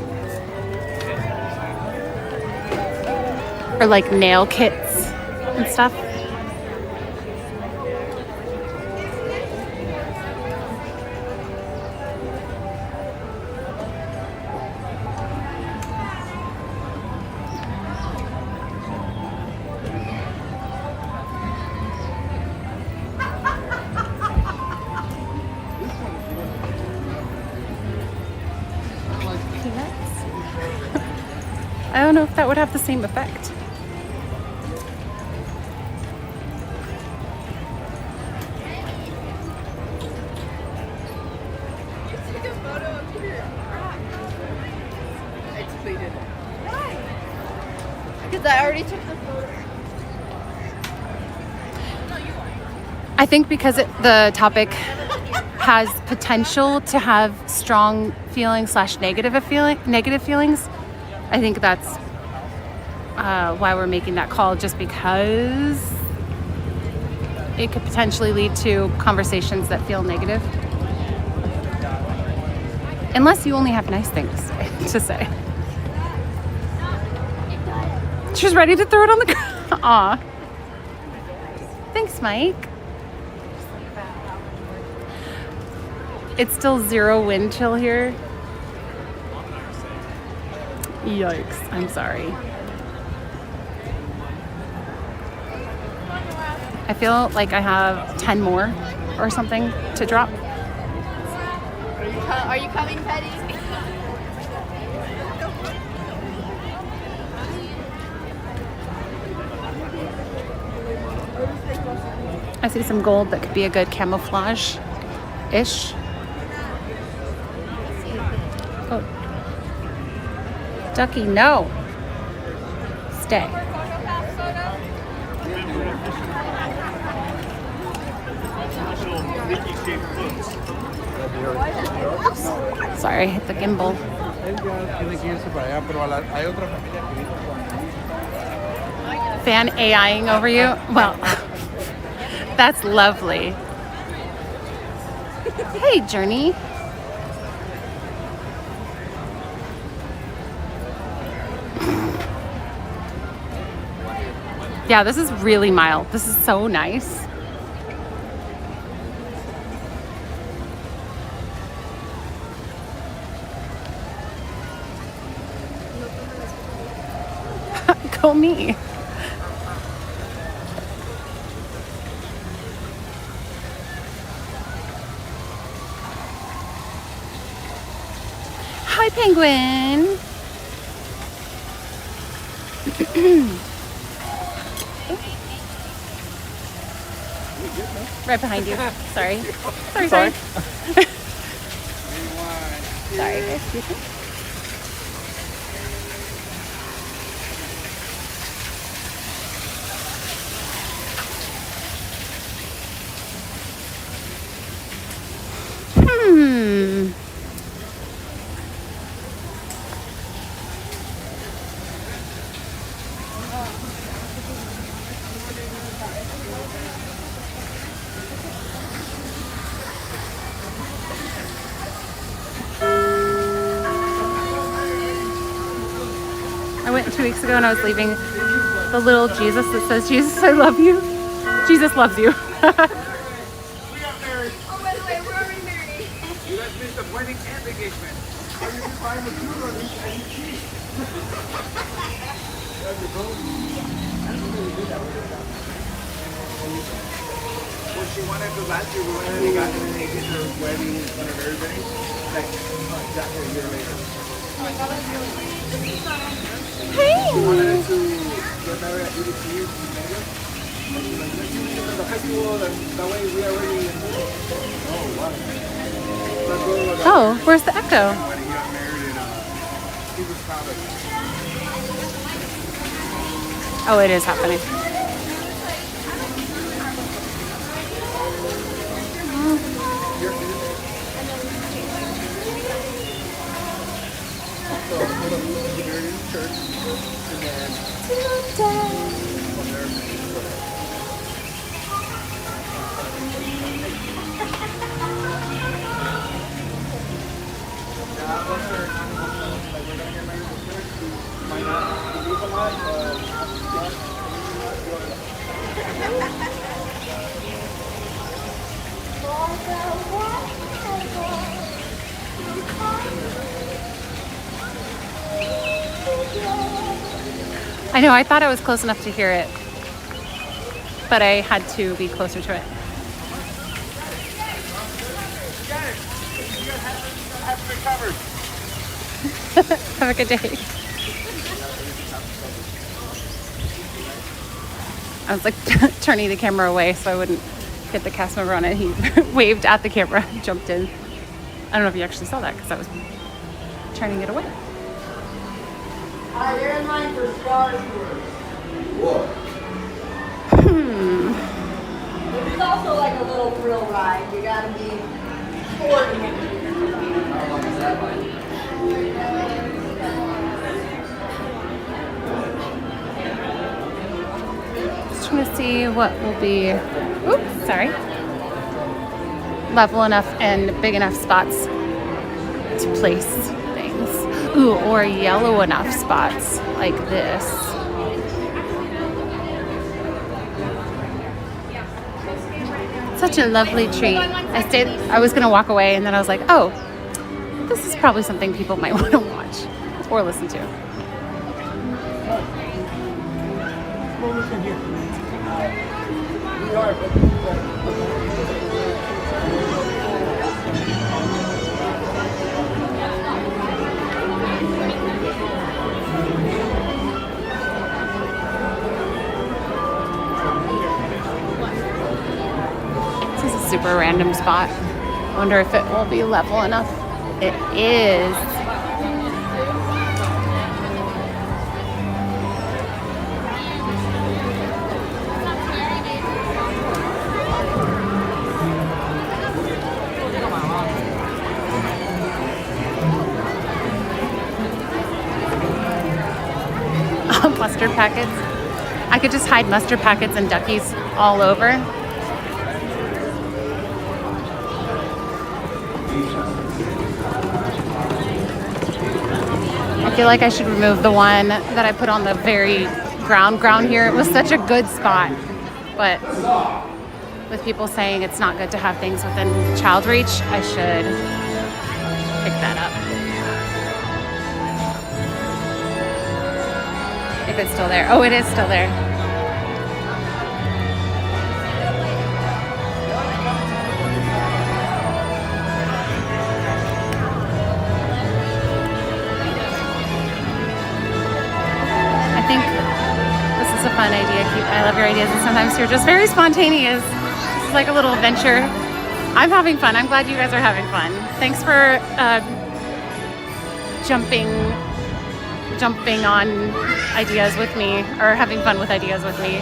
Or like nail kits and stuff. I don't know if that would have the same effect. I deleted it. Why? Because I already took the photo. I think because the topic has potential to have strong feelings / negative feelings. I think that's why we're making that call, just because it could potentially lead to conversations that feel negative. Unless you only have nice things to say. She's ready to throw it on the ground. Aw. Thanks, Mike. It's still 0 wind chill here. Yikes, I'm sorry. I feel like I have 10 more or something to drop. Are you coming, Petty? I see some gold that could be a good camouflage-ish. Oh. Ducky, no. Stay. Sorry, I hit the gimbal. Fan AIing over you? Well, that's lovely. Hey, Journey. Yeah, this is really mild. This is so nice. Go me. Hi, Penguin. Right behind you. Sorry. Sorry. Sorry, excuse me. I went 2 weeks ago and I was leaving the little Jesus that says, Jesus, I love you. Jesus loves you. We got married. Oh, by the way, we're already married. You guys missed the wedding and the engagement. How did you find the food on each and cheese? Well, she wanted to last year, but when they got in and they did her wedding in front of everybody, like exactly a year later. She wanted to get married at 82 years in Vegas. And she's like, let's do it in the festival, and that way we already. Oh, wow. Oh, where's the echo? When he got married in People's Palace. Oh, it is happening. So, he married in the church, and then from there, I know, I thought I was close enough to hear it, but I had to be closer to it. Have a good day. I was like turning the camera away so I wouldn't hit the cast member on it. He waved at the camera, jumped in. I don't know if you actually saw that because I was turning it away. Hi, you're in line for Star Tours. What? It's also like a little thrill ride. You gotta be coordinated. How long is that line? Just trying to see what will be, oops, sorry, level enough and big enough spots to place things. Ooh, or yellow enough spots like this. Such a lovely treat. I was gonna walk away and then I was like, oh, this is probably something people might want to watch or listen to. This is a super random spot. I wonder if it will be level enough. It is. Mustard packets. I could just hide mustard packets and Duckies all over. I feel like I should remove the one that I put on the very ground here. It was such a good spot, but with people saying it's not good to have things within child reach, I should pick that up. If it's still there. Oh, it is still there. I think this is a fun idea. I love your ideas, and sometimes you're just very spontaneous. This is like a little adventure. I'm having fun. I'm glad you guys are having fun. Thanks for jumping on ideas with me, or having fun with ideas with me.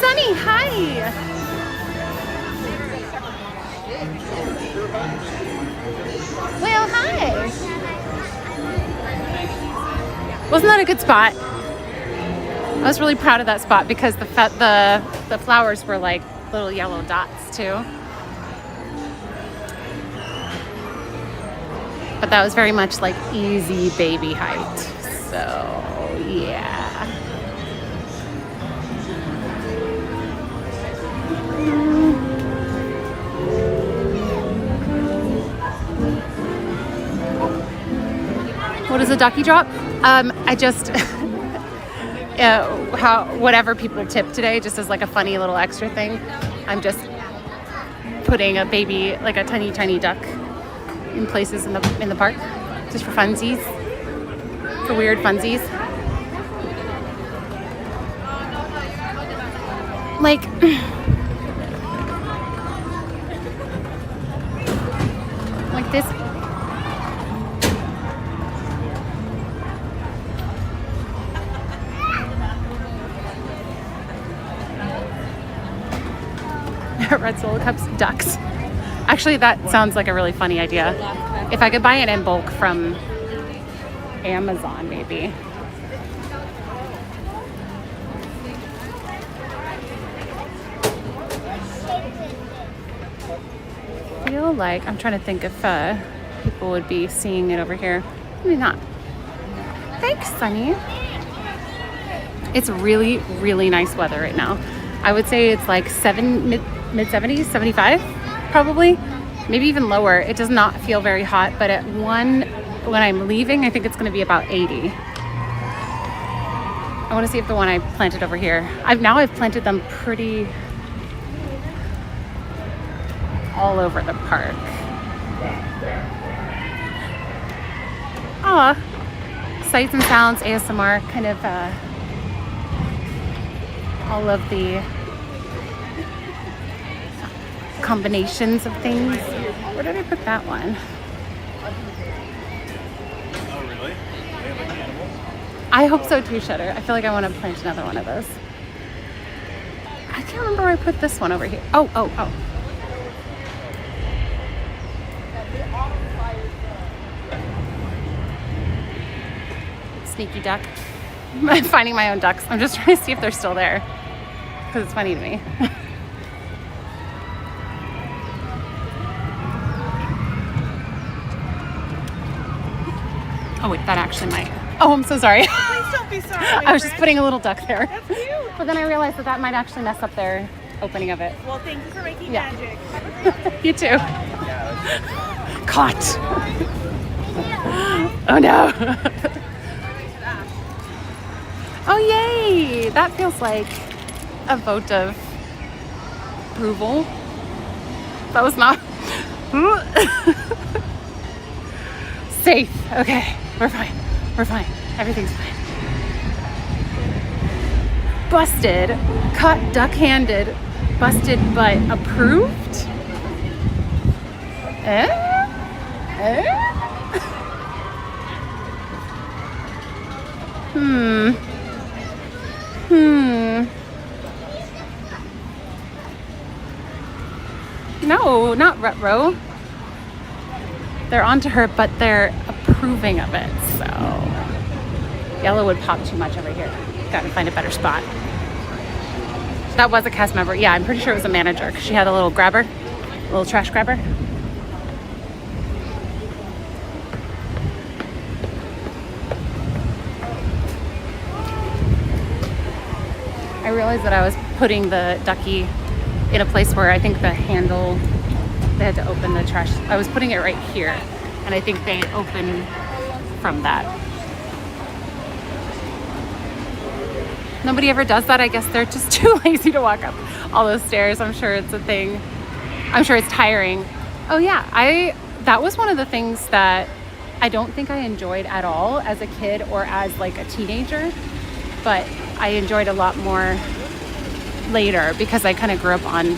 Sunny, hi! Well, hi! Wasn't that a good spot? I was really proud of that spot because the flowers were like little yellow dots too. But that was very much like easy baby height. So yeah. What is a ducky drop? I just whatever people tip today, just as like a funny little extra thing. I'm just putting a baby, like a tiny duck, in places in the park, just for funsies, for weird funsies. Like this. Red Solo Cups, ducks. Actually, that sounds like a really funny idea. If I could buy it in bulk from Amazon, maybe. I feel like, I'm trying to think if people would be seeing it over here. Maybe not. Thanks, Sunny. It's really, really nice weather right now. I would say it's like mid 70s, 75 probably, maybe even lower. It does not feel very hot, but at when I'm leaving, I think it's going to be about 80. I want to see if the one I planted over here, I've planted them pretty all over the park. Ah, sights and sounds, ASMR, kind of all of the combinations of things. Where did I put that one? Oh, really? They have like animals? I hope so too, Shutter. I feel like I want to plant another one of those. I can't remember where I put this one over here. Oh. Sneaky duck. I'm finding my own ducks. I'm just trying to see if they're still there because it's funny to me. Oh wait, that actually might. Oh, I'm so sorry. Please don't be sorry. I was just putting a little duck there. That's cute. But then I realized that might actually mess up their opening of it. Well, thank you for making Yeah. magic. You too. Caught. Oh no. Oh yay! That feels like a vote of approval. That was not safe. Okay, we're fine. Everything's fine. Busted, caught duck-handed, busted but approved? No, not retro. They're onto her, but they're approving of it, so. Yellow would pop too much over here. Gotta find a better spot. That was a cast member. Yeah, I'm pretty sure it was a manager because she had a little grabber, a little trash grabber. I realized that I was putting the ducky in a place where I think the handle, they had to open the trash. I was putting it right here, and I think they open from that. Nobody ever does that. I guess they're just too lazy to walk up all those stairs. I'm sure it's a thing. I'm sure it's tiring. Oh yeah, that was one of the things that I don't think I enjoyed at all as a kid or as like a teenager, but I enjoyed a lot more later because I kind of grew up on,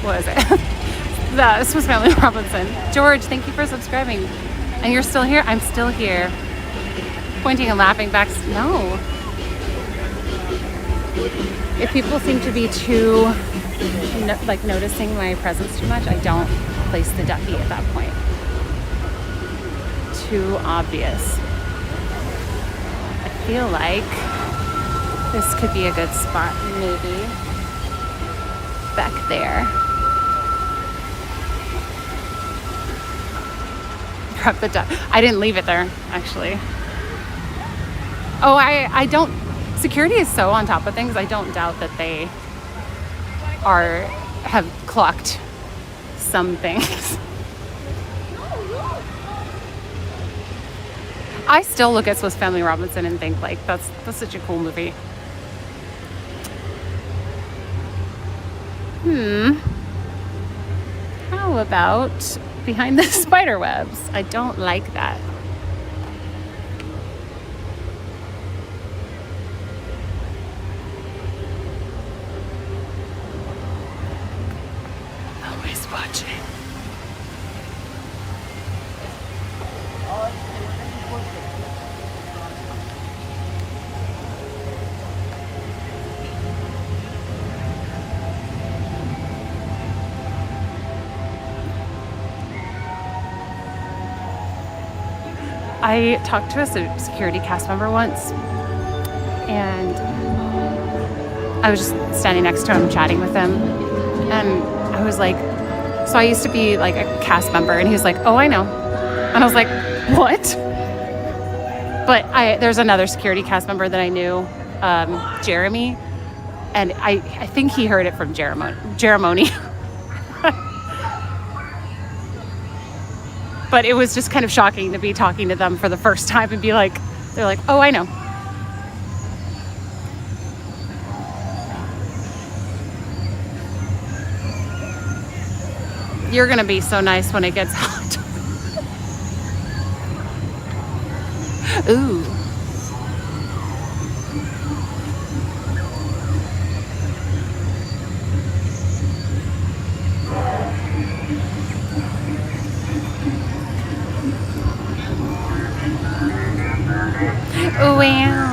what is it? The Swiss Family Robinson. George, thank you for subscribing. And you're still here? I'm still here. Pointing and laughing back. No. If people seem to be too, noticing my presence too much, I don't place the ducky at that point. Too obvious. feel like this could be a good spot, maybe back there. Drop the duck. I didn't leave it there, actually. Oh, I don't, security is so on top of things, I don't doubt that they have clocked some things. I still look at Swiss Family Robinson and think like that's such a cool movie. How about behind the spider webs? I don't like that. Always watching. I talked to a security cast member once, and I was just standing next to him chatting with him, and I was like, so I used to be like a cast member, and he was like, oh, I know. And I was like, what? But there's another security cast member that I knew, Jeremy, and I think he heard it from Jeremony. But it was just kind of shocking to be talking to them for the first time and be like, they're like, oh, I know. You're gonna be so nice when it gets hot. Ooh. Wow.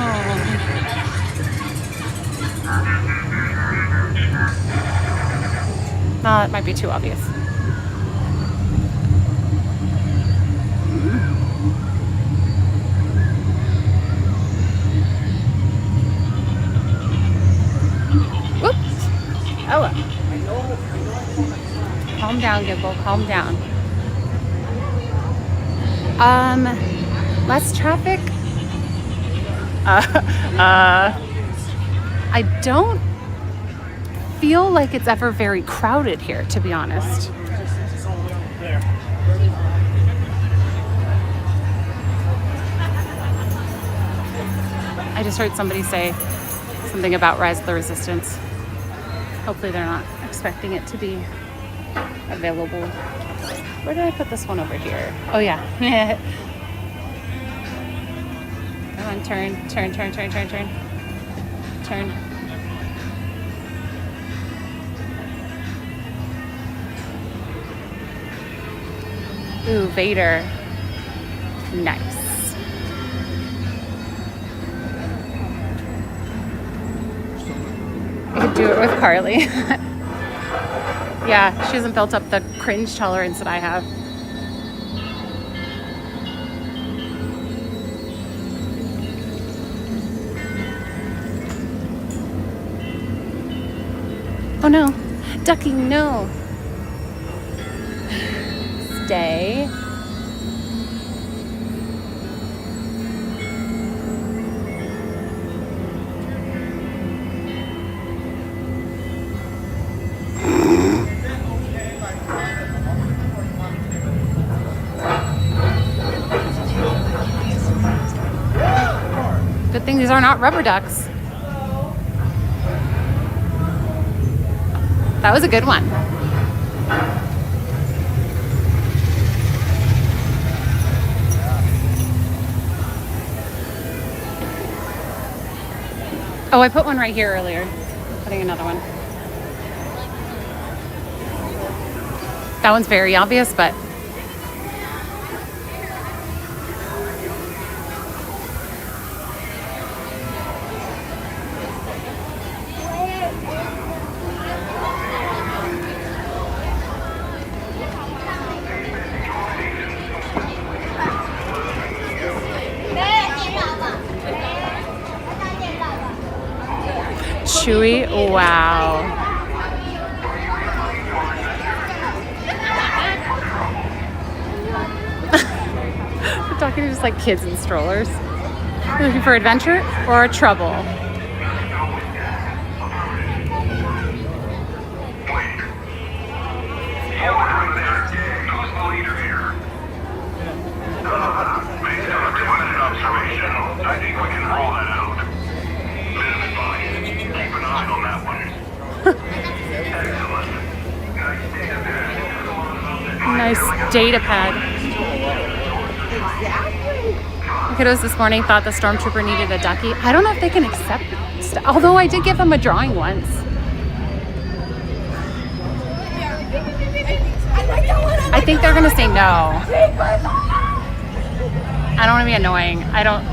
That might be too obvious. Whoops. Oh. Calm down, Gimble. Calm down. Less traffic. I don't feel like it's ever very crowded here, to be honest. I just heard somebody say something about Rise of the Resistance. Hopefully they're not expecting it to be available. Where did I put this one over here? Oh yeah. Come on, turn. Turn. Ooh, Vader. Nice. I could do it with Carly. Yeah, she hasn't built up the cringe tolerance that I have. Oh no, Ducky, no. Stay. Good thing these are not rubber ducks. That was a good one. Oh, I put one right here earlier. Putting another one. That one's very obvious, but chewy. Wow. We're talking to just like kids in strollers. You're looking for adventure or trouble? I think we can roll that out. Minimum advice. Keep an eye on that one. Excellent. Nice data pad. Kiddos this morning thought the Stormtrooper needed a Ducky. I don't know if they can accept although I did give them a drawing once. I think they're gonna say no. I don't want to be annoying. I don't.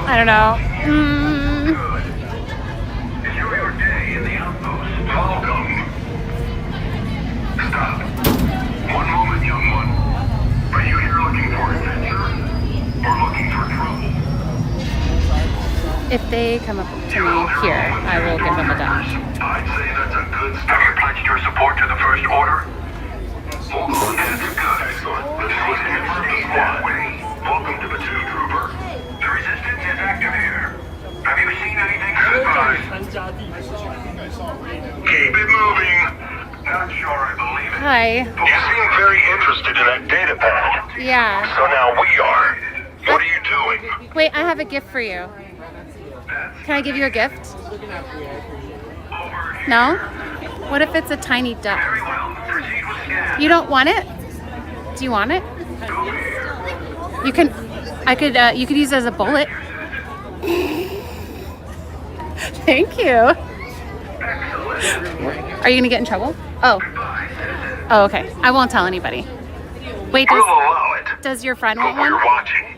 I don't know. Enjoy your day in the outpost. Welcome. Stop. One moment, young one. Are you here looking for adventure or looking for trouble? If they come up to me here, I will give them a duck. I'd say that's a good start. Have you pledged your support to the First Order? Hold on, that's good. Excellent. This was an emergency squad. Welcome to the Stormtrooper. The resistance is active here. Have you seen anything good? Keep it moving. Not sure I believe it. Hi. You seem very interested in that data pad. Yeah. So now we are. What are you doing? Wait, I have a gift for you. Can I give you a gift? No? What if it's a tiny duck? Very well. Proceed with scan. You don't want it? Do you want it? You can. You could use it as a bullet. Thank you. Are you gonna get in trouble? Oh. Oh, okay. I won't tell anybody. Wait, We'll allow it. does your friend want But we're one? watching.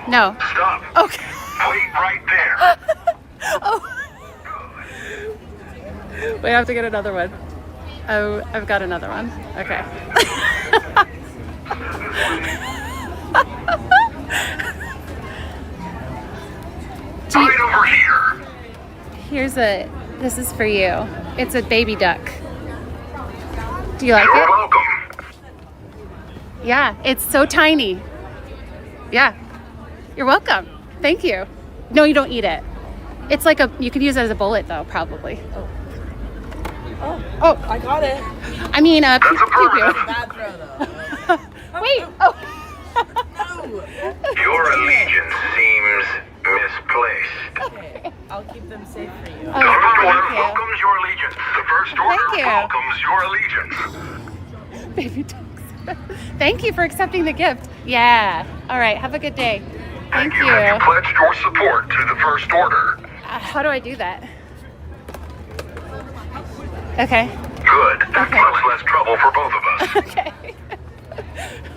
No. Stop. Okay. Wait right there. Oh. Wait, I have to get another one. Oh, I've got another one. Okay. Right over here. This is for you. It's a baby duck. Do you like You're it? welcome. Yeah, it's so tiny. Yeah. You're welcome. Thank you. No, you don't eat it. It's like you could use it as a bullet though, probably. Oh, I got it. I mean, That's pew, pew, pew. Bad throw though. Wait. Oh. Your allegiance seems misplaced. Okay, I'll keep them safe for you. The Oh, First Order thank you. welcomes your allegiance. The First Order Thank you. welcomes your allegiance. Baby ducks. Thank you for accepting the gift. Yeah. All right. Have a good day. Thank you. Have you pledged your support to the First Order? How do I do that? Okay. Good. That's much less trouble for both of us. Okay.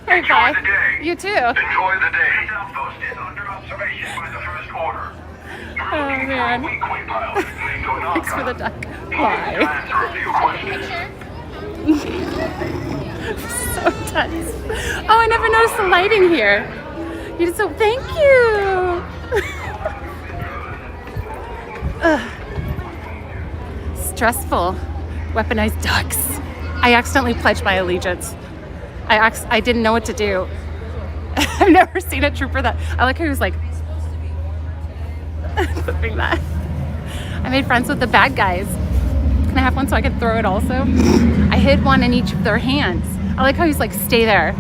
Bye. Enjoy the day. You too. Enjoy the day. This outpost is under observation by the First Order. Oh man. Thanks for the duck. Bye. So tense. Oh, I never noticed the lighting here. You did so. Thank you. Stressful. Weaponized ducks. I accidentally pledged my allegiance. I didn't know what to do. I've never seen a trooper that. I like how he was like flipping that. I made friends with the bad guys. Can I have one so I can throw it also? I hid one in each of their hands. I like how he's like, stay there.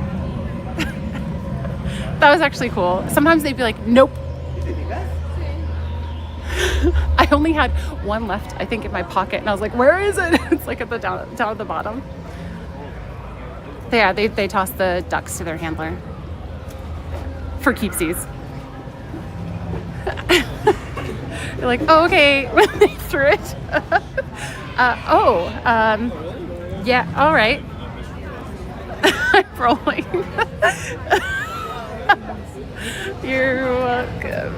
That was actually cool. Sometimes they'd be like, nope. I only had one left, I think, in my pocket, and I was like, where is it? It's like at the down at the bottom. Yeah, they toss the ducks to their handler for keepsies. You're like, oh, okay, they threw it. Yeah, all right. I'm rolling. You're welcome.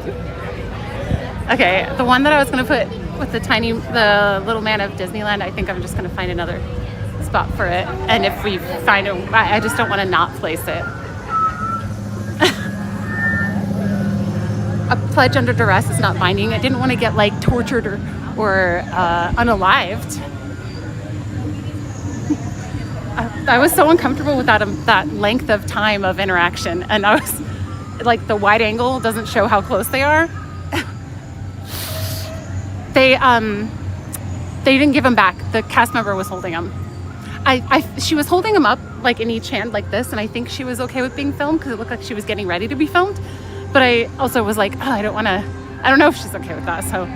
Okay, the one that I was gonna put with the little man of Disneyland, I think I'm just gonna find another spot for it. And if we find it, I just don't want to not place it. A pledge under duress is not binding. I didn't want to get like tortured or unalived. I was so uncomfortable with that length of time of interaction, and I was like, the wide angle doesn't show how close they are. They didn't give him back. The cast member was holding him. She was holding him up like in each hand like this, and I think she was okay with being filmed because it looked like she was getting ready to be filmed. But I also was like, oh, I don't know if she's okay with that. So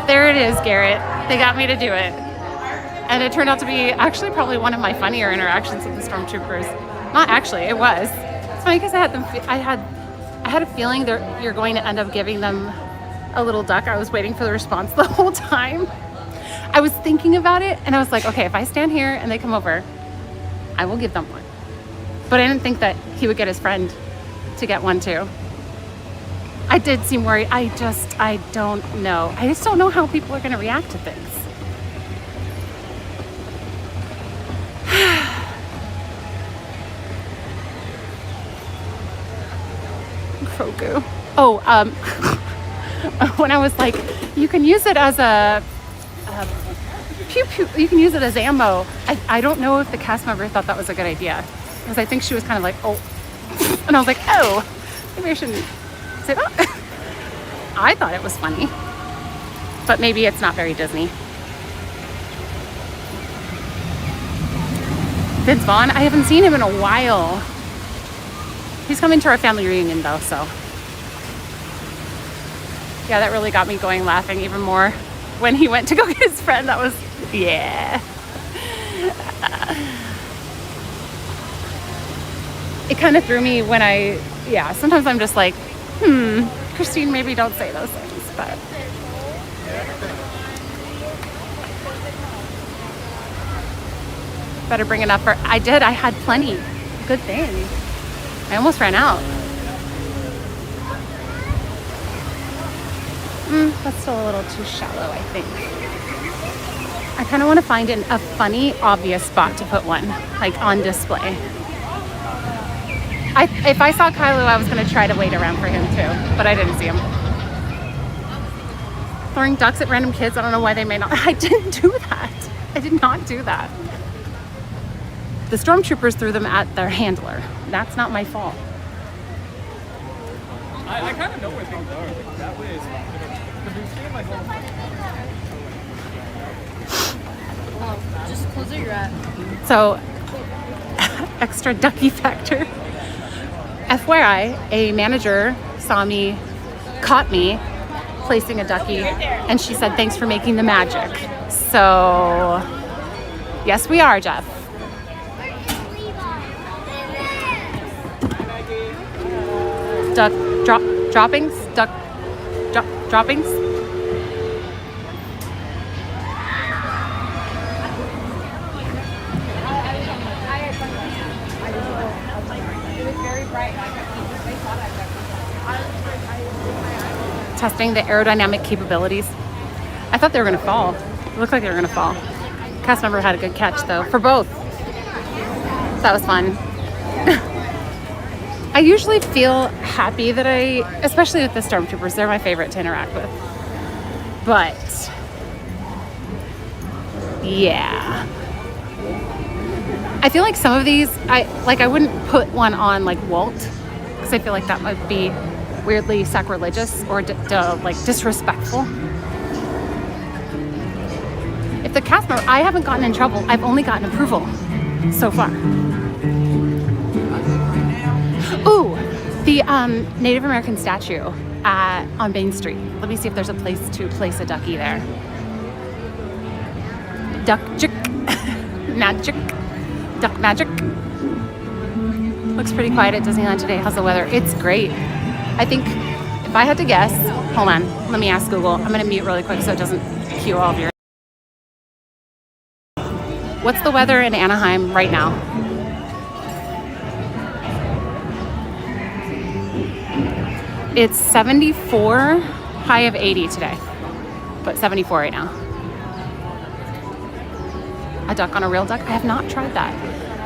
there it is, Garrett. They got me to do it. And it turned out to be actually probably one of my funnier interactions with the Stormtroopers. Not actually, it was. It's funny because I had a feeling that you're going to end up giving them a little duck. I was waiting for the response the whole time. I was thinking about it and I was like, okay, if I stand here and they come over, I will give them one. But I didn't think that he would get his friend to get one too. I did seem worried. I don't know. I just don't know how people are going to react to things. Grogu. Oh, when I was like, you can use it as a pew pew. You can use it as ammo. I don't know if the cast member thought that was a good idea. Because I think she was kind of like, oh. And I was like, oh, maybe I shouldn't say that. I thought it was funny. But maybe it's not very Disney. Vince Vaughn, I haven't seen him in a while. He's coming to our family reunion though, so. Yeah, that really got me going laughing even more when he went to go get his friend. That was, yeah. It kind of threw me when sometimes I'm just like, Christine, maybe don't say those things, but. Better bring enough for, I had plenty. Good thing. I almost ran out. That's still a little too shallow, I think. I kind of want to find a funny, obvious spot to put one, like on display. If I saw Kylo, I was going to try to wait around for him too, but I didn't see him. Throwing ducks at random kids, I don't know why they may not. I didn't do that. I did not do that. The Stormtroopers threw them at their handler. That's not my fault. I kind of know where things are. That way is Just close it, you're at. So, extra Ducky factor. FYI, a manager caught me placing a Ducky, and she said, thanks for making the magic. So, yes, we are, Jeff. Duck droppings? Duck droppings? Testing the aerodynamic capabilities. I thought they were going to fall. It looked like they were going to fall. Cast member had a good catch though, for both. That was fun. I usually feel happy that especially with the Stormtroopers, they're my favorite to interact with. But, yeah. I feel like some of these, I wouldn't put one on like Walt, because I feel like that might be weirdly sacrilegious or disrespectful. If the cast member, I haven't gotten in trouble, I've only gotten approval so far. Ooh, the Native American statue on Main Street. Let me see if there's a place to place a Ducky there. Duck magic. Duck magic. Looks pretty quiet at Disneyland today. How's the weather? It's great. I think if I had to guess, hold on, let me ask Google. I'm gonna mute really quick so it doesn't cue all of your. What's the weather in Anaheim right now? It's 74, high of 80 today, but 74 right now. a duck on a real duck. I have not tried that.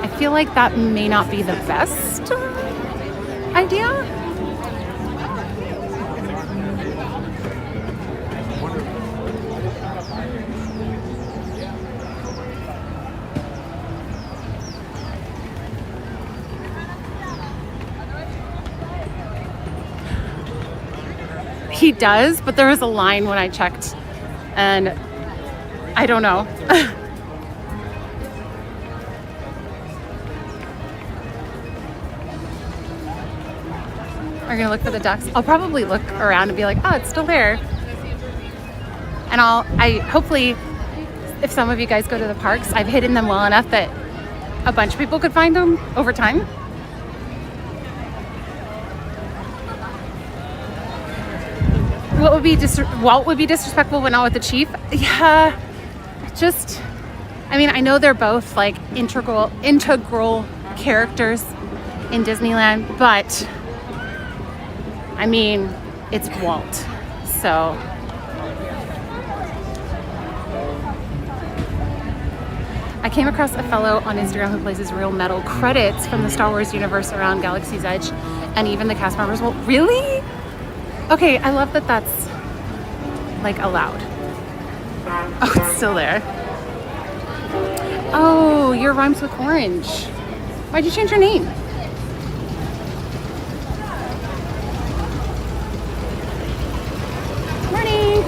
I feel like that may not be the best idea. He does, but there was a line when I checked, and I don't know. Are you gonna look for the ducks? I'll probably look around and be like, oh, it's still there. And hopefully, if some of you guys go to the parks, I've hidden them well enough that a bunch of people could find them over time. What would be disrespectful but not with the chief? Yeah, just, I mean, I know they're both like integral characters in Disneyland, but I mean, it's Walt, so. I came across a fellow on Instagram who places real metal credits from the Star Wars universe around Galaxy's Edge, and even the cast members will, really? Okay, I love that that's like allowed. Oh, it's still there. Oh, your rhymes with orange. Why'd you change your name? Morning.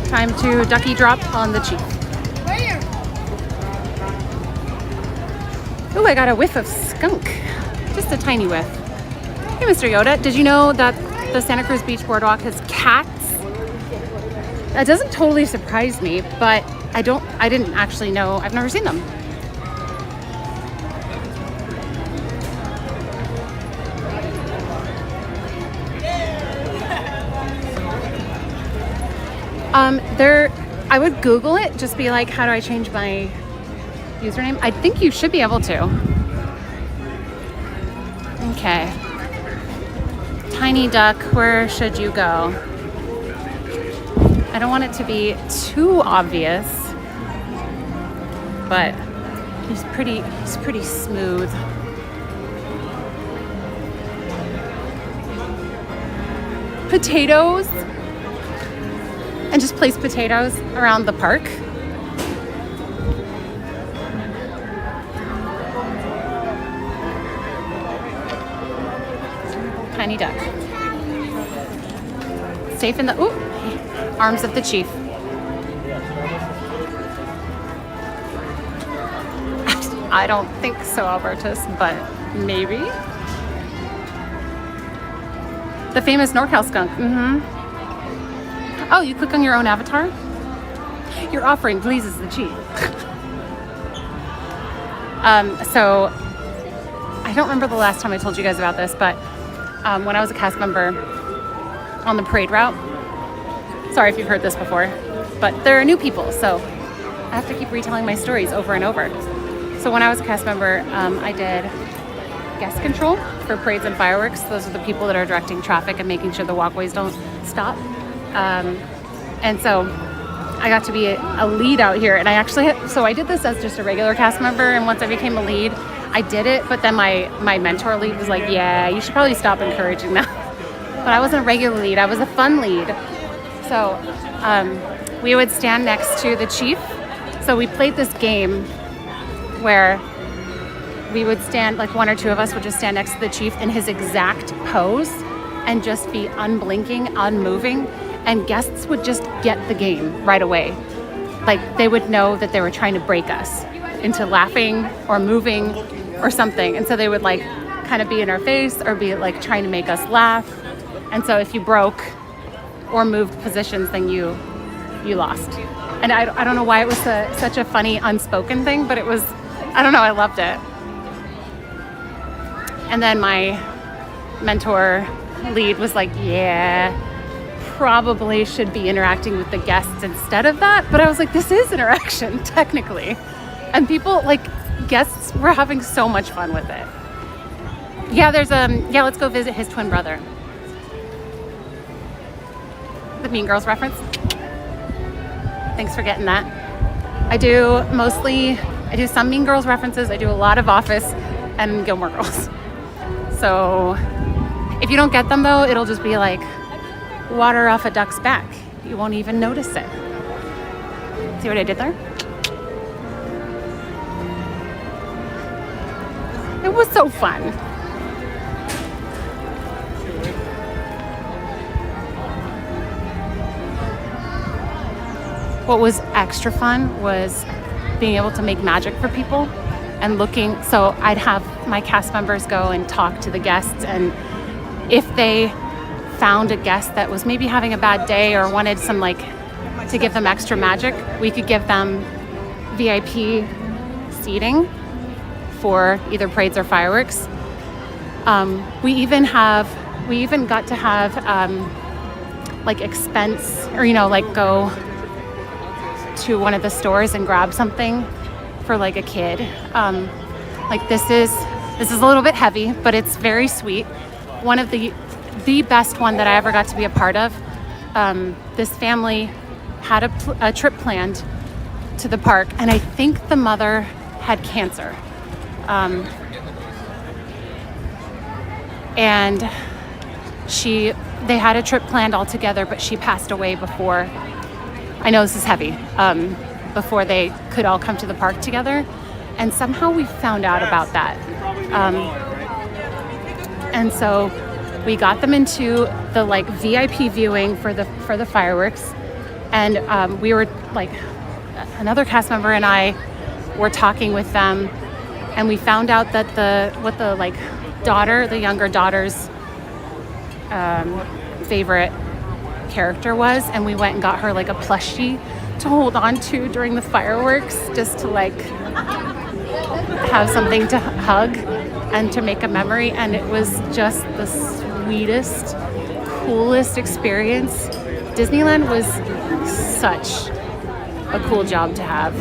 Time to ducky drop on the chief. Ooh, I got a whiff of skunk. Just a tiny whiff. Hey, Mr. Yoda, did you know that the Santa Cruz Beach Boardwalk has cats? That doesn't totally surprise me, but I didn't actually know. I've never seen them. I would Google it, just be like, how do I change my username? I think you should be able to. Okay. Tiny duck, where should you go? I don't want it to be too obvious, but he's pretty smooth. Potatoes. And just place potatoes around the park. Tiny duck. Safe in the arms of the chief. I don't think so, Albertus, but maybe. The famous NorCal skunk. Mm-hmm. Oh, you click on your own avatar? Your offering pleases the chief. So, I don't remember the last time I told you guys about this, but when I was a cast member on the parade route, sorry if you've heard this before, but there are new people, so I have to keep retelling my stories over and over. So when I was a cast member, I did guest control for parades and fireworks. Those are the people that are directing traffic and making sure the walkways don't stop. And so I got to be a lead out here, and I did this as just a regular cast member, and once I became a lead, I did it, but then my mentor lead was like, yeah, you should probably stop encouraging that. But I wasn't a regular lead, I was a fun lead. So we would stand next to the chief. So we played this game where we would stand, like one or two of us would just stand next to the chief in his exact pose and just be unblinking, unmoving, and guests would just get the game right away. Like they would know that they were trying to break us into laughing or moving or something. And so they would like kind of be in our face or be like trying to make us laugh. And so if you broke or moved positions, then you lost. And I don't know why it was such a funny unspoken thing, but it was, I don't know, I loved it. And then my mentor lead was like, yeah, probably should be interacting with the guests instead of that, but I was like, this is interaction technically. And people, like, guests were having so much fun with it. Yeah, there's yeah, let's go visit his twin brother. The Mean Girls reference. Thanks for getting that. I do some Mean Girls references. I do a lot of Office and Gilmore Girls. So if you don't get them though, it'll just be like water off a duck's back. You won't even notice it. See what I did there? It was so fun. What was extra fun was being able to make magic for people and looking. So I'd have my cast members go and talk to the guests, and if they found a guest that was maybe having a bad day or wanted some, like, to give them extra magic, we could give them VIP seating for either parades or fireworks. We even got to have like expense, or, you know, like go to one of the stores and grab something for like a kid. Like this is a little bit heavy, but it's very sweet. One of the best one that I ever got to be a part of. This family had a trip planned to the park, and I think the mother had cancer. And they had a trip planned all together, but she passed away before. I know this is heavy. Before they could all come to the park together, and somehow we found out about that. And so we got them into the like VIP viewing for the fireworks, and we were like, another cast member and I were talking with them, and we found out that the younger daughter's favorite character was, and we went and got her like a plushie to hold on to during the fireworks, just to like have something to hug and to make a memory. And it was just the sweetest, coolest experience. Disneyland was such a cool job to have.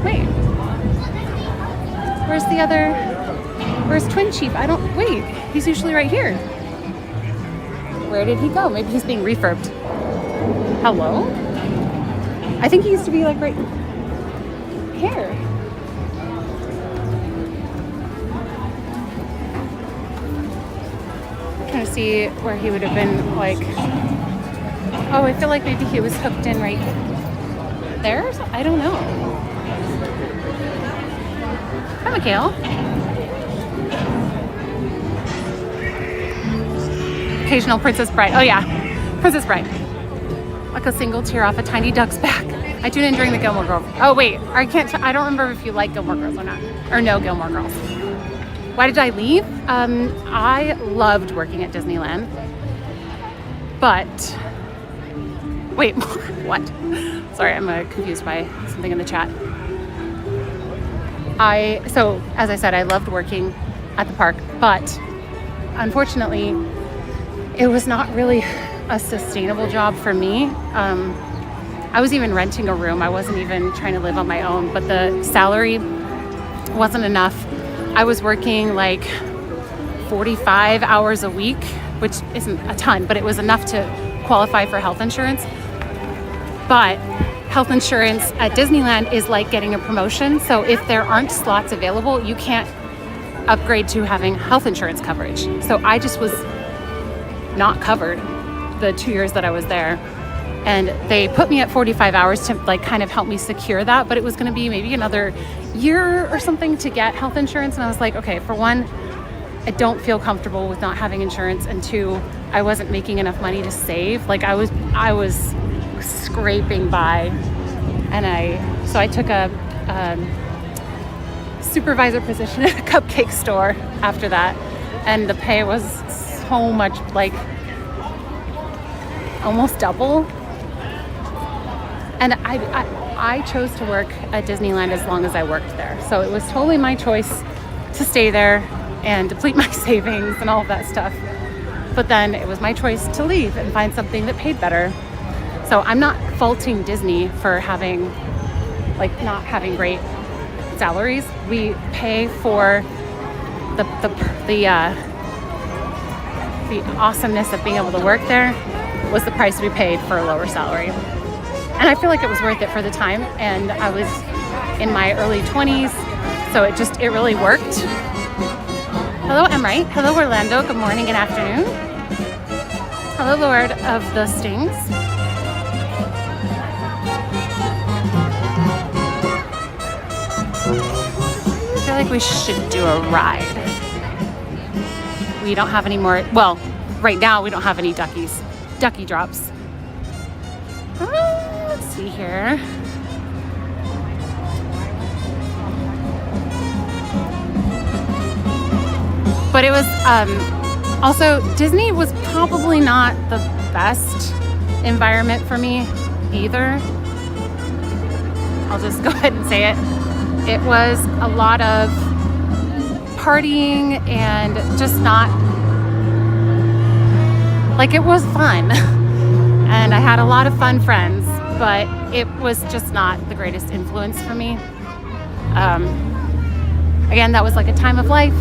Wait, where's Twin Chief? Wait, he's usually right here. Where did he go? Maybe he's being refurbed. Hello? I think he used to be like right here. Trying to see where he would have been, like, oh, I feel like maybe he was hooked in right there. I don't know. Hi, Mikhail. Occasional Princess Bride. Oh yeah, Princess Bride. Like a single tear off a tiny duck's back. I tuned in during the Gilmore Girls. Oh wait, I don't remember if you like Gilmore Girls or not, or no Gilmore Girls. Why did I leave? I loved working at Disneyland, but wait, what? Sorry, I'm confused by something in the chat. So as I said, I loved working at the park, but unfortunately, it was not really a sustainable job for me. I was even renting a room. I wasn't even trying to live on my own, but the salary wasn't enough. I was working like 45 hours a week, which isn't a ton, but it was enough to qualify for health insurance. But health insurance at Disneyland is like getting a promotion. So if there aren't slots available, you can't upgrade to having health insurance coverage. So I just was not covered the 2 years that I was there, and they put me at 45 hours to like kind of help me secure that, but it was going to be maybe another year or something to get health insurance. And I was like, okay, for one, I don't feel comfortable with not having insurance, and two, I wasn't making enough money to save. Like I was scraping by, and I took a supervisor position at a cupcake store after that, and the pay was so much, like almost double. And I chose to work at Disneyland as long as I worked there. So it was totally my choice to stay there and deplete my savings and all of that stuff. But then it was my choice to leave and find something that paid better. So I'm not faulting Disney for having, like, not having great salaries. We pay for the awesomeness of being able to work there was the price we paid for a lower salary. And I feel like it was worth it for the time. And I was in my early 20s, so it really worked. Hello, Emrite. Hello, Orlando. Good morning and afternoon. Hello, Lord of the Stings. I feel like we should do a ride. We don't have any more, well, right now we don't have any Ducky drops. Let's see here. But it was, also Disney was probably not the best environment for me either. I'll just go ahead and say it. It was a lot of partying and just not, like, it was fun. And I had a lot of fun friends, but it was just not the greatest influence for me. Again, that was like a time of life.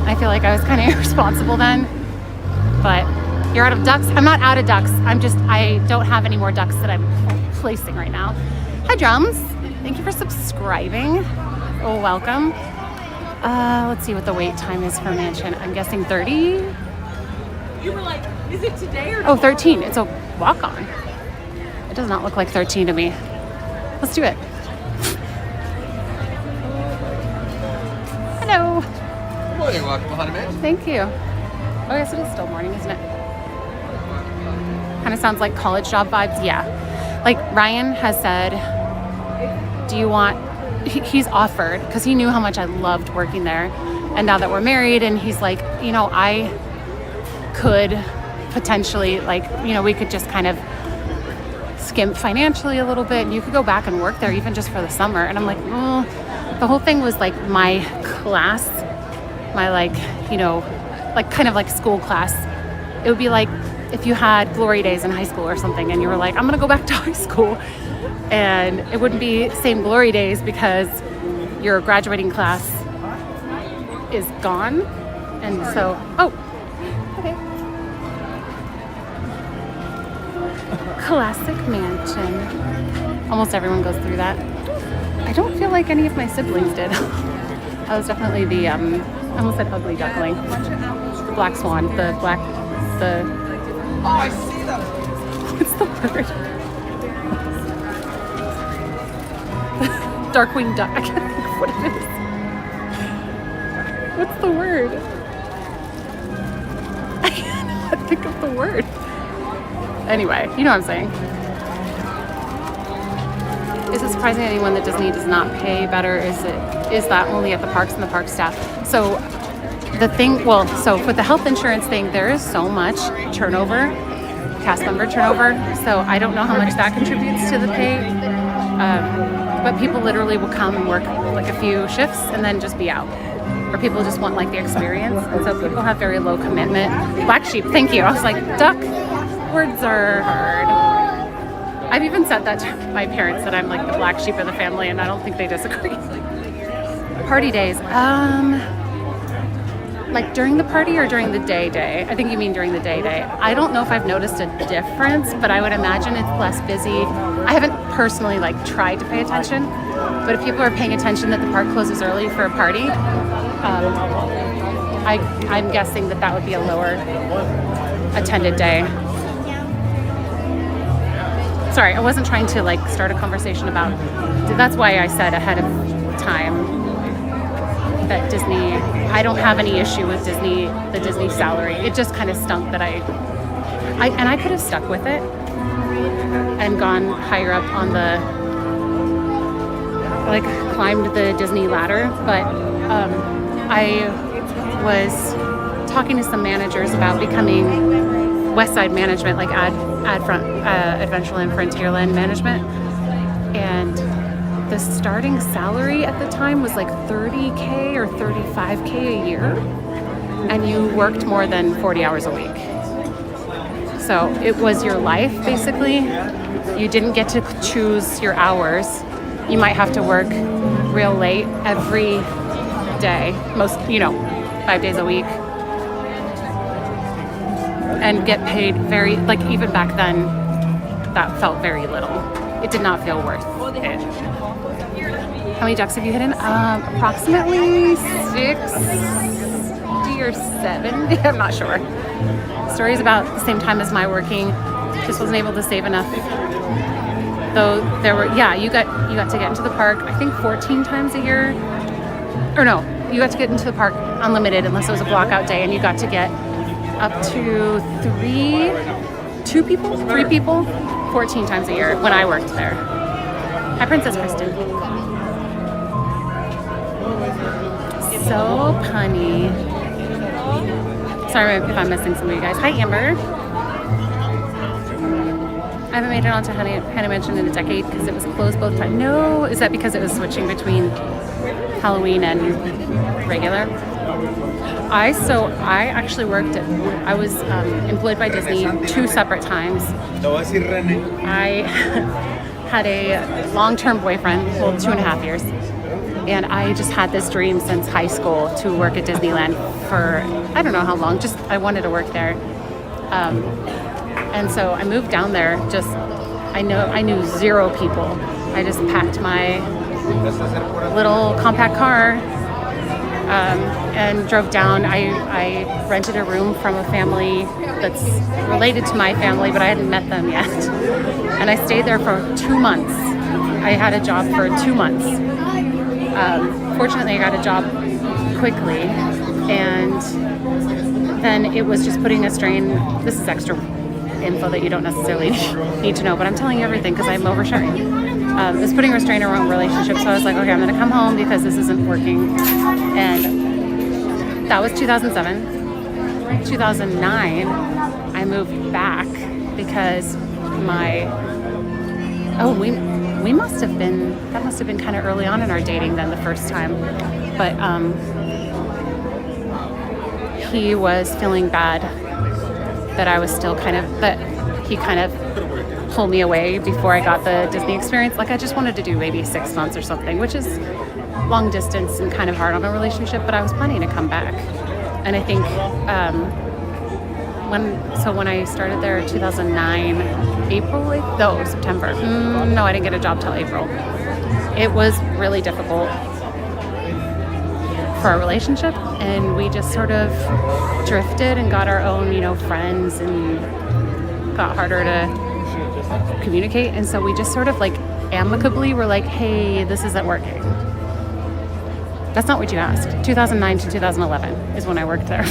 I feel like I was kind of irresponsible then, but you're out of ducks. I'm not out of ducks. I don't have any more ducks that I'm placing right now. Hi, Drums. Thank you for subscribing. Oh, welcome. Let's see what the wait time is for Mansion. I'm guessing 30. You were like, is it today or 13. It's a walk-on. It does not look like 13 to me. Let's do it. Hello. Good morning, welcome, honey man. Thank you. Oh, yes, it is still morning, isn't it? Kind of sounds like college job vibes. Yeah. Like Ryan has said, do you want, he's offered, because he knew how much I loved working there. And now that we're married, and he's like, you know, I could potentially, like, you know, we could just kind of skimp financially a little bit, and you could go back and work there even just for the summer. And I'm like, the whole thing was like my class, my, like, you know, like kind of like school class. It would be like if you had glory days in high school or something, and you were like, I'm gonna go back to high school, and it wouldn't be same glory days because your graduating class is gone. And so, oh, okay. Classic Mansion. Almost everyone goes through that. I don't feel like any of my siblings did. I was definitely the, I almost said ugly duckling. The black swan, the black, the... Oh, I see them. What's the word? Darkwing duck. I can't think of what it is. What's the word? I cannot think of the word. Anyway, you know what I'm saying. Is it surprising anyone that Disney does not pay better? Is that only at the parks and the park staff? So the thing, well, so for the health insurance thing, there is so much turnover, cast member turnover. So I don't know how much that contributes to the pay. But people literally will come and work like a few shifts and then just be out. Or people just want like the experience. And so people have very low commitment. Black sheep, thank you. I was like, duck, words are hard. I've even said that to my parents, that I'm like the black sheep of the family, and I don't think they disagree. Party days. Like during the party or during the day? I think you mean during the day. I don't know if I've noticed a difference, but I would imagine it's less busy. I haven't personally like tried to pay attention, but if people are paying attention that the park closes early for a party, I'm guessing that would be a lower attended day. Sorry, I wasn't trying to like start a conversation about, that's why I said ahead of time that Disney, I don't have any issue with Disney, the Disney salary. It just kind of stunk that I could have stuck with it and gone higher up on the, like climbed the Disney ladder. But I was talking to some managers about becoming West Side management, like Adventureland, Frontierland management. And the starting salary at the time was like $30K or $35K a year, and you worked more than 40 hours a week. So it was your life, basically. You didn't get to choose your hours. You might have to work real late every day, 5 days a week, and get paid very, like, even back then, that felt very little. It did not feel worth it. How many ducks have you hidden? Approximately 60 or 70. I'm not sure. Story's about the same time as my working. Just wasn't able to save enough. Though there were, you got to get into the park, I think 14 times a year. Or no, you got to get into the park unlimited unless it was a blockout day, and you got to get up to 3 people, 14 times a year when I worked there. Hi, Princess Kristen. So punny. Sorry if I'm missing some of you guys. Hi, Amber. I haven't made it onto Haunted Mansion in a decade because it was closed both times. No, is that because it was switching between Halloween and regular? I actually worked I was employed by Disney 2 separate times. I had a long-term boyfriend, 2.5 years. And I just had this dream since high school to work at Disneyland for, I don't know how long, just I wanted to work there. And so I moved down there, I knew 0 people. I just packed my little compact car and drove down. I rented a room from a family that's related to my family, but I hadn't met them yet. And I stayed there for 2 months. I had a job for 2 months. Fortunately, I got a job quickly, and then it was just putting a strain. This is extra info that you don't necessarily need to know, but I'm telling you everything because I'm oversharing. It was putting a strain on our relationship, so I was like, okay, I'm going to come home because this isn't working. And that was 2007. 2009, I moved back because we must have been kind of early on in our dating then, the first time. But he was feeling bad that I was still that he kind of pulled me away before I got the Disney experience. Like, I just wanted to do maybe 6 months or something, which is long distance and kind of hard on a relationship, but I was planning to come back. And I think when I started there in 2009, September. No, I didn't get a job till April. It was really difficult for our relationship, and we just sort of drifted and got our own, friends, and got harder to communicate. And so we just sort of like amicably were like, hey, this isn't working. That's not what you asked. 2009 to 2011 is when I worked there.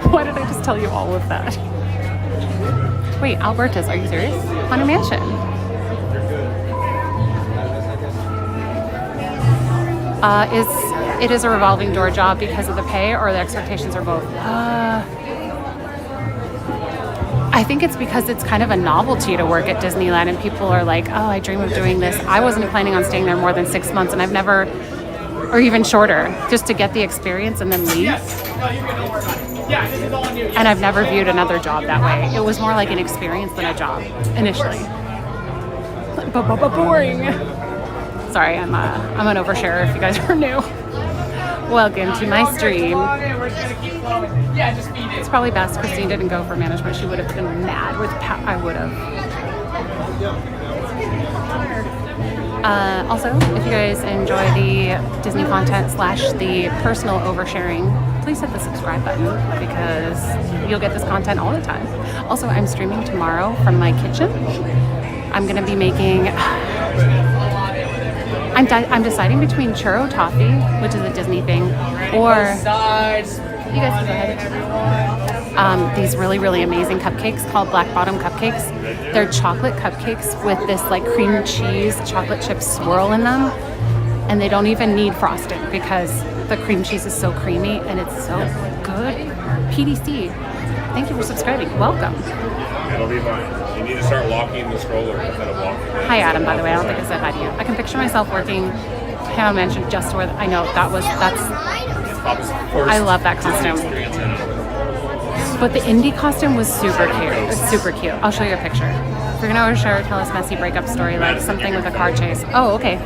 Why did I just tell you all of that? Wait, Alberta's, are you serious? Haunted Mansion. It is a revolving door job because of the pay, or the expectations, are both? I think it's because it's kind of a novelty to work at Disneyland, and people are like, oh, I dream of doing this. I wasn't planning on staying there more than 6 months, and I've never, or even shorter, just to get the experience and then leave. And I've never viewed another job that way. It was more like an experience than a job initially. Boring. Sorry, I'm an oversharer if you guys are new. Welcome to my stream. It's probably best Christine didn't go for management. She would have been mad with I would have. Also, if you guys enjoy the Disney content / the personal oversharing, please hit the subscribe button because you'll get this content all the time. Also, I'm streaming tomorrow from my kitchen. I'm going to be making... I'm deciding between churro toffee, which is a Disney thing, or... You guys can go ahead. These really, really amazing cupcakes called Black Bottom Cupcakes. They're chocolate cupcakes with this like cream cheese chocolate chip swirl in them. And they don't even need frosting because the cream cheese is so creamy and it's so good. PDC, thank you for subscribing. Welcome. It'll be fine. You need to start walking the stroller instead of walking. Hi, Adam, by the way. I don't think I said hi to you. I can picture myself working Hannah mentioned just where I know that's I love that costume. But the indie costume was super cute. It's super cute. I'll show you a picture. If you're gonna share, tell us messy breakup story, like something with a car chase. Oh, okay.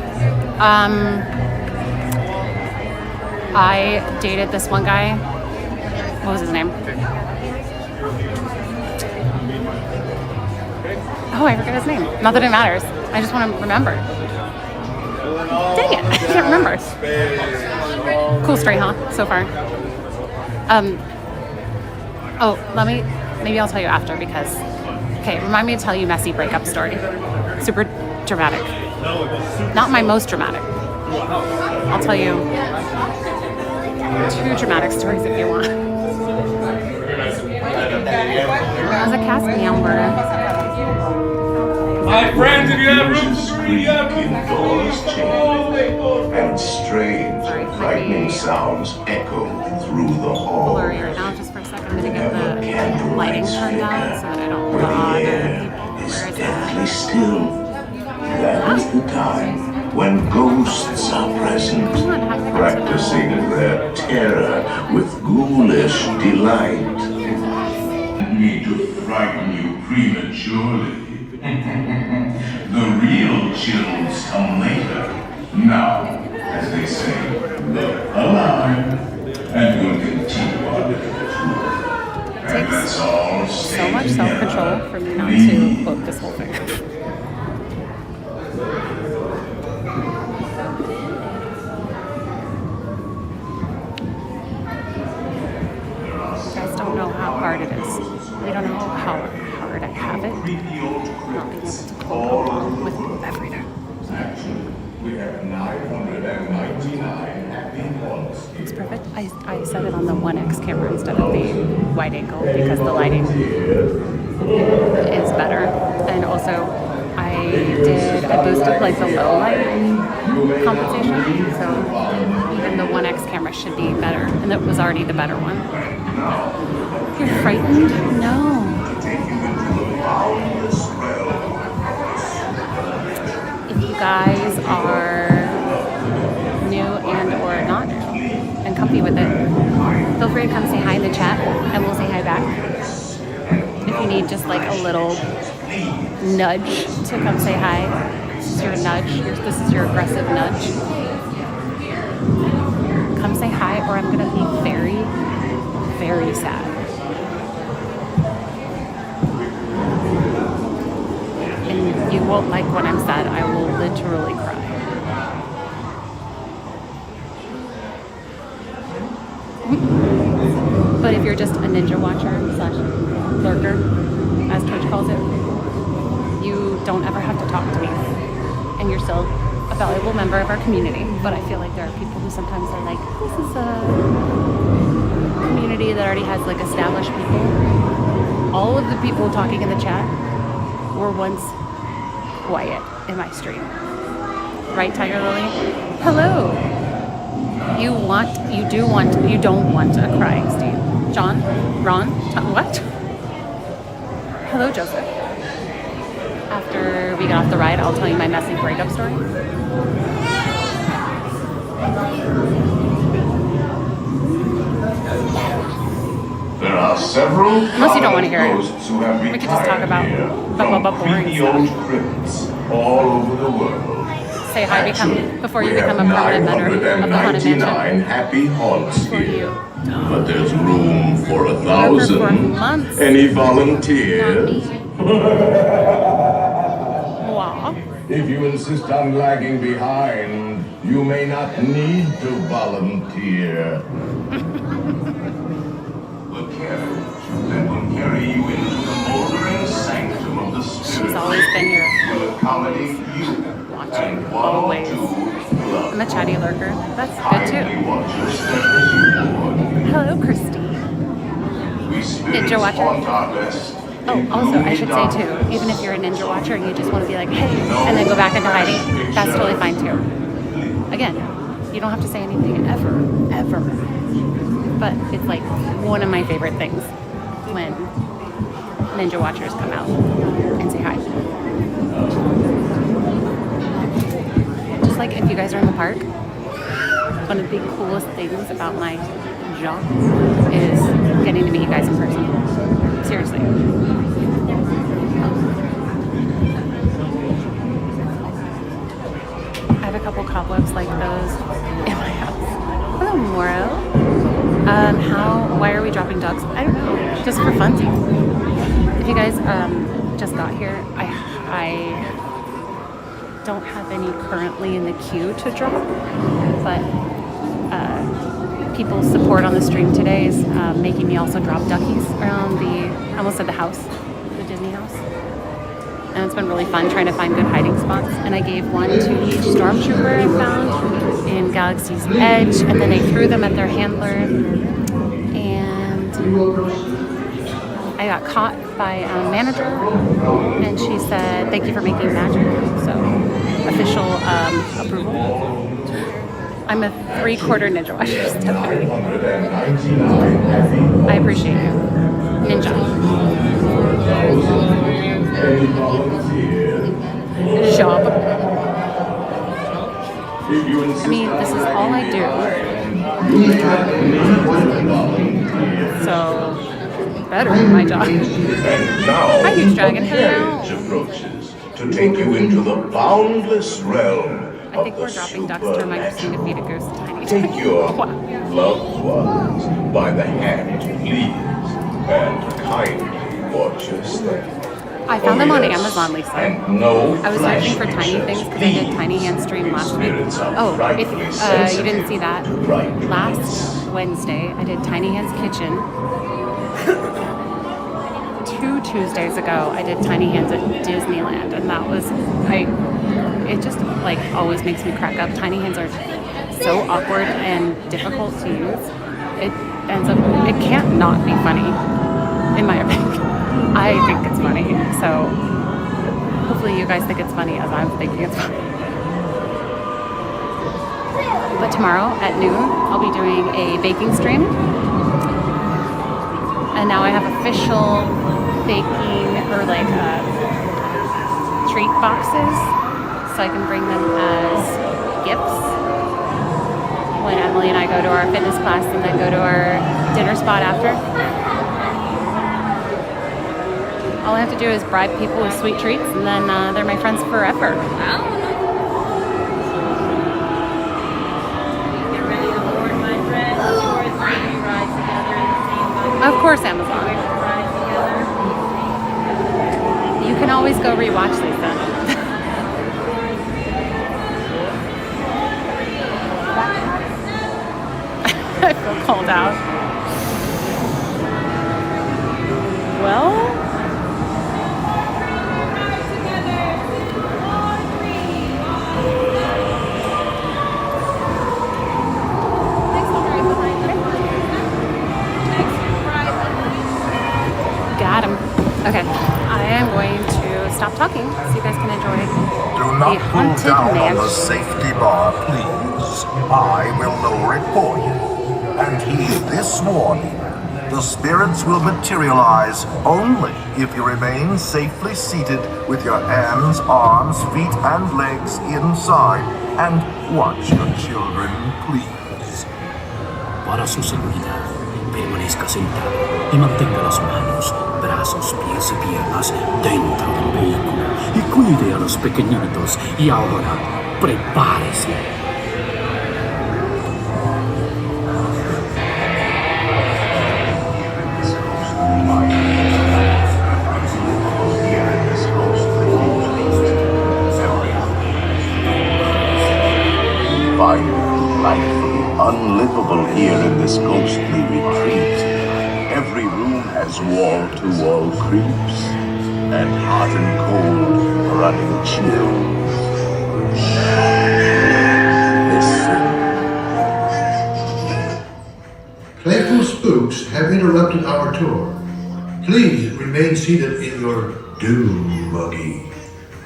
I dated this one guy. What was his name? Oh, I forget his name. Not that it matters. I just want to remember. Dang it, I can't remember. Cool story, huh? So far. Oh, maybe I'll tell you after because, okay, remind me to tell you messy breakup story. Super dramatic. Not my most dramatic. I'll tell you 2 dramatic stories if you want. How's a cast number? My friends, if you have room for 3, you have room for 4. And strange, frightening sounds echo through the hall. Blurry right now, just for a second. I'm gonna get the lighting turned down so that I don't bother people. Is deathly still. That is the time when ghosts are present, practicing their terror with ghoulish delight. Me to frighten you prematurely. The real chills come later. Now, as they say, look alive, and we'll continue on the tour. And let's all stay So much together. self-control for me not to book this whole thing. You guys don't know how hard it is. You don't know how hard I have it. Not being able to cope along with everything. We have 999 happy ones. It's perfect. I set it on the 1X camera instead of the wide angle because the lighting is better. And also, I boosted like the low light compensation, so even the 1X camera should be better. And that was already the better one. You're frightened? No. If you guys are new and or not new and comfy with it, feel free to come say hi in the chat and we'll say hi back. If you need just like a little nudge to come say hi, this is your nudge, this is your aggressive nudge. Come say hi or I'm gonna be very, very sad. And you won't like when I'm sad. I will literally cry. But if you're just a ninja watcher / lurker, as Twitch calls it, you don't ever have to talk to me. And you're still a valuable member of our community. But I feel like there are people who sometimes are like, this is a community that already has like established people. All of the people talking in the chat were once quiet in my stream. Right, Tiger Lily? Hello. You don't want a crying Steve. John? Ron? What? Hello, Joseph. After we get off the ride, I'll tell you my messy breakup story. There are several Unless you don't want to hear it. ghosts who have We could just talk about boring creepy stuff. old crypts all over the world. Say hi before you We become a have permanent member of the Haunted 999 Mansion. happy haunts For here. you. But there's room for 1,000. For months. Any volunteers? Wow. If you insist on lagging behind, you may not need to volunteer. The carriage that will carry you into the moldering sanctum of the spirit. She's always been here. Will accommodate you. Watching, And always. love. I'm a chatty lurker. That's good too. Kindly watch your step as you board. Hello, Christine. We spirits Ninja watcher. want our best. Oh, also, I should say too, even if you're a ninja watcher and you just want to be like, hey, and then go back into hiding, that's totally fine too. Again, you don't have to say anything ever. But it's like one of my favorite things when ninja watchers come out and say hi. Just like if you guys are in the park, one of the coolest things about my job is getting to meet you guys in person. Seriously. I have a couple cobwebs like those in my house. Hello, Moro. Why are we dropping dogs? I don't know. Just for funsies. If you guys just got here, I don't have any currently in the queue to drop, but people's support on the stream today is making me also drop duckies around I almost said the house, the Disney house. And it's been really fun trying to find good hiding spots. And I gave one to each Stormtrooper I found in Galaxy's Edge, and then they threw them at their handler. And I got caught by a manager, and she said, "Thank you for making magic." So, official approval. I'm a 3/4 ninja watcher, Stephanie. I appreciate you. Ninja. Job. I mean, this is all I do. So, better than my job. Hi, huge dragon. Hello. To take you into the boundless realm. I think we're dropping ducks to remind Christine to feed a goose tiny. Take your loved ones by the hand, please, and kindly watch your step. I found them on Amazon, Lisa. And no I was searching for tiny things because I did Tiny Hand stream last week. Oh, if you didn't see that, last Wednesday I did Tiny Hand's Kitchen. 2 Tuesdays ago I did Tiny Hands at Disneyland, and that was it just like always makes me crack up. Tiny Hands are so awkward and difficult to use. It can't not be funny, in my opinion. I think it's funny, so hopefully you guys think it's funny as I'm thinking it's funny. But tomorrow at noon, I'll be doing a baking stream. And now I have official baking or like treat boxes, so I can bring them as gifts when Emily and I go to our fitness class and then go to our dinner spot after. All I have to do is bribe people with sweet treats, and then they're my friends forever. Of course, Amazon. You can always go rewatch Lisa. I feel called out. Well. Got him. Okay, I am going to stop talking so you guys can enjoy Do the not pull haunted down on the mansion. safety bar, please. I will lower it for you. And heed this warning. The spirits will materialize only if you remain safely seated with your hands, arms, feet, and legs inside. And watch your children, please. Para su seguridad, permanezca sentado y mantenga las manos, brazos, pies y piernas dentro del vehículo y cuide a los pequeñitos. Y ahora, prepárese. Unlivable here in this ghostly retreat. Every room has wall-to-wall creeps and hot and cold running chills. Listen. Playful spooks have interrupted our tour. Please remain seated in your doom buggy.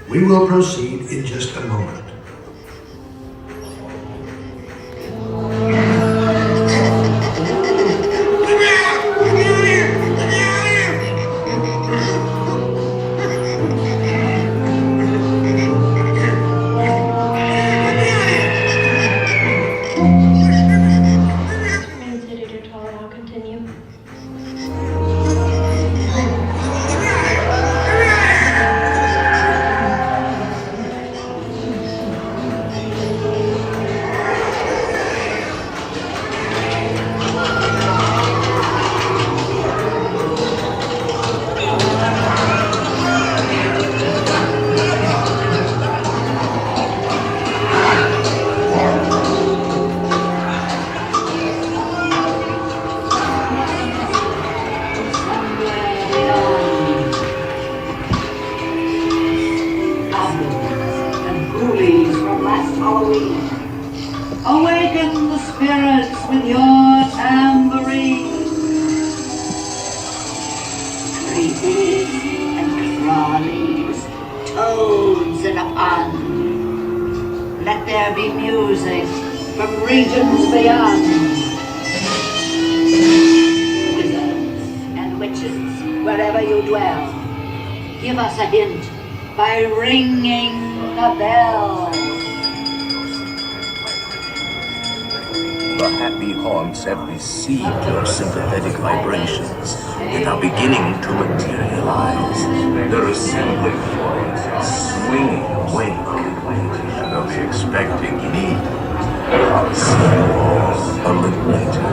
We will proceed in just a moment. Awaken the spirits with your tambourine. Creepies and crawlies, toads in a pond. Let there be music from regions beyond. Wizards and witches, wherever you dwell, give us a hint by ringing the bell. The happy haunts have received your sympathetic vibrations and are beginning to materialize. They're assembling for it, swinging awake, and they'll be expecting me. I'll see you all a little later.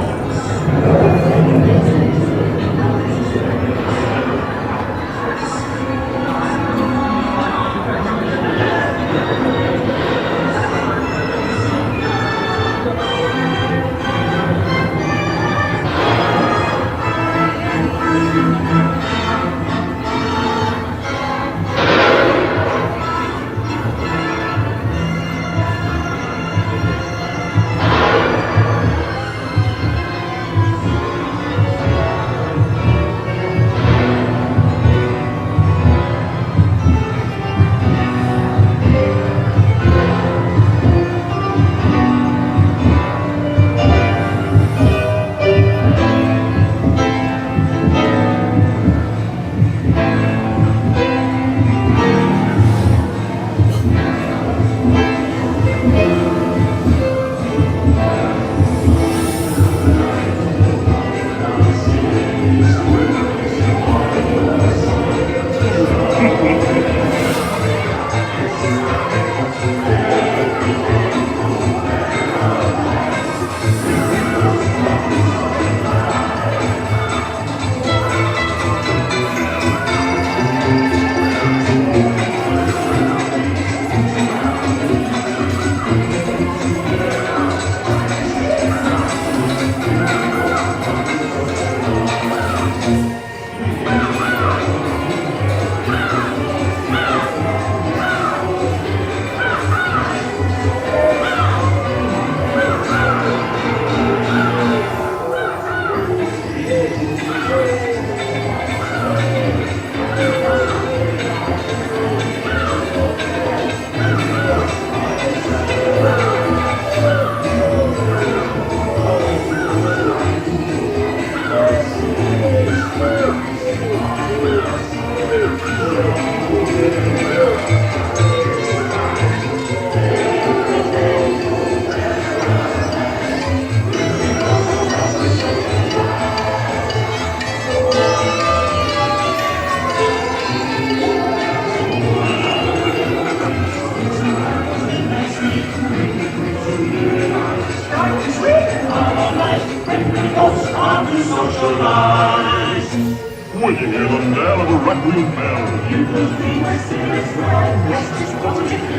When you hear the knell of a raccoon bell, you will be my serious friend.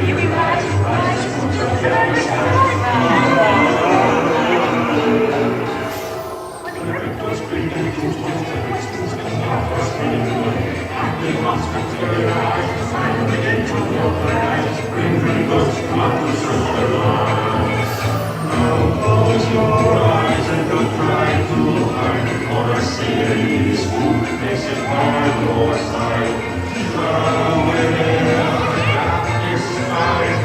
You imagine close your eyes and don't try to hide, for a series who makes it by your side. Away there, this night,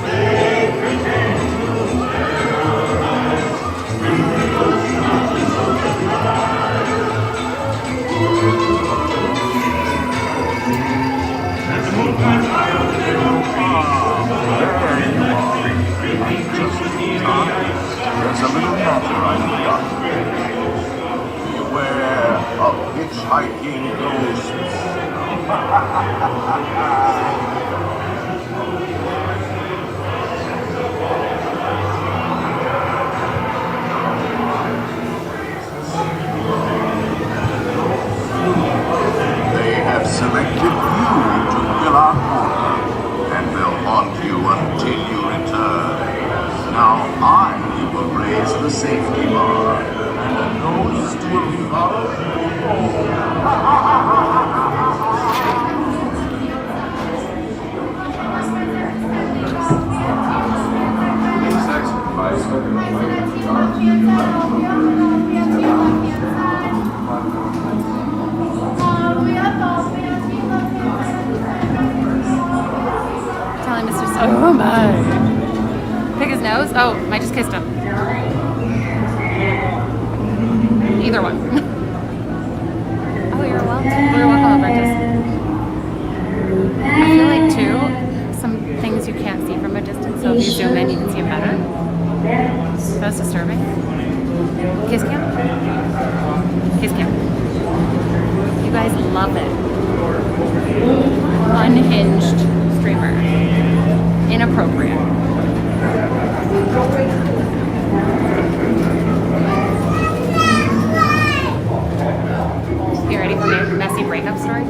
they pretend to paralyze. Bring me those mountains of the night. Let's move my child, they don't There's a little matter I forgot. Beware of hitchhiking ghosts. They have selected you to fill our quota, and they'll haunt you until you return. Now I will raise the safety bar, and the ghost will follow. Please exit by Telling Mr. Oh my. Pick his nose? Oh, I just kissed him. Either one. Oh, you're welcome. You're welcome, Albertus. I feel like, too, some things you can't see from a distance, so if you zoom in, you can see them better. That's disturbing. Kiss cam? Kiss cam. You guys love it. Unhinged streamer. Inappropriate. You ready for my messy breakup story?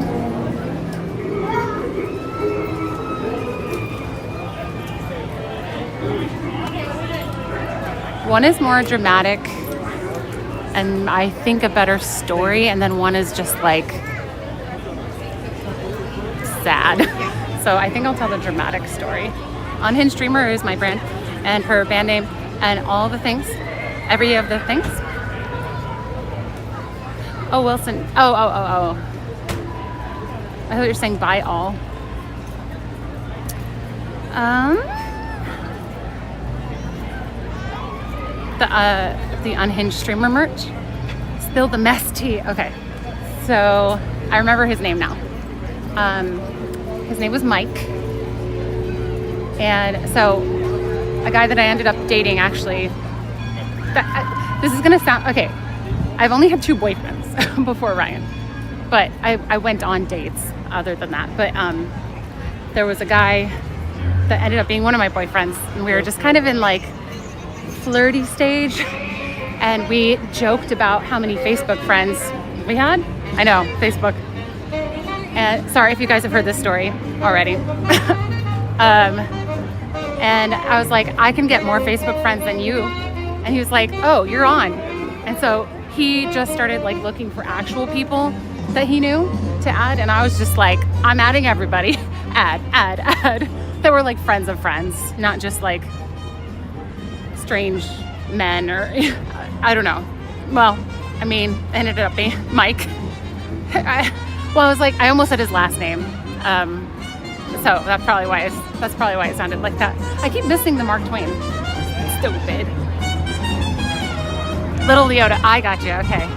One is more dramatic and I think a better story, and then one is just like sad. So I think I'll tell the dramatic story. Unhinged Streamer is my brand and her band name and all the things, every of the things. Oh, Wilson. Oh. I thought you were saying buy all. The Unhinged Streamer merch. Spill the mess tea. Okay. So I remember his name now. His name was Mike. And so a guy that I ended up dating, actually, this is gonna sound, okay, I've only had 2 boyfriends before Ryan, but I went on dates other than that. But there was a guy that ended up being one of my boyfriends, and we were just kind of in like flirty stage, and we joked about how many Facebook friends we had. I know, Facebook. And sorry if you guys have heard this story already. And I was like, I can get more Facebook friends than you. And he was like, oh, you're on. And so he just started like looking for actual people that he knew to add. And I was just like, I'm adding everybody. Add. That were like friends of friends, not just like strange men or I don't know. Well, I mean, ended up being Mike. I was like, I almost said his last name. So that's probably why it sounded like that. I keep missing the Mark Twain. Stupid. Little Leota, I got you. Okay.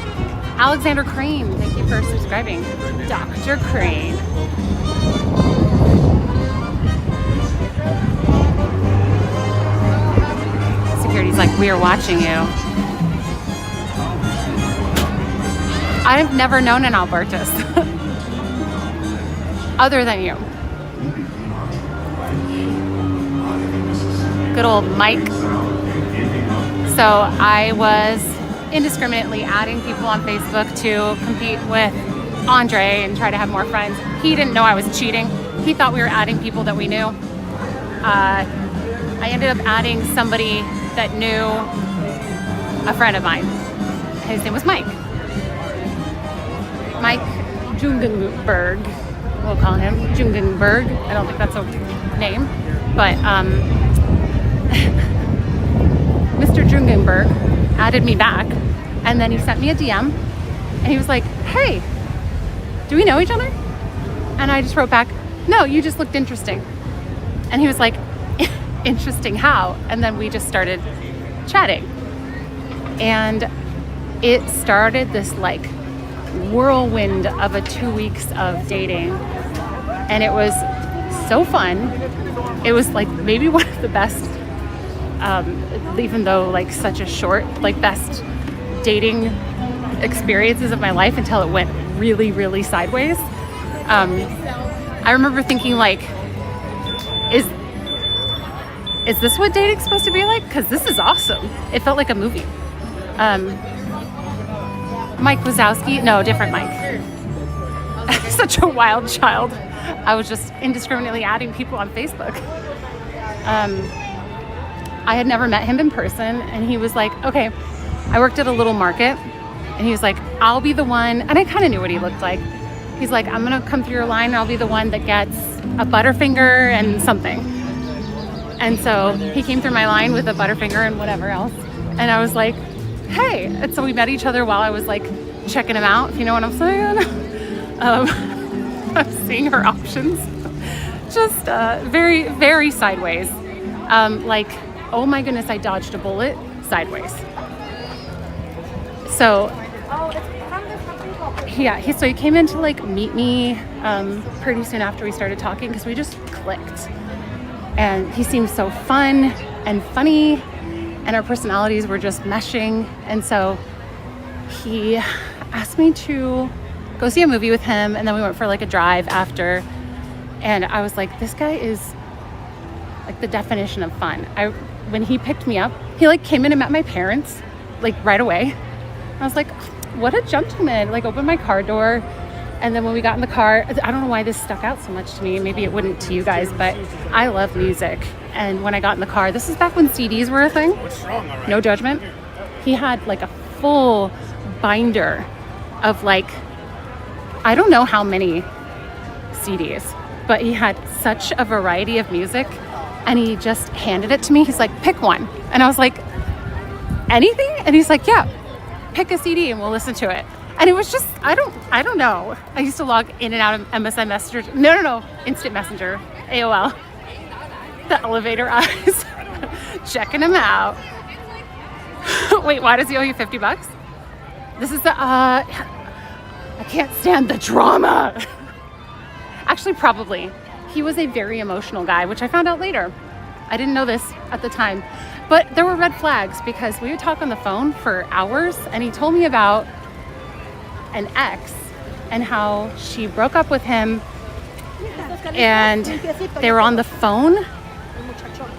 Alexander Crane, thank you for subscribing. Dr. Crane. Security's like, we are watching you. I've never known an Albertus other than you. Good old Mike. So I was indiscriminately adding people on Facebook to compete with Andre and try to have more friends. He didn't know I was cheating. He thought we were adding people that we knew. I ended up adding somebody that knew a friend of mine. His name was Mike. Mike Jungenberg. We'll call him Jungenberg. I don't think that's a name, but Mr. Jungenberg added me back, and then he sent me a DM, and he was like, hey, do we know each other? And I just wrote back, no, you just looked interesting. And he was like, interesting how? And then we just started chatting, and it started this like whirlwind of a 2 weeks of dating, and it was so fun. It was like maybe one of the best, even though like such a short, like best dating experiences of my life until it went really, really sideways. I remember thinking like, is this what dating's supposed to be like? Because this is awesome. It felt like a movie. Mike Wazowski, no, different Mike. Such a wild child. I was just indiscriminately adding people on Facebook. I had never met him in person, and he was like, okay, I worked at a little market, and he was like, I'll be the one, and I kind of knew what he looked like. He's like, I'm gonna come through your line, and I'll be the one that gets a Butterfinger and something. And so he came through my line with a Butterfinger and whatever else. And I was like, hey. And so we met each other while I was like checking him out, if you know what I'm saying. I'm seeing her options. Just very, very sideways. Like, oh my goodness, I dodged a bullet sideways. So, yeah, so he came in to like meet me pretty soon after we started talking because we just clicked. And he seemed so fun and funny, and our personalities were just meshing. And so he asked me to go see a movie with him, and then we went for like a drive after. And I was like, this guy is like the definition of fun. When he picked me up, he like came in and met my parents like right away. I was like, what a gentleman. Like opened my car door. And then when we got in the car, I don't know why this stuck out so much to me. Maybe it wouldn't to you guys, but I love music. And when I got in the car, this is back when CDs were a thing. No judgment. He had like a full binder of like, I don't know how many CDs, but he had such a variety of music, and he just handed it to me. He's like, pick one. And I was like, anything? And he's like, yeah, pick a CD and we'll listen to it. And it was just, I don't know. I used to log in and out of MSN Messenger. No, Instant Messenger, AOL. The elevator eyes, checking him out. Wait, why does he owe you $50? This is the, I can't stand the drama. Actually, probably. He was a very emotional guy, which I found out later. I didn't know this at the time. But there were red flags because we would talk on the phone for hours, and he told me about an ex and how she broke up with him, and they were on the phone,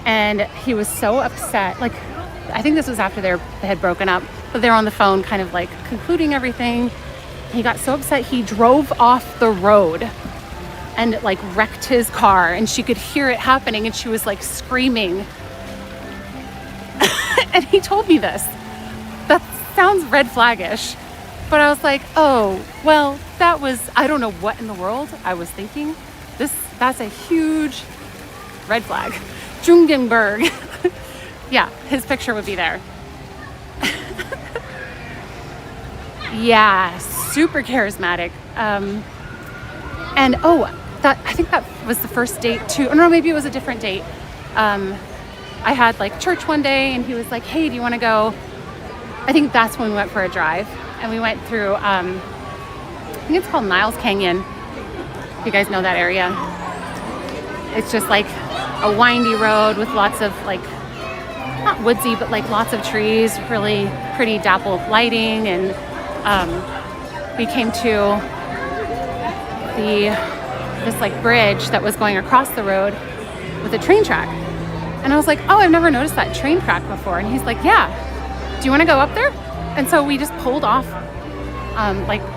and he was so upset. Like, I think this was after they had broken up, but they were on the phone kind of like concluding everything. He got so upset he drove off the road and like wrecked his car, and she could hear it happening, and she was like screaming. And he told me this. That sounds red flaggish. But I was like, oh, well, that was, I don't know what in the world I was thinking. That's a huge red flag. Jungenberg. Yeah, his picture would be there. Yeah, super charismatic. And I think that was the first date too. Or no, maybe it was a different date. I had like church one day, and he was like, hey, do you want to go? I think that's when we went for a drive. And we went through, I think it's called Niles Canyon. If you guys know that area. It's just like a windy road with lots of like, not woodsy, but like lots of trees, really pretty dappled lighting. And we came to this like bridge that was going across the road with a train track. And I was like, oh, I've never noticed that train track before. And he's like, yeah, do you want to go up there? And so we just pulled off,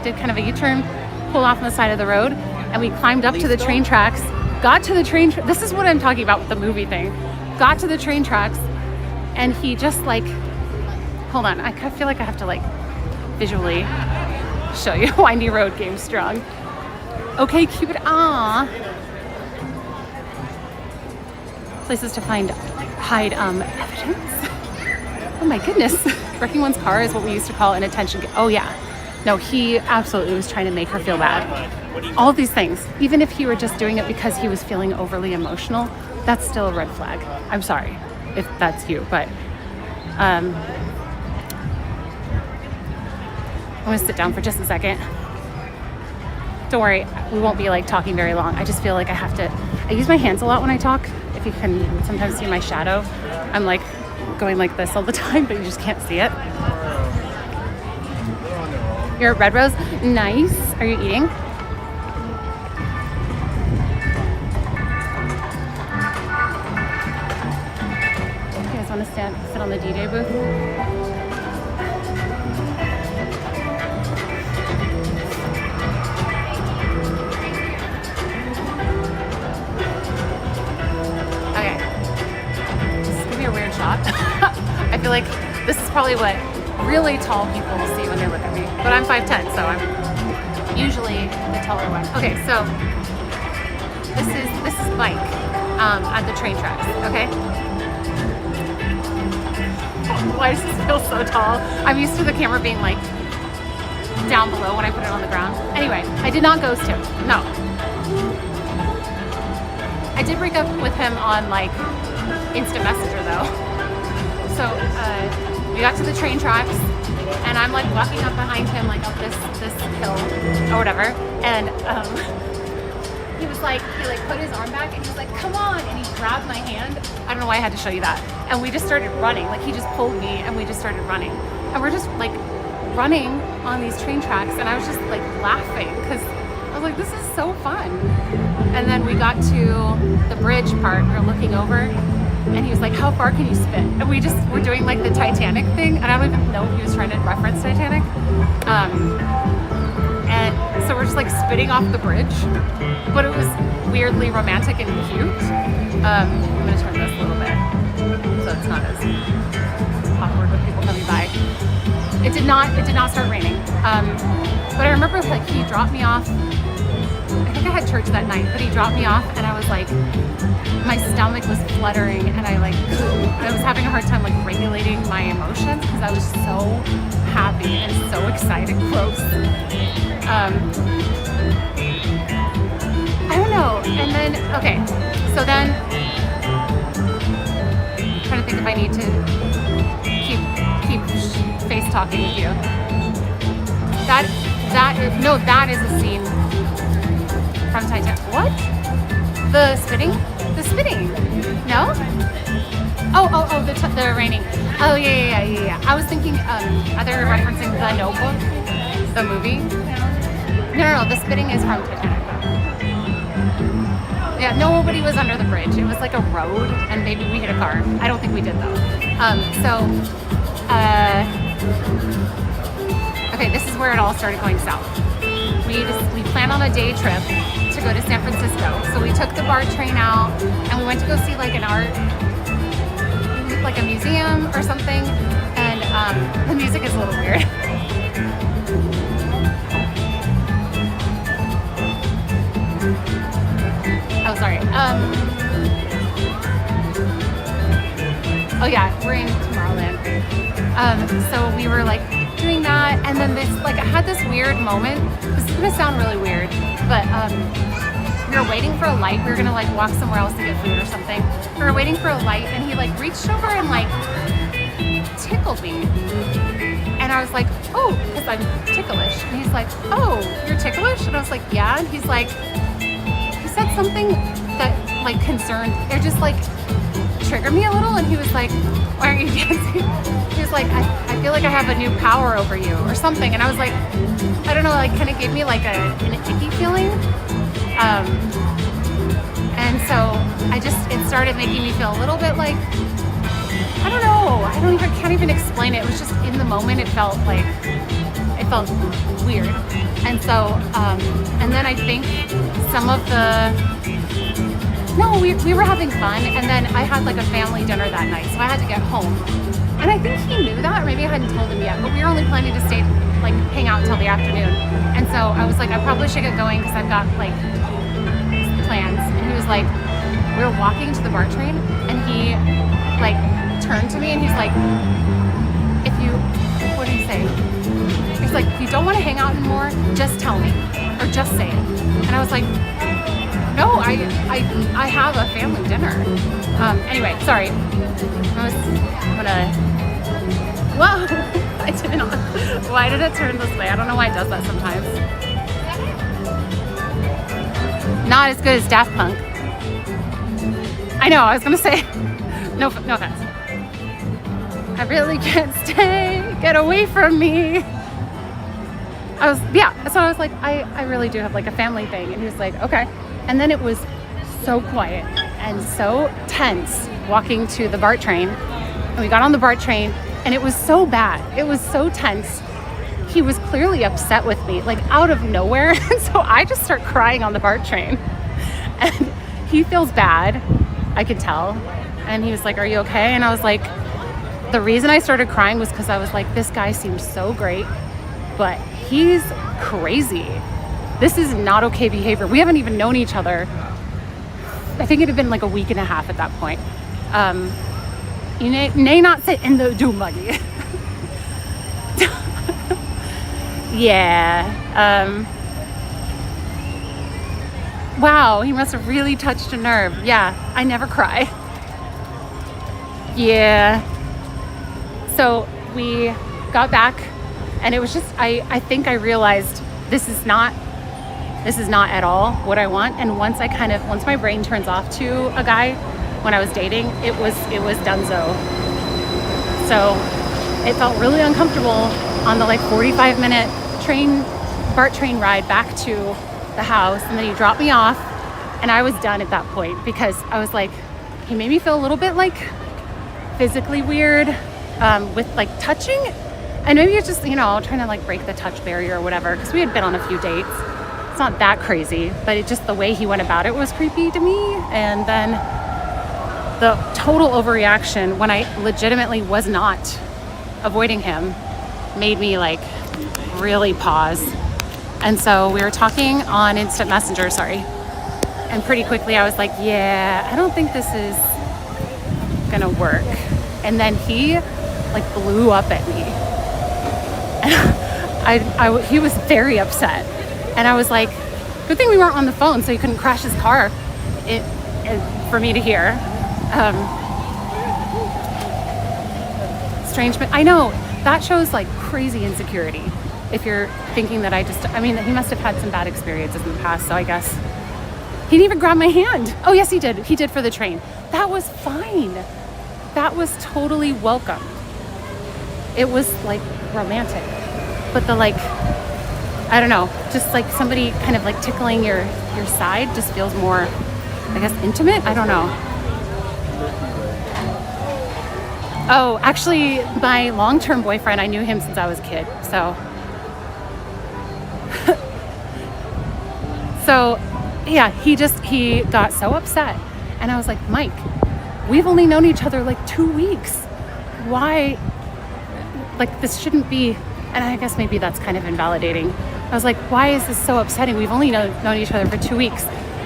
did kind of a U-turn, pulled off on the side of the road, and we climbed up to the train tracks, got to the train, this is what I'm talking about with the movie thing, got to the train tracks, and he just like, hold on, I feel like I have to like visually show you. Windy road, game strong. Okay, Cupid, Places to hide evidence. Oh my goodness. Wrecking one's car is what we used to call an attention. Oh yeah. No, he absolutely was trying to make her feel bad. All of these things. Even if he were just doing it because he was feeling overly emotional, that's still a red flag. I'm sorry if that's you, but I'm gonna sit down for just a second. Don't worry, we won't be like talking very long. I just feel like I use my hands a lot when I talk. If you can sometimes see my shadow, I'm like going like this all the time, but you just can't see it. You're at Red Rose? Nice. Are you eating? You guys want to sit on the DJ booth? I feel like this is probably what really tall people will see when they look at me. But I'm 5'10", so I'm usually the taller one. Okay, so this is Mike at the train tracks, okay? Why does this feel so tall? I'm used to the camera being like down below when I put it on the ground. Anyway, I did not ghost him. No. I did break up with him on like instant messenger though. So we got to the train tracks and I'm like walking up behind him like up this hill or whatever, and he was like, he like put his arm back and he was like, come on, and he grabbed my hand. I don't know why I had to show you that. And we just started running. Like he just pulled me and we just started running. And we're just like running on these train tracks, and I was just like laughing because I was like, this is so fun. And then we got to the bridge part, we were looking over, and he was like, how far can you spit? And we just were doing like the Titanic thing, and I don't even know if he was trying to reference Titanic. And so we're just like spitting off the bridge, but it was weirdly romantic and cute. I'm gonna turn this a little bit so it's not as awkward with people coming by. It did not start raining. But I remember like he dropped me off. I think I had church that night, but he dropped me off and I was like, my stomach was fluttering and I was having a hard time like regulating my emotions because I was so happy and so excited. Gross. I don't know. And then, okay, so then I'm trying to think if I need to keep face talking with you. That is a scene from Titanic. What? The spitting? The spitting? No? Oh, the raining. Oh, yeah. I was thinking, are they referencing The Notebook, the movie? No, the spitting is from Titanic. Yeah, nobody was under the bridge. It was like a road, and maybe we hit a car. I don't think we did though. Okay, this is where it all started going south. We planned on a day trip to go to San Francisco. So we took the BART train out, and we went to go see like an art, like a museum or something. And the music is a little weird. Oh, sorry. Oh yeah, we're in Tomorrowland. So we were like doing that, and then this, like, I had this weird moment. This is gonna sound really weird, but we were waiting for a light. We were gonna like walk somewhere else to get food or something. We were waiting for a light, and he like reached over and like tickled me. And I was like, oh, because I'm ticklish. And he's like, oh, you're ticklish? And I was like, yeah. And he's like, he said something that like concerned, it just like triggered me a little. And he was like, why aren't you dancing? He was like, I feel like I have a new power over you or something. And I was like, I don't know, like kind of gave me like an icky feeling. And so it started making me feel a little bit like, I don't know, can't even explain it. It was just in the moment, it felt weird. And so, and then I think some of we were having fun, and then I had like a family dinner that night, so I had to get home. And I think he knew that, or maybe I hadn't told him yet, but we were only planning to stay, like hang out until the afternoon. And so I was like, I probably should get going because I've got like plans. And he was like, we were walking to the BART train, and he like turned to me and he's like, what did he say? He's like, if you don't want to hang out anymore, just tell me, or just say it. And I was like, no, I have a family dinner. Anyway, sorry. Whoa, I did not. Why did it turn this way? I don't know why it does that sometimes. Not as good as Daft Punk. I know, I was gonna say, no offense. I really can't stay, get away from me. So I was like, I really do have like a family thing. And he was like, okay. And then it was so quiet and so tense walking to the BART train. And we got on the BART train, and it was so bad. It was so tense. He was clearly upset with me, like out of nowhere. And so I just start crying on the BART train. And he feels bad, I could tell. And he was like, are you okay? And I was like, the reason I started crying was because I was like, this guy seems so great, but he's crazy. This is not okay behavior. We haven't even known each other. I think it had been like a week and a half at that point. You may not sit in the doom buggy. Yeah. Wow, he must have really touched a nerve. Yeah, I never cry. Yeah. So we got back, and it was just, I think I realized this is not at all what I want. And once my brain turns off to a guy when I was dating, it was donezo. So it felt really uncomfortable on the like 45-minute BART train ride back to the house. And then he dropped me off, and I was done at that point because I was like, he made me feel a little bit like physically weird with like touching. And maybe it's just, trying to like break the touch barrier or whatever, because we had been on a few dates. It's not that crazy, but it just, the way he went about it was creepy to me. And then the total overreaction when I legitimately was not avoiding him made me like really pause. And so we were talking on Instant Messenger, and pretty quickly I was like, yeah, I don't think this is gonna work. And then he like blew up at me. And he was very upset. And I was like, good thing we weren't on the phone so he couldn't crash his car for me to hear. Strange, but I know that shows like crazy insecurity. If you're thinking that he must have had some bad experiences in the past, so I guess he didn't even grab my hand. Oh yes, he did. He did for the train. That was fine. That was totally welcome. It was like romantic, but the like, I don't know, just like somebody kind of like tickling your side just feels more, I guess, intimate. I don't know. Oh, actually, my long-term boyfriend, I knew him since I was a kid, so. So, yeah, he got so upset. And I was like, Mike, we've only known each other like 2 weeks. Why, like, this shouldn't be, and I guess maybe that's kind of invalidating. I was like, why is this so upsetting? We've only known each other for 2 weeks.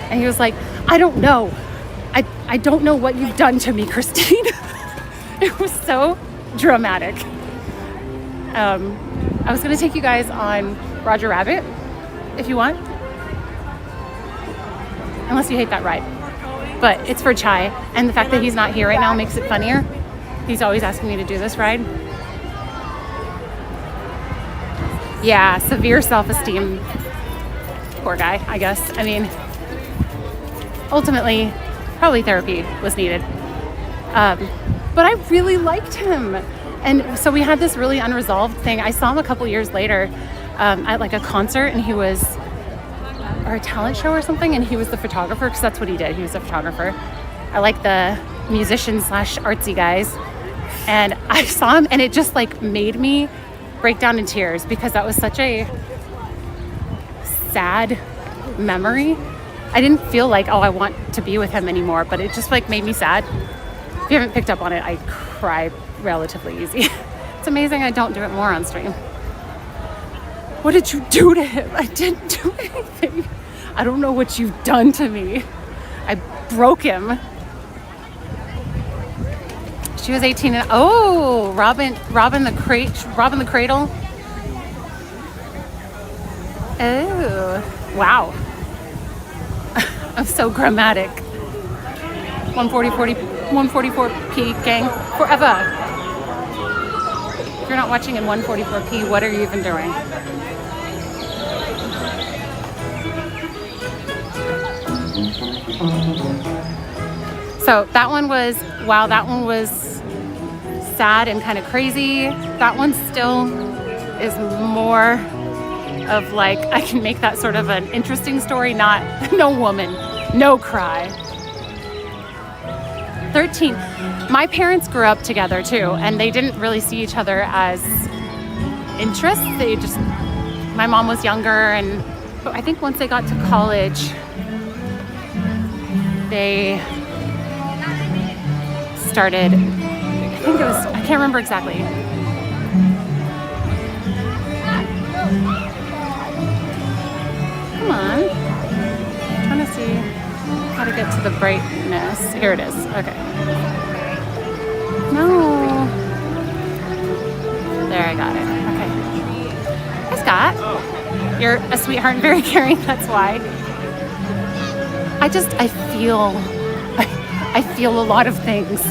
And he was like, I don't know. I don't know what you've done to me, Christine. It was so dramatic. I was going to take you guys on Roger Rabbit, if you want. Unless you hate that ride. But it's for Chai. And the fact that he's not here right now makes it funnier. He's always asking me to do this ride. Yeah, severe self-esteem. Poor guy, I guess. I mean, ultimately, probably therapy was needed. But I really liked him. And so we had this really unresolved thing. I saw him a couple years later at like a concert, and or a talent show or something, and he was the photographer, because that's what he did. He was a photographer. I like the musician/artsy guys. And I saw him, and it just like made me break down in tears, because that was such a sad memory. I didn't feel like, oh, I want to be with him anymore, but it just like made me sad. If you haven't picked up on it, I cry relatively easy. It's amazing I don't do it more on stream. What did you do to him? I didn't do anything. I don't know what you've done to me. I broke him. She was 18 and oh, Robin the Cradle. Oh, wow. I'm so grammatic. 144p gang forever. If you're not watching in 144p, what are you even doing? So that one was, wow, that one was sad and kind of crazy. That one still is more of like, I can make that sort of an interesting story, no woman, no cry. 13. My parents grew up together too, and they didn't really see each other as interests. My mom was younger, and I think once they got to college, they started, I can't remember exactly. Come on. I'm trying to see how to get to the brightness. Here it is. Okay. No. There, I got it. Okay. Hi, Scott. You're a sweetheart and very caring, that's why. I feel a lot of things.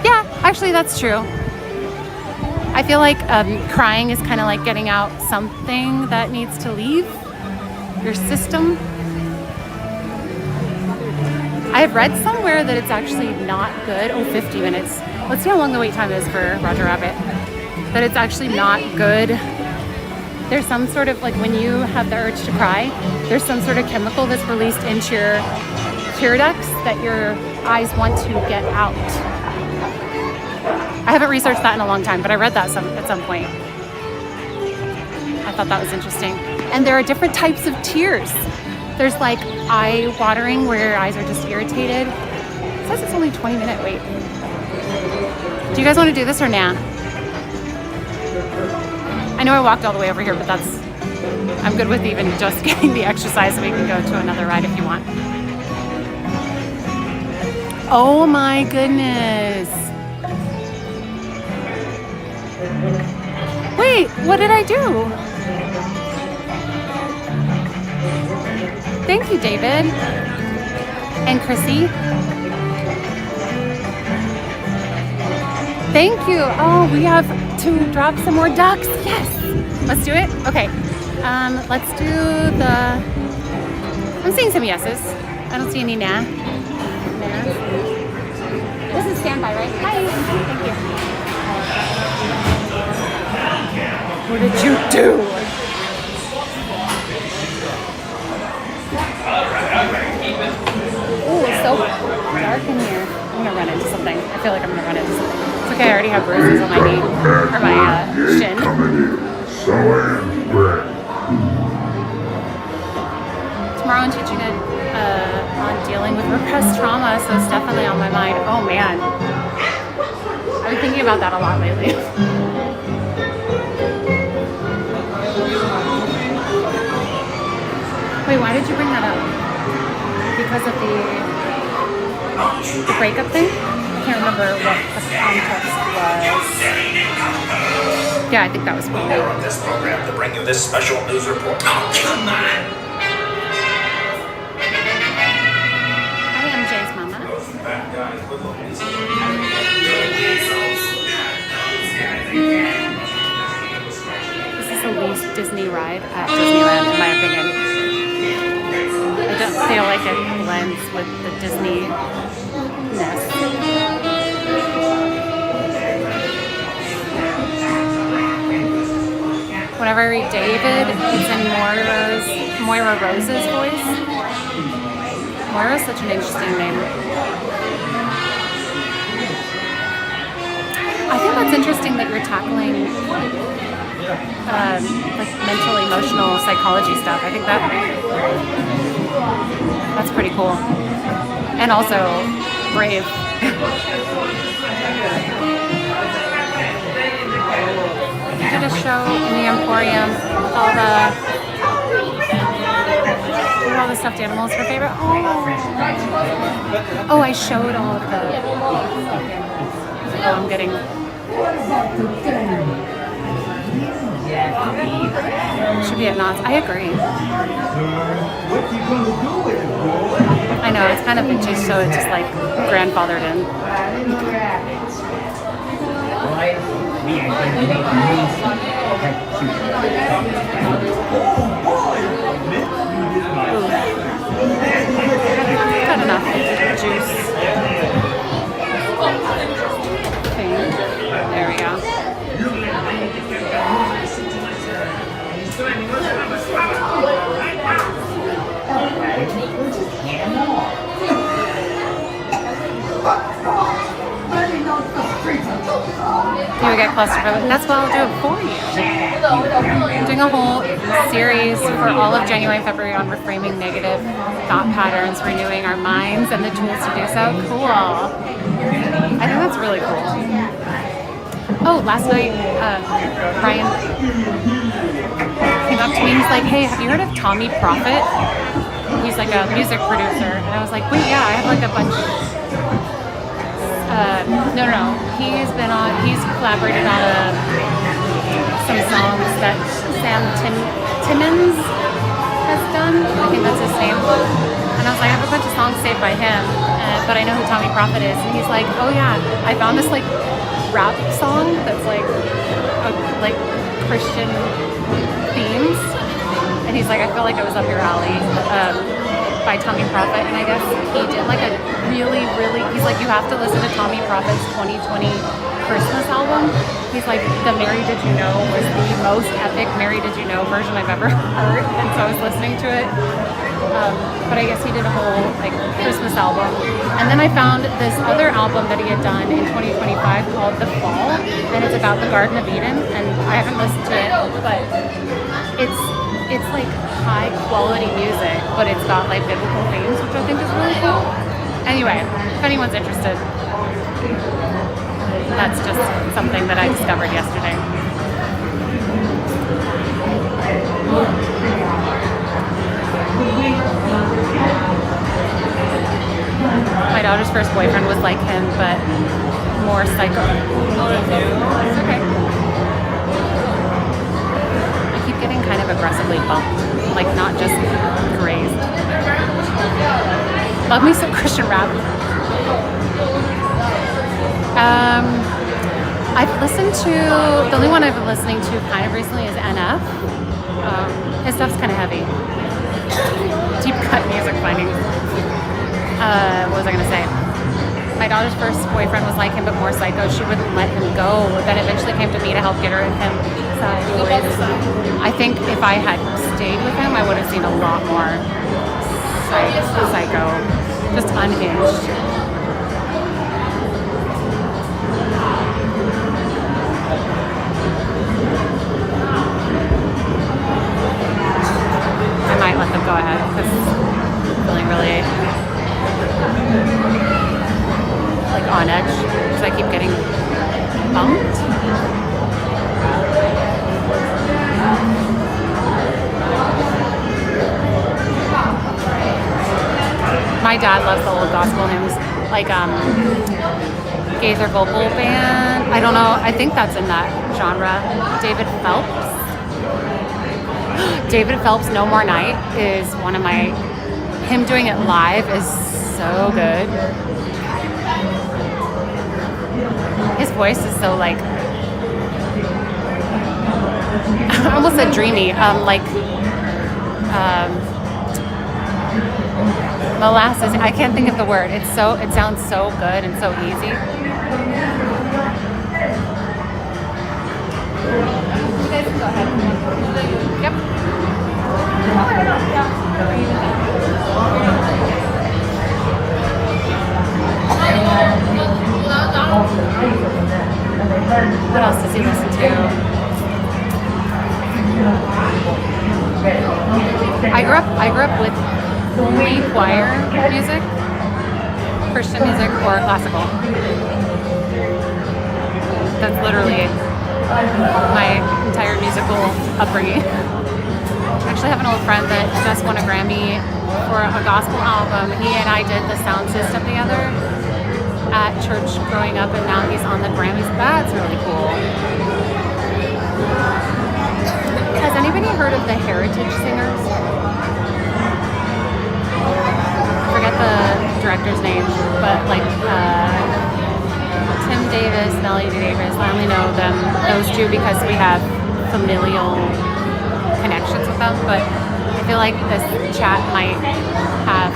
Yeah, actually that's true. I feel like crying is kind of like getting out something that needs to leave your system. I have read somewhere that it's actually not good. Oh, 50 minutes. Let's see how long the wait time is for Roger Rabbit. That it's actually not good. There's some sort of, like when you have the urge to cry, there's some sort of chemical that's released into your tear ducts that your eyes want to get out. I haven't researched that in a long time, but I read that at some point. I thought that was interesting. And there are different types of tears. There's like eye watering where your eyes are just irritated. It says it's only 20-minute wait. Do you guys want to do this or nah? I know I walked all the way over here, but I'm good with even just getting the exercise so we can go to another ride if you want. Oh my goodness. Wait, what did I do? Thank you, David. And Chrissy. Thank you. Oh, we have to drop some more ducks. Yes. Let's do it. Okay. Let's do the... I'm seeing some yeses. I don't see any nah. This is standby, right? Hi. Thank you. What did you do? Ooh, it's so dark in here. I'm gonna run into something. I feel like I'm gonna run into something. It's okay, I already have bruises on my knee, or my shin. Tomorrow I'm teaching on dealing with repressed trauma, so it's definitely on my mind. Oh man. I've been thinking about that a lot lately. Wait, why did you bring that up? Because of the breakup thing? I can't remember what the context was. Yeah, I think that was cool. We narrowed this program to bring you this special news report. Oh, come on! Hi, MJ's mama. This is the least Disney ride at Disneyland, in my opinion. I don't feel like it blends with the Disney-ness. Whenever I read David, it's in Moira Rose's voice. Moira's such an interesting name. I think that's interesting that you're tackling like mental, emotional psychology stuff. I think that's pretty cool. And also brave. I did a show in the Emporium with all the stuffed animals. Her favorite. Oh, I showed all of the. Oh, I'm getting. Should be at knots. I agree. I know, it's kind of itchy, so it's just like grandfathered in. Got enough juice. Okay. There we go. You would get claustrophobic, and that's why I'll do it for you. I'm doing a whole series for all of January and February on reframing negative thought patterns, renewing our minds, and the tools to do so. Cool. I think that's really cool. Oh, last night, Brian came up to me and he's like, hey, have you heard of Tommy Prophet? He's like a music producer. And I was like, wait, yeah, I have like a bunch No. He's collaborated on some songs that Sam Timmons has done. I think that's his name. And I was like, I have a bunch of songs saved by him, but I know who Tommy Prophet is. And he's like, oh yeah, I found this like rap song that's like Christian themes. And he's like, I feel like it was up your alley, by Tommy Prophet. And I guess he did like a really, he's like, you have to listen to Tommy Prophet's 2020 Christmas album. He's like, the Mary Did You Know was the most epic Mary Did You Know version I've ever heard. And so I was listening to it. But I guess he did a whole like Christmas album. And then I found this other album that he had done in 2025 called The Fall. And it's about the Garden of Eden. And I haven't listened to it, but it's like high quality music, but it's got like biblical themes, which I think is really cool. Anyway, if anyone's interested, that's just something that I discovered yesterday. My daughter's first boyfriend was like him, but more psycho. It's okay. I keep getting kind of aggressively bumped, like not just grazed. Love me some Christian rap. I've listened to, the only one I've been listening to kind of recently is NF. His stuff's kind of heavy. Deep cut music findings. What was I gonna say? My daughter's first boyfriend was like him, but more psycho. She wouldn't let him go. Then eventually came to me to help get her and him. I think if I had stayed with him, I would have seen a lot more psycho, just unhinged. I might let them go ahead because I'm feeling really like on edge because I keep getting bumped. My dad loves the old gospel hymns, like Gaither Vocal Band. I don't know. I think that's in that genre. David Phelps. David Phelps' No More Night is one of my, him doing it live is so good. His voice is so like, I almost said dreamy, molasses, I can't think of the word. It sounds so good and so easy. You guys can go ahead. Yep. What else does he listen to? I grew up with only choir music, Christian music, or classical. That's literally my entire musical upbringing. I actually have an old friend that just won a Grammy for a gospel album. He and I did the sound system together at church growing up, and now he's on the Grammys. That's really cool. Has anybody heard of the Heritage Singers? I forget the director's name, but like Tim Davis, Melody Davis. I only know those two because we have familial connections with them, but I feel like this chat might have,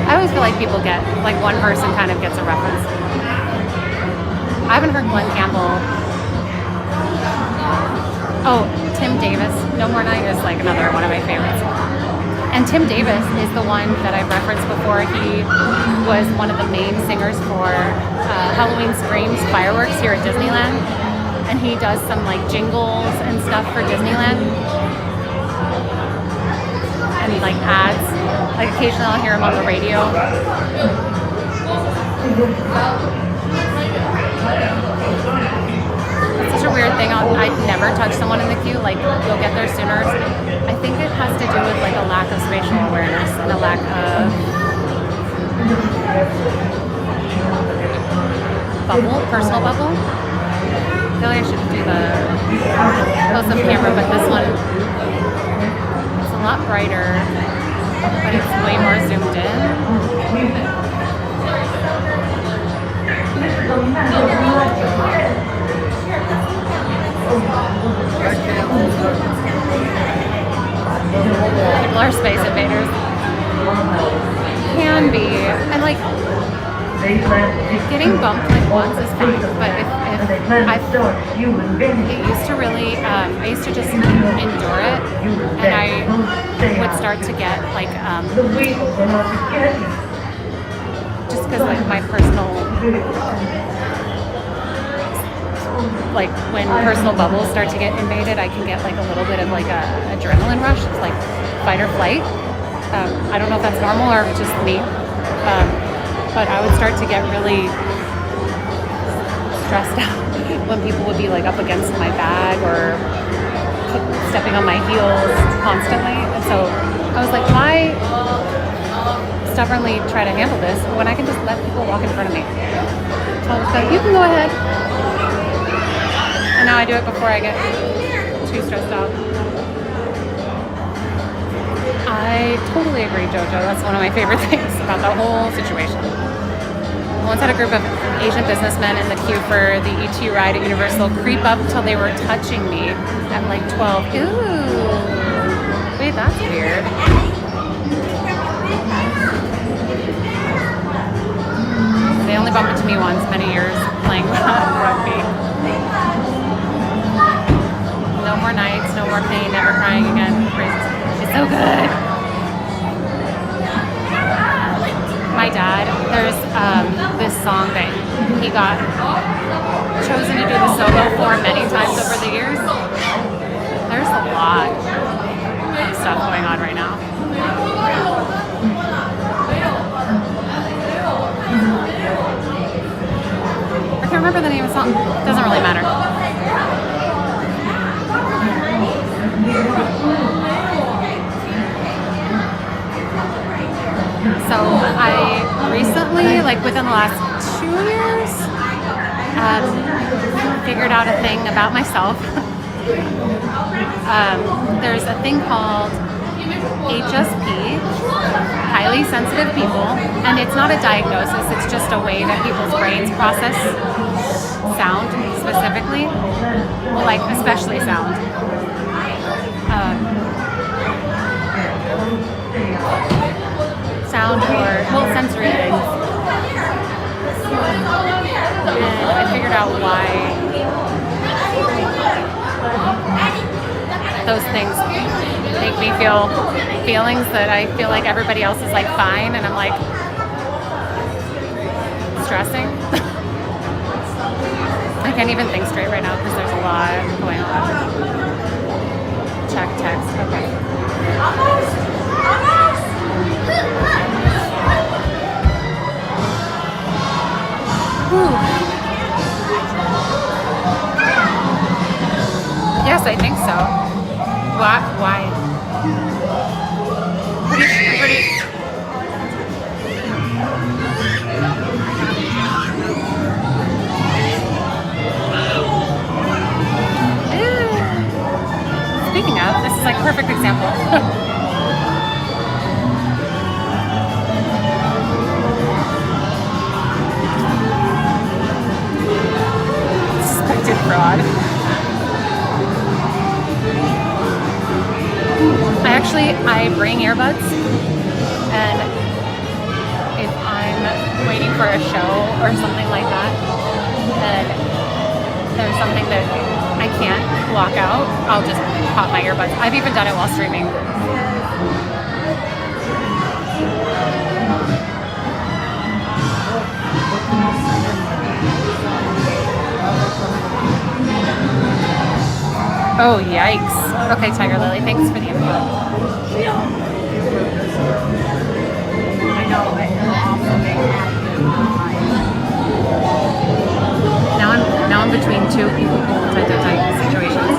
I always feel like people get, like one person kind of gets a reference. I haven't heard Glenn Campbell. Oh, Tim Davis, No More Night is like another one of my favorites. And Tim Davis is the one that I've referenced before. He was one of the main singers for Halloween Screams fireworks here at Disneyland. And he does some like jingles and stuff for Disneyland. And he like ads, like occasionally I'll hear him on the radio. It's such a weird thing. I'd never touch someone in the queue. Like you'll get there sooner. I think it has to do with like a lack of spatial awareness and a lack of bubble, personal bubble. I feel like I should do the close-up camera, but this one, it's a lot brighter, but it's way more zoomed in. People are space invaders. Can be. And like, getting bumped like once is fine, but if it used to really, I used to just endure it, and I would start to get like, just because like my personal, like when personal bubbles start to get invaded, I can get like a little bit of like a adrenaline rush. It's like fight or flight. I don't know if that's normal or just me. But I would start to get really stressed out when people would be like up against my bag or stepping on my heels constantly. And so I was like, why stubbornly try to handle this when I can just let people walk in front of me? So I was like, you can go ahead. And now I do it before I get too stressed out. I totally agree, Jojo. That's one of my favorite things about the whole situation. I once had a group of Asian businessmen in the queue for the ET ride at Universal creep up till they were touching me at like 12. Ooh, wait, that's weird. They only bumped into me once, many years playing rugby. No more nights, no more pain, never crying again. It's so good. My dad, there's this song that he got chosen to do the solo for many times over the years. There's a lot of stuff going on right now. I can't remember the name of the song. Doesn't really matter. So I recently, like within the last 2 years, figured out a thing about myself. There's a thing called HSP, highly sensitive people, and it's not a diagnosis, it's just a way that people's brains process sound specifically, well, like especially sound. Sound or, well, sensory things. And I figured out why those things make me feel feelings that I feel like everybody else is like fine, and I'm like stressing. I can't even think straight right now because there's a lot going on. Check text, okay. Yes, I think so. Why? Pretty. Speaking of, this is like a perfect example. Fraud. I bring earbuds, and if I'm waiting for a show or something like that, and there's something that I can't block out, I'll just pop my earbuds. I've even done it while streaming. Oh, yikes. Okay, Tiger Lily, thanks for the info. I know, but it'll also make Now I'm between two people tight situations.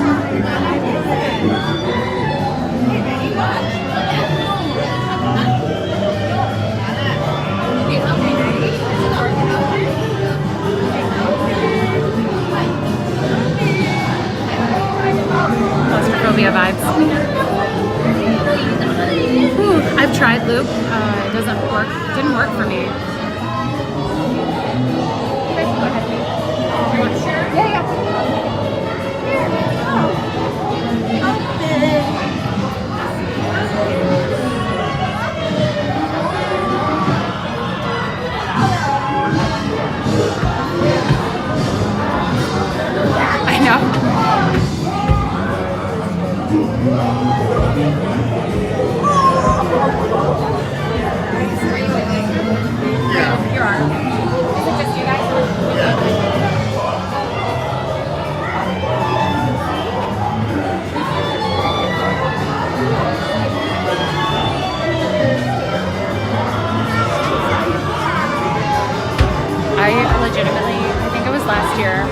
legitimately, I think it was last year,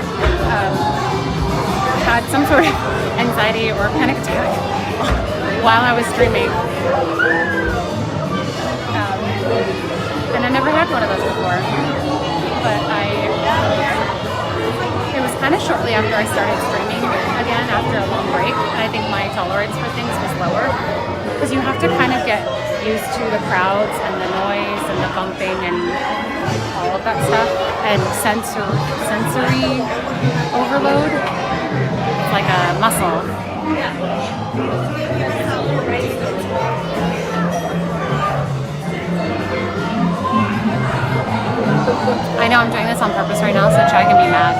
had some sort of anxiety or panic attack while I was streaming. And I never had one of those before. But it was kind of shortly after I started streaming again after a long break. And I think my tolerance for things was lower. Because you have to kind of get used to the crowds and the noise and the bumping and all of that stuff. And sensory overload. It's like a muscle. I know I'm doing this on purpose right now so Chai can be mad.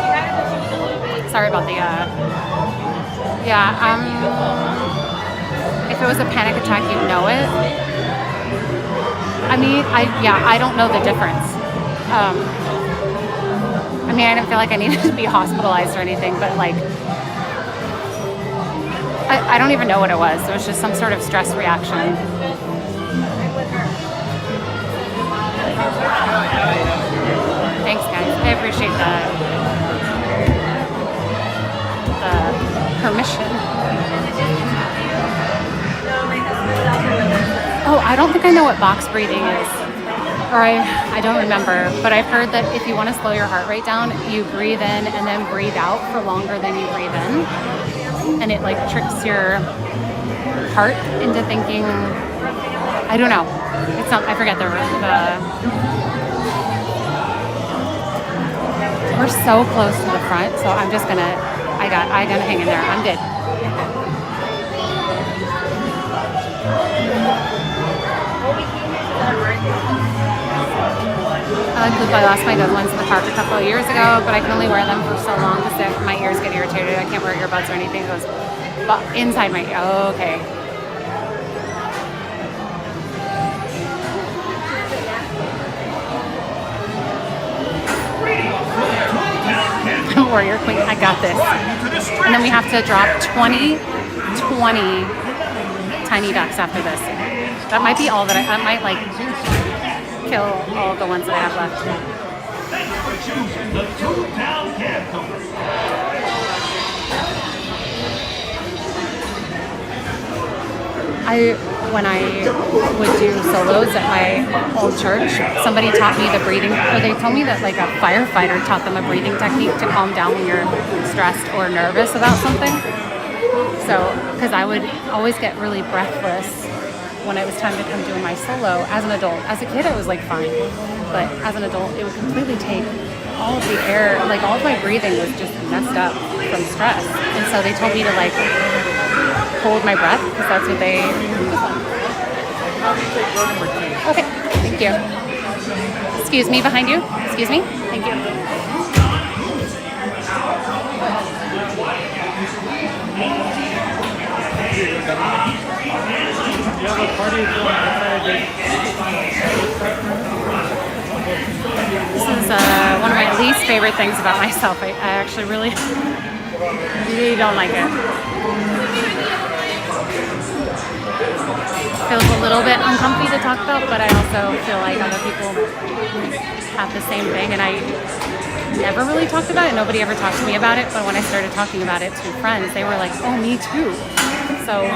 Sorry about the, if it was a panic attack, you'd know it. I mean, I don't know the difference. I mean, I didn't feel like I needed to be hospitalized or anything, but like, I don't even know what it was. It was just some sort of stress reaction. Thanks, guys. I appreciate the permission. Oh, I don't think I know what box breathing is. Or I don't remember. But I've heard that if you want to slow your heart rate down, you breathe in and then breathe out for longer than you breathe in. And it like tricks your heart into thinking, I don't know. It's not, I forget the we're so close to the front, so I'm just gonna, I gotta hang in there. I'm good. I lost my good ones in the park a couple of years ago, but I can only wear them for so long because my ears get irritated. I can't wear earbuds or anything. It goes inside my ear. Oh, okay. Warrior Queen, I got this. And then we have to drop 20 tiny ducks after this. That might be all that I might like kill all of the ones that I have left. When I would do solos at my old church, somebody taught me the breathing, or they told me that like a firefighter taught them a breathing technique to calm down when you're stressed or nervous about something. So, because I would always get really breathless when it was time to come do my solo as an adult. As a kid, it was like fine, but as an adult, it would completely take all of the air, like all of my breathing was just messed up from stress. And so they told me to like hold my breath because that's what they. Okay, thank you. Excuse me, behind you. Excuse me. Thank you. This is one of my least favorite things about myself. I actually really don't like it. Feels a little bit uncomfy to talk about, but I also feel like other people have the same thing, and I never really talked about it. Nobody ever talked to me about it, but when I started talking about it to friends, they were like, oh, me too. So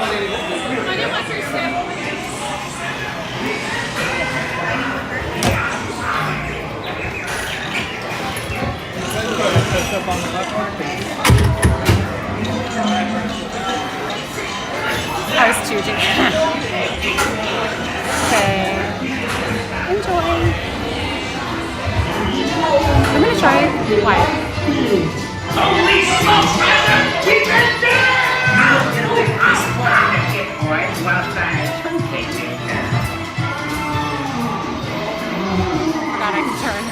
I was choosing. Okay. Enjoy. I'm gonna try Wyatt. Holy smokes, brother! We've been there! Now do it. I'm going to get right while trying to truncate it. Forgot I could turn.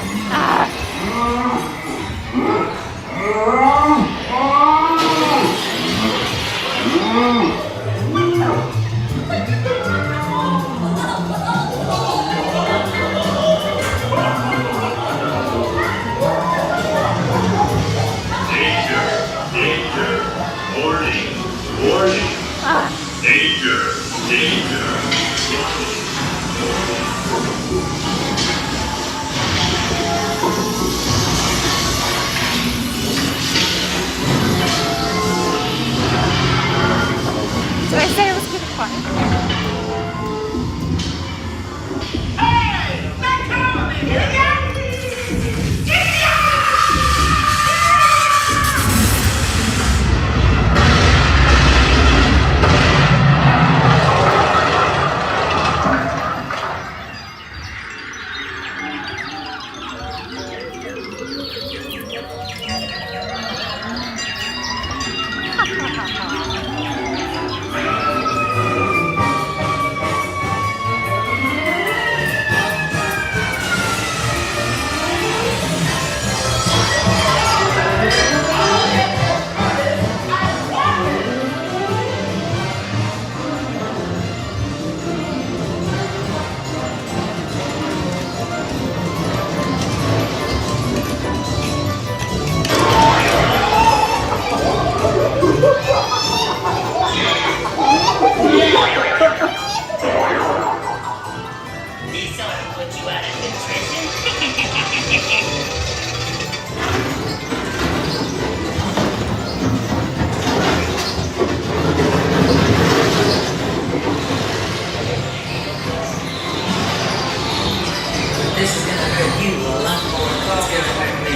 This is gonna hurt you a lot more than it's gonna hurt me.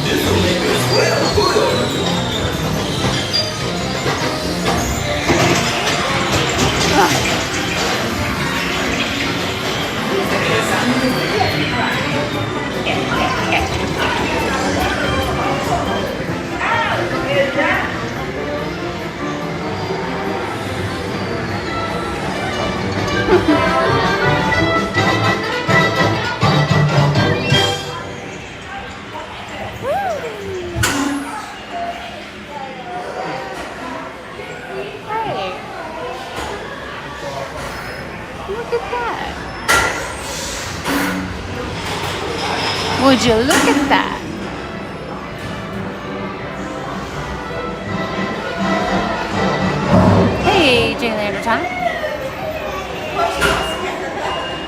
This will make us well. Would you look at that? Hey, Jaylander time.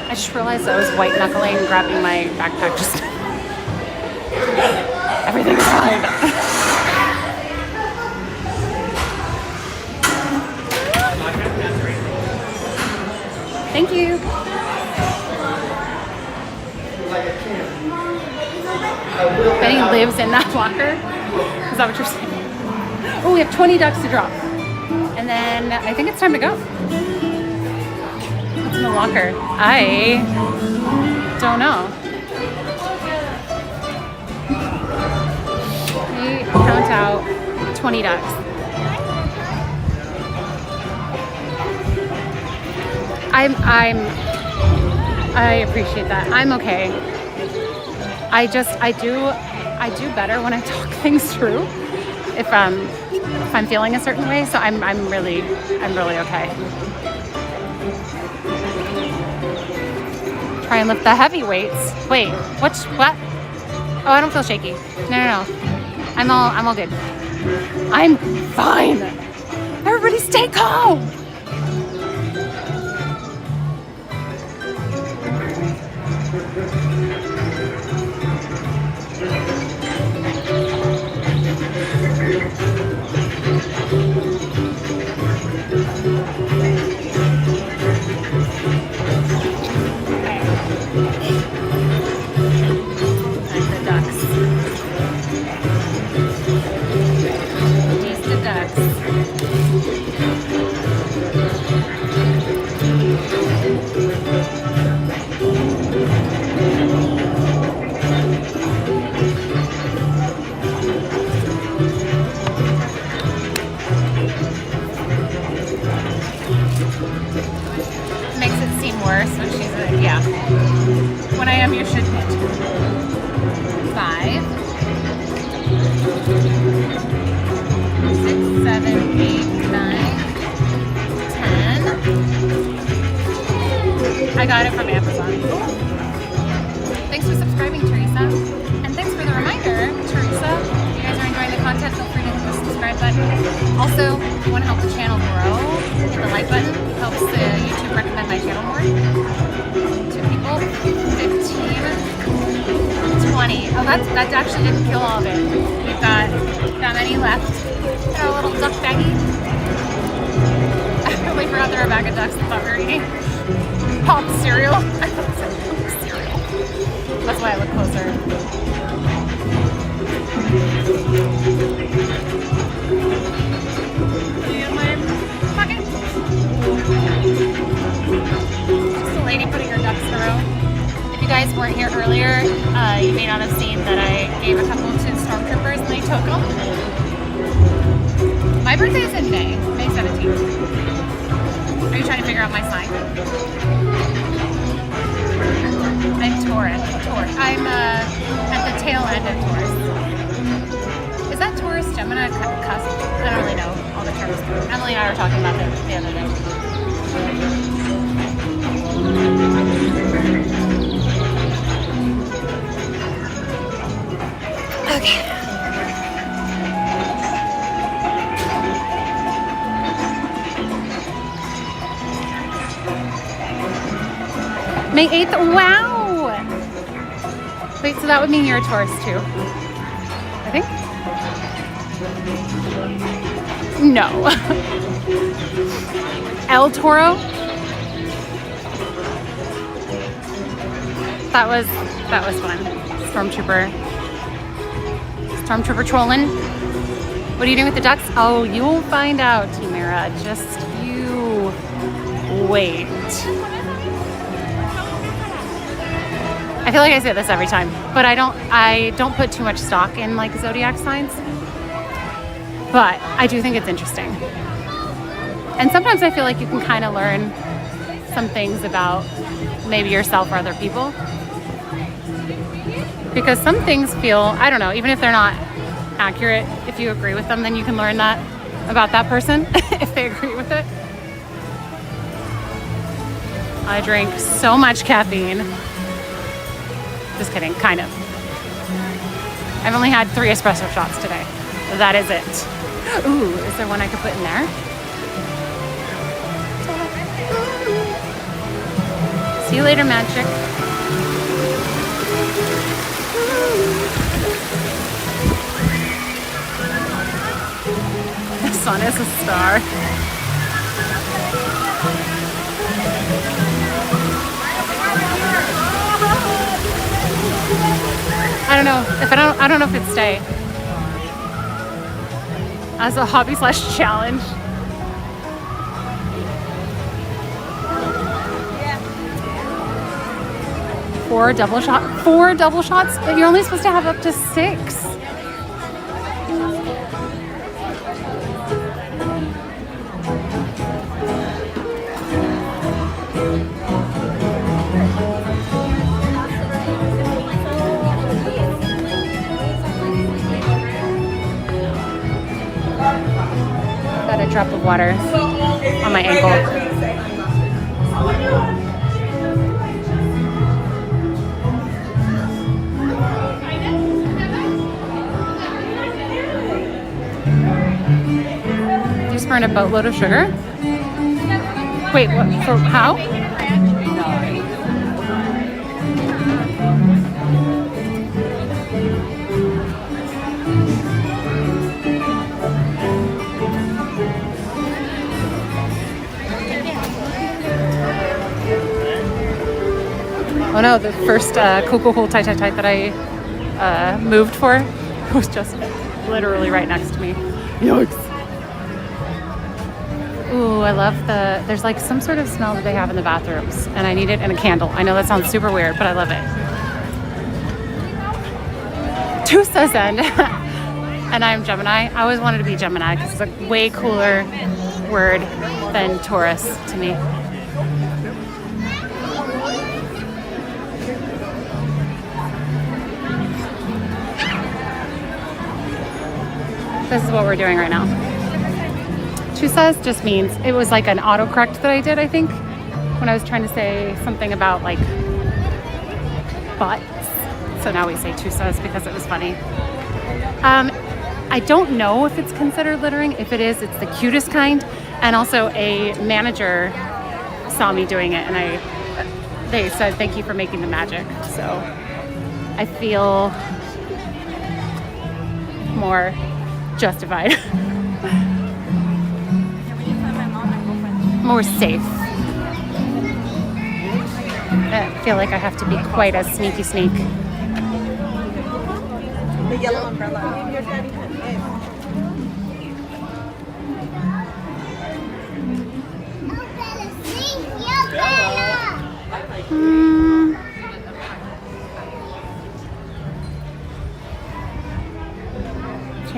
I just realized I was white knuckling, grabbing my backpack. Just everything's fine. Thank you. Benny lives in that locker. Is that what you're saying? Oh, we have 20 ducks to drop. And then I think it's time to go. What's in the locker? I don't know. We count out 20 ducks. I appreciate that. I'm okay. I do better when I talk things through if I'm feeling a certain way. So I'm really okay. Try and lift the heavy weights. Wait, what? Oh, I don't feel shaky. No. I'm all good. I'm fine. Everybody stay calm. I got it from Amazon. Thanks for subscribing, Teresa. And thanks for the reminder, Teresa. If you guys are enjoying the content, feel free to hit the subscribe button. Also, if you want to help the channel grow, hit the like button. It helps YouTube recommend my channel more to people. 15, 20. Oh, that actually didn't kill all of it. We've got that many left in our little duck baggie. I totally forgot there were a bag of ducks that thought we were eating pop cereal. I thought it said pop cereal. That's why I look closer. In my pocket. Just a lady putting her ducks in a row. If you guys guys weren't here earlier, you may not have seen that I gave a couple to Stormtroopers and they took them. My birthday is in May 17th. Are you trying to figure out my sign? I'm Taurus. I'm at the tail end of Taurus. Is that Taurus, Gemini, cusp? I don't really know all the terms. Emily and I were talking about it the other day. Okay. May 8th, wow! Wait, so that would mean you're a Taurus too, I think? No. El Toro? That was fun. Stormtrooper trolling. What are you doing with the ducks? Oh, you'll find out, Timera. Just you wait. I feel like I say this every time, but I don't put too much stock in like zodiac signs. But I do think it's interesting. And sometimes I feel like you can kind of learn some things about maybe yourself or other people. Because some things feel, I don't know, even if they're not accurate, if you agree with them, then you can learn that about that person if they agree with it. I drink so much caffeine. Just kidding, kind of. I've only had 3 espresso shots today. That is it. Ooh, is there one I could put in there? See you later, magic. The sun is a star. I don't know if I don't know if it'd stay as a hobby / challenge. Four double shots, but you're only supposed to have up to 6. Got a drop of water on my ankle. You just burned a boatload of sugar? Wait, what? For how? Oh no, the first Cocoa Hole Tight that I moved for was just literally right next to me. Yikes. Ooh, I love there's like some sort of smell that they have in the bathrooms, and I need it in a candle. I know that sounds super weird, but I love it. Tu says end. And I'm Gemini. I always wanted to be Gemini because it's a way cooler word than Taurus to me. This is what we're doing right now. Chusas just means, it was like an autocorrect that I did, I think, when I was trying to say something about like butts. So now we say chusas because it was funny. I don't know if it's considered littering. If it is, it's the cutest kind. And also a manager saw me doing it and they said, thank you for making the magic. So I feel more justified. More safe. I feel like I have to be quite a sneaky sneak. The yellow umbrella.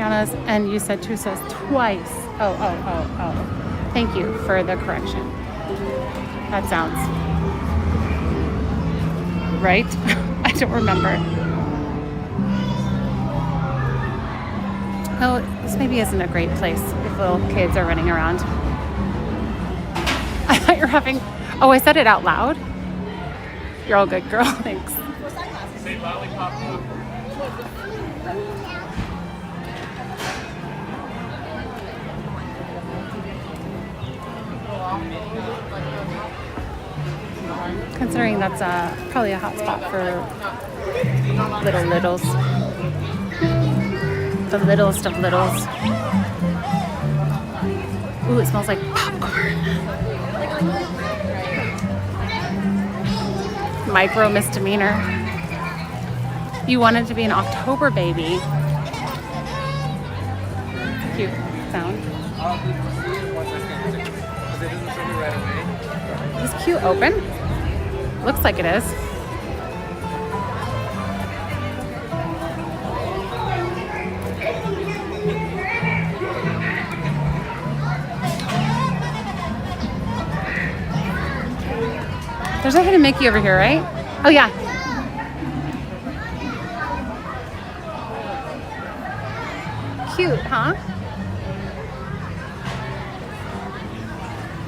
Hannah's, and you said Tusa's twice. Oh. Thank you for the correction. That sounds right. I don't remember. Oh, this maybe isn't a great place if little kids are running around. I thought you were having... Oh, I said it out loud. You're all good, girl. Thanks. Say lollipop. Considering that's probably a hot spot for littles. The littlest of littles. Ooh, it smells like popcorn. Micro misdemeanor. You wanted to be an October baby. Cute sound. Is Q open? Looks like it is. There's a hidden Mickey over here, right? Oh yeah. Cute, huh?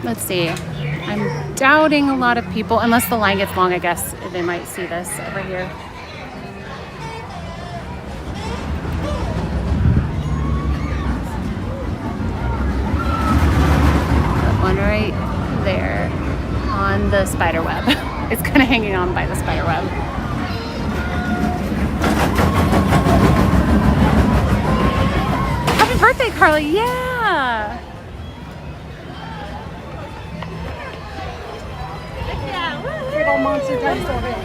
Let's see. I'm doubting a lot of people, unless the line gets long, I guess they might see this over here. That one right there on the spider web. It's kind of hanging on by the spider web. Happy birthday, Carly. Yeah. Big old monster dinosaur here.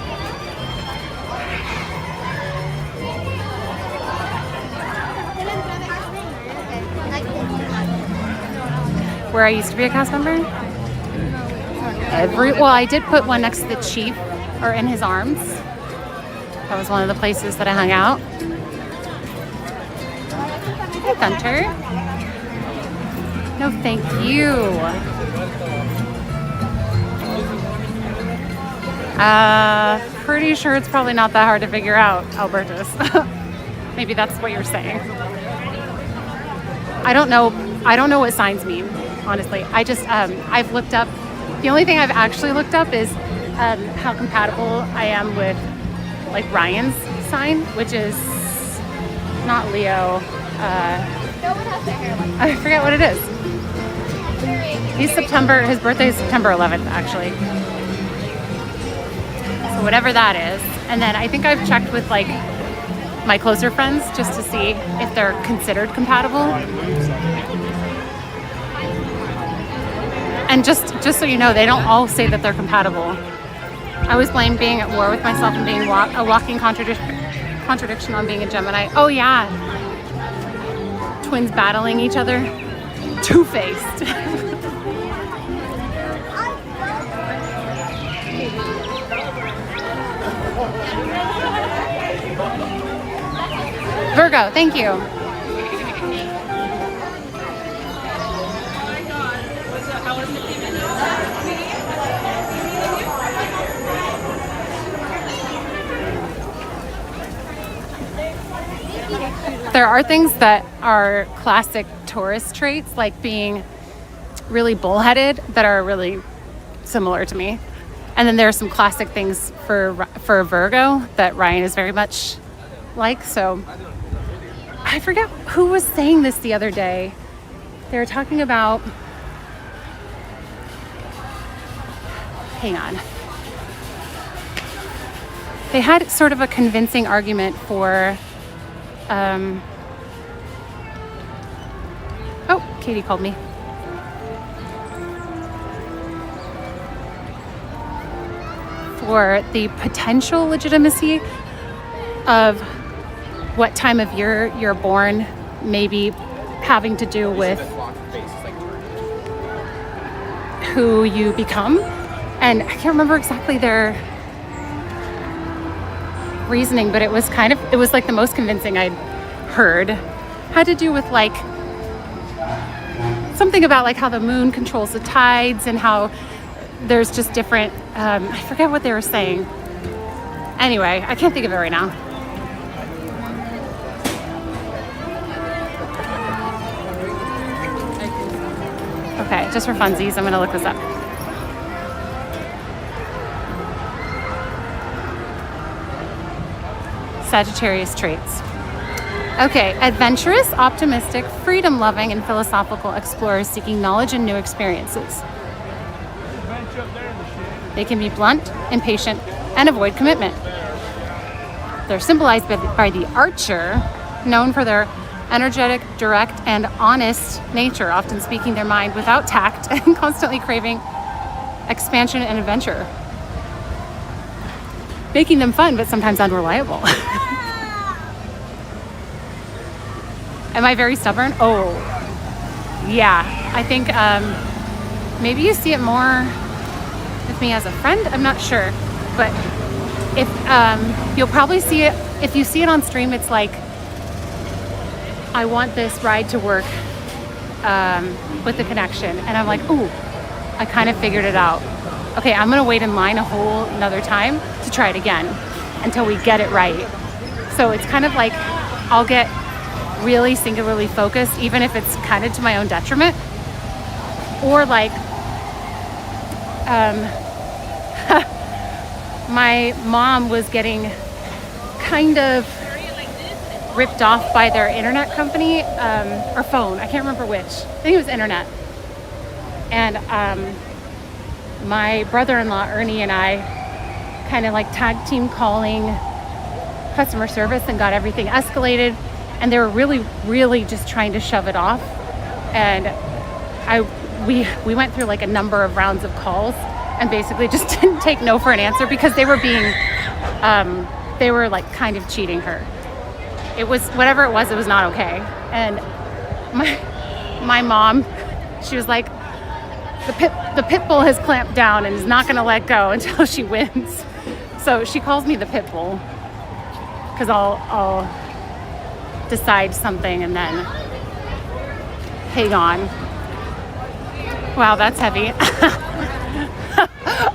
Where I used to be a cast member? Well, I did put one next to the chief, or in his arms. That was one of the places that I hung out. Hey, Gunter. No, thank you. Pretty sure it's probably not that hard to figure out, Albertus. Maybe that's what you're saying. I don't know what signs mean, honestly. I just, I've looked up, the only thing I've actually looked up is how compatible I am with like Ryan's sign, which is not Leo. I forget what it is. His birthday is September 11th, actually. So whatever that is. And then I think I've checked with like my closer friends just to see if they're considered compatible. And just so you know, they don't all say that they're compatible. I always blame being at war with myself and being a walking contradiction on being a Gemini. Oh yeah. Twins battling each other. Two-faced. Virgo, thank you. There are things that are classic Taurus traits, like being really bullheaded, that are really similar to me. And then there are some classic things for Virgo that Ryan is very much like. So I forget who was saying this the other day. They were talking about, hang on. They had sort of a convincing argument for, oh, Katie called me. For the potential legitimacy of what time of year you're born, maybe having to do with who you become. And I can't remember exactly their reasoning, but it was like the most convincing I'd heard. Had to do with like something about like how the moon controls the tides and how there's just different, I forget what they were saying. Anyway, I can't think of it right now. Okay, just for funsies, I'm gonna look this up. Sagittarius traits. Okay, adventurous, optimistic, freedom-loving, and philosophical explorers seeking knowledge and new experiences. They can be blunt, impatient, and avoid commitment. They're symbolized by the archer, known for their energetic, direct, and honest nature, often speaking their mind without tact and constantly craving expansion and adventure. Making them fun, but sometimes unreliable. Am I very stubborn? Oh, yeah. I think maybe you see it more with me as a friend. I'm not sure. But if you'll probably see it, if you see it on stream, it's like, I want this ride to work with the connection. And I'm like, ooh, I kind of figured it out. Okay, I'm gonna wait in line a whole another time to try it again until we get it right. So it's kind of like I'll get really singularly focused, even if it's kind of to my own detriment. Or like, my mom was getting kind of ripped off by their internet company, or phone, I can't remember which. I think it was internet. And my brother-in-law, Ernie, and I kind of like tag team calling customer service and got everything escalated. And they were really, really just trying to shove it off. And we went through like a number of rounds of calls and basically just didn't take no for an answer because they were being, they were like kind of cheating her. It was, whatever it was not okay. And my mom, she was like, the pit bull has clamped down and is not gonna let go until she wins. So she calls me the pit bull because I'll decide something and then hang on. Wow, that's heavy.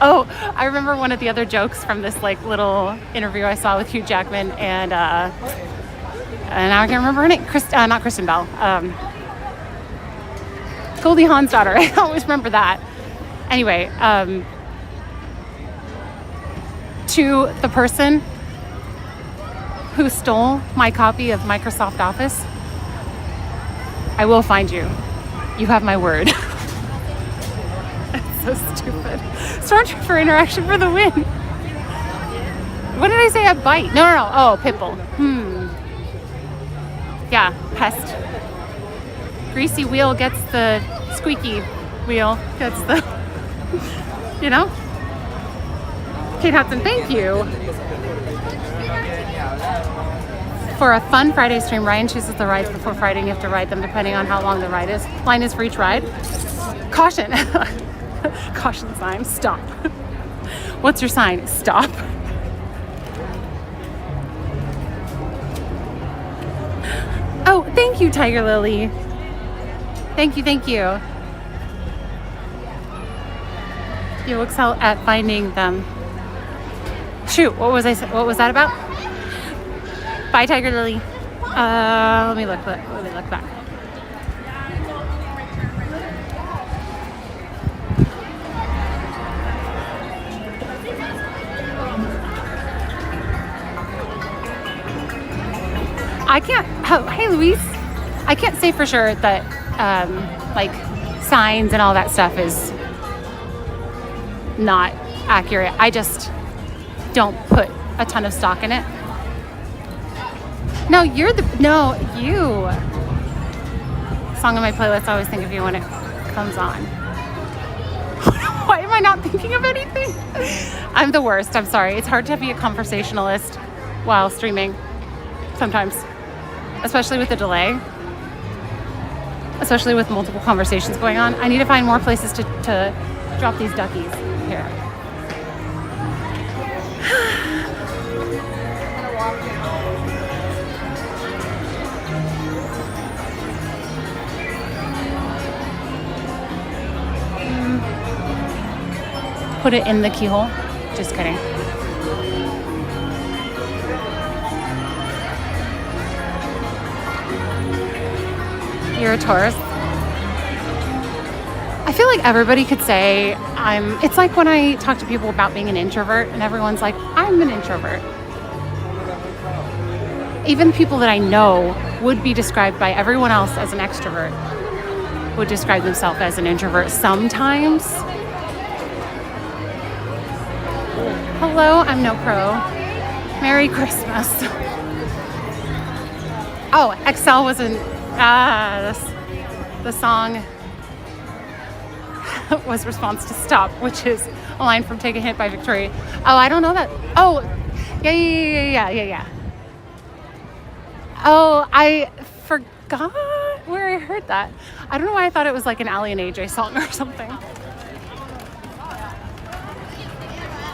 Oh, I remember one of the other jokes from this like little interview I saw with Hugh Jackman and now I can't remember her name. Not Kristen Bell. Goldie Hawn's daughter. I always remember that. Anyway, to the person who stole my copy of Microsoft Office, I will find you. You have my word. That's so stupid. Stormtrooper interaction for the win. What did I say? A bite? No. Oh, pitbull. Yeah, pest. Greasy wheel gets the squeaky wheel. Gets the, you know? Kate Hudson, thank you. For a fun Friday stream, Ryan chooses the rides before Friday and you have to ride them depending on how long the ride is. Line is for each ride. Caution. Caution sign, stop. What's your sign? Stop. Oh, thank you, Tiger Lily. Thank you. You will excel at finding them. Shoot, what was that about? Bye, Tiger Lily. Let me look back. I can't, hey Luis, I can't say for sure that like signs and all that stuff is not accurate. I just don't put a ton of stock in it. No, you. Song on my playlist, I always think of you when it comes on. Why am I not thinking of anything? I'm the worst, I'm sorry. It's hard to be a conversationalist while streaming sometimes, especially with the delay, especially with multiple conversations going on. I need to find more places to drop these duckies here. put it in the keyhole. Just kidding. You're a Taurus. I feel like everybody could say it's like when I talk to people about being an introvert and everyone's like, I'm an introvert. Even people that I know would be described by everyone else as an extrovert would describe themselves as an introvert sometimes. Hello, I'm no pro. Merry Christmas. Oh, Excel was the song was response to Stop, which is a line from Take a Hint by Victoria. Oh, I don't know that. Oh, yeah. Oh, I forgot where I heard that. I don't know why I thought it was like an Allie and AJ song or something.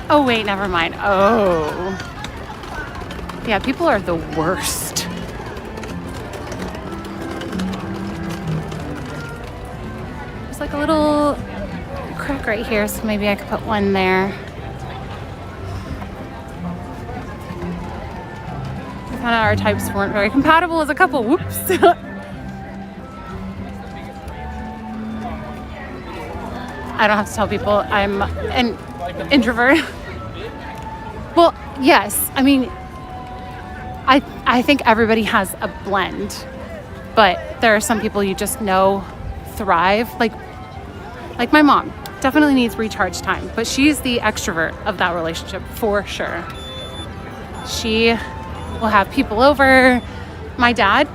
Oh, wait, never mind. Oh. Yeah, people are the worst. There's like a little crack right here, so maybe I could put one there. I found out our types weren't very compatible as a couple. Whoops. I don't have to tell people I'm an introvert. Well, yes. I mean, I think everybody has a blend, but there are some people you just know thrive. Like my mom definitely needs recharge time, but she's the extrovert of that relationship for sure. She will have people over. My dad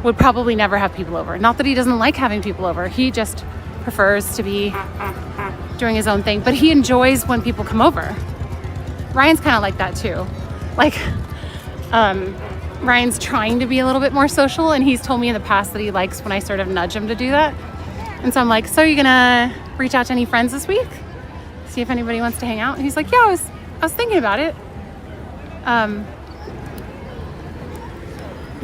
would probably never have people over. Not that he doesn't like having people over. He just prefers to be doing his own thing, but he enjoys when people come over. Ryan's kind of like that too. Like, Ryan's trying to be a little bit more social, and he's told me in the past that he likes when I sort of nudge him to do that. And so I'm like, so are you gonna reach out to any friends this week? See if anybody wants to hang out? And he's like, yeah, I was thinking about it.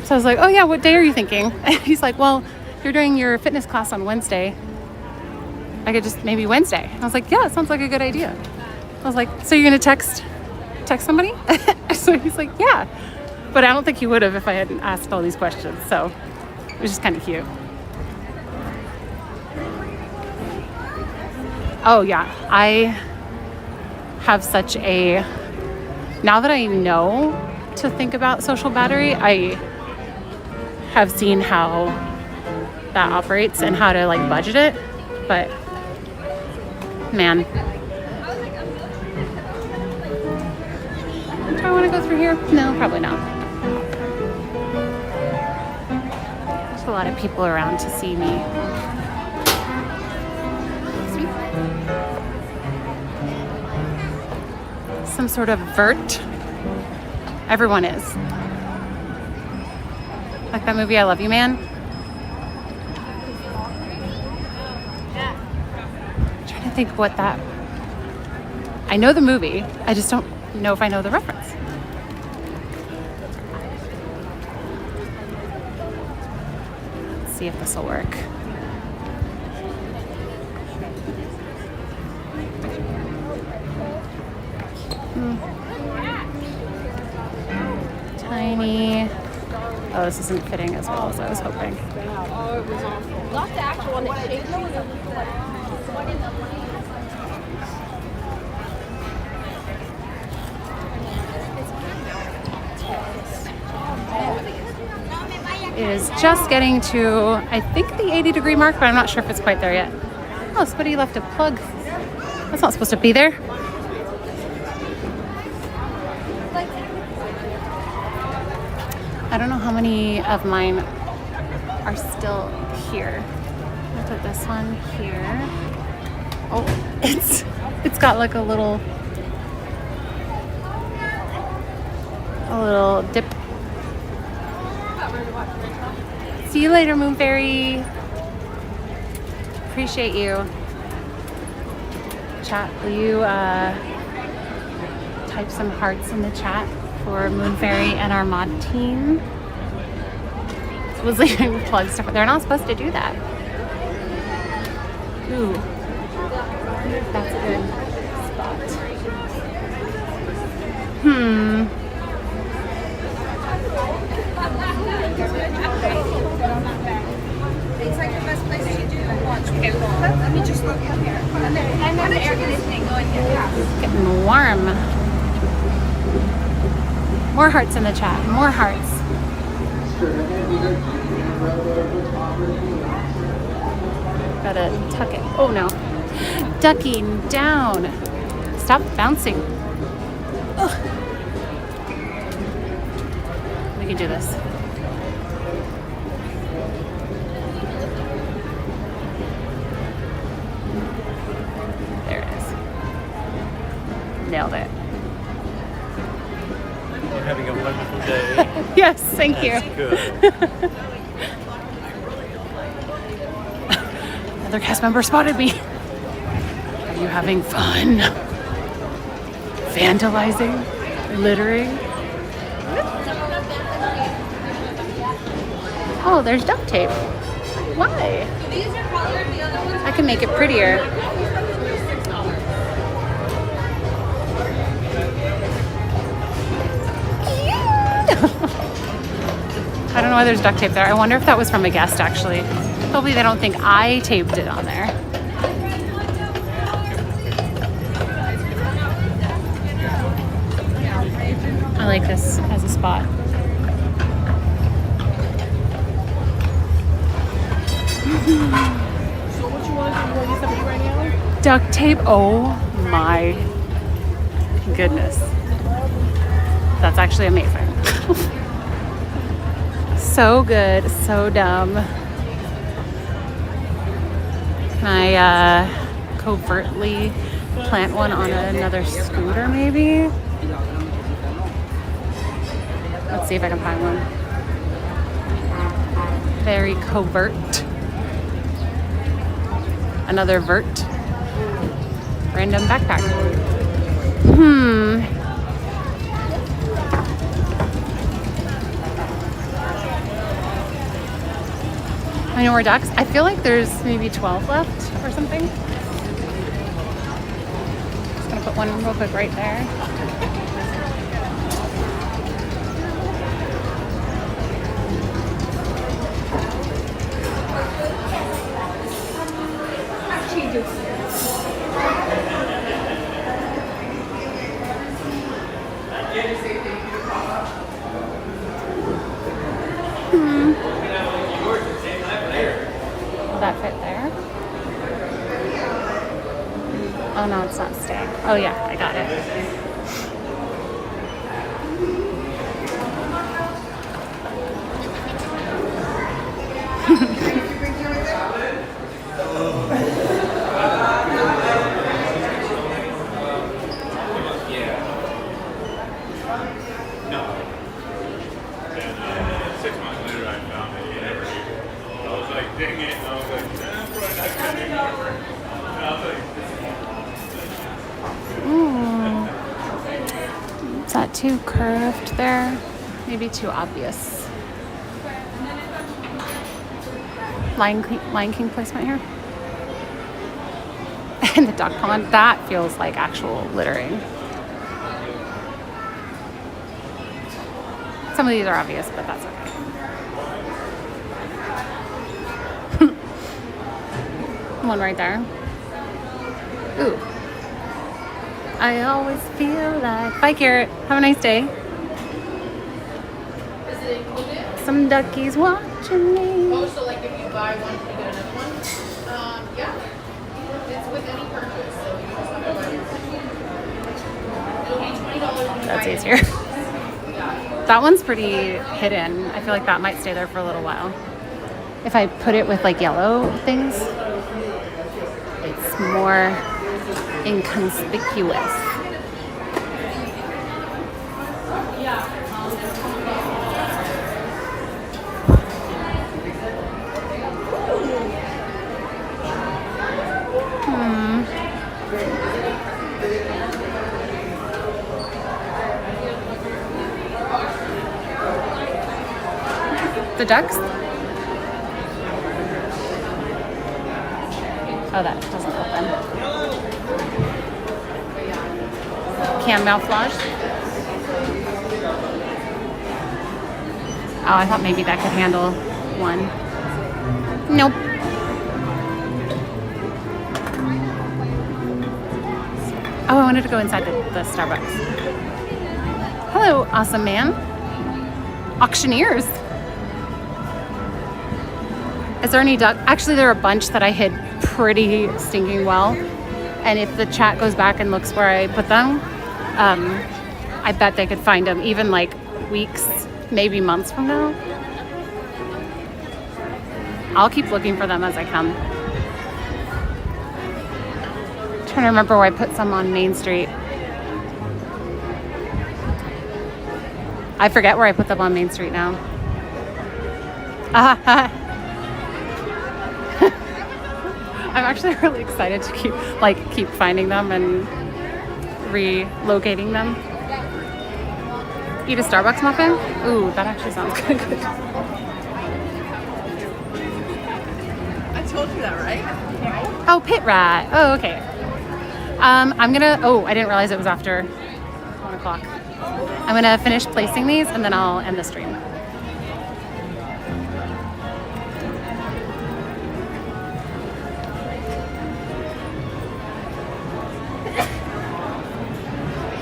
So I was like, oh yeah, what day are you thinking? And he's like, well, if you're doing your fitness class on Wednesday, I could just maybe Wednesday. I was like, yeah, sounds like a good idea. I was like, so you're gonna text somebody? So he's like, yeah. But I don't think he would have if I hadn't asked all these questions. So it was just kind of cute. Oh yeah, I have such a, now that I know to think about social battery, I have seen how that operates and how to like budget it, but man. Do I want to go through here? No, probably not. There's a lot of people around to see me. Some sort of vert. Everyone is. Like that movie I Love You Man. I'm trying to think what that... I know the movie. I just don't know if I know the reference. Let's see if this will work. Tiny. Oh, this isn't fitting as well as I was hoping. Not the actual one that shaped It is just getting to, I think, the 80-degree mark, but I'm not sure if it's quite there yet. Oh, somebody left a plug. That's not supposed to be there. I don't know how many of mine are still here. I'll put this one here. Oh, it's got like a little dip. See you later, Moon Fairy. Appreciate you. Chat, will you type some hearts in the chat for Moon Fairy and our mod team? It was leaving plugs. They're not supposed to do that. Ooh, that's a good It's like the best place to do watch. Let me just look up here. And then the air conditioning going here. Getting warm. More hearts in the chat. More hearts. Gotta tuck it. Oh no. Ducky down. Stop bouncing. Ugh. We can do this. There it is. Nailed it. You're having a wonderful day. Yes, thank you. That's good. Another cast member spotted me. Are you having fun? Vandalizing? Littering? Oh, there's duct tape. Why? I can make it prettier. I don't know why there's duct tape there. I wonder if that was from a guest, actually. Hopefully they don't think I taped it on there. I like this as a spot. So what you want to do? You want something right now? Duct tape. Oh my goodness. That's actually amazing. So good, so dumb. Can I covertly plant one on another scooter maybe? Let's see if I can find one. Very covert. Another vert. Random backpack. I know more ducks. I feel like there's maybe 12 left or something. Just gonna put one real quick right there. Will that fit there? Oh no, it's not staying. Oh yeah, I got it. Is that too curved there? Maybe too obvious. Lion King placement here. And the duck pond, that feels like actual littering. Some of these are obvious, but that's okay. One right there. Ooh. I always feel like... Bye, Carrot. Have a nice day. Is it included? Some duckies watching me. Oh, so like if you buy one, you get another one? Yeah. It's with any purchase, so you just have to buy it. It'll be $20. That's easier. That one's pretty hidden. I feel like that might stay there for a little while. If I put it with like yellow things, it's more inconspicuous. The ducks? Oh, that doesn't open. Cam mouthwash. Oh, I thought maybe that could handle one. Nope. Oh, I wanted to go inside the Starbucks. Hello, awesome man. Auctioneers. Is there any duck? Actually, there are a bunch that I hid pretty stinking well. And if the chat goes back and looks where I put them, I bet they could find them even like weeks, maybe months from now. I'll keep looking for them as I come. I'm trying to remember where I put some on Main Street. I forget where I put them on Main Street now. I'm actually really excited to keep finding them and relocating them. Eat a Starbucks muffin? Ooh, that actually sounds good. I told you that, right? Oh, Pit Rat. Oh, okay. I didn't realize it was after 1 o'clock. I'm gonna finish placing these and then I'll end the stream.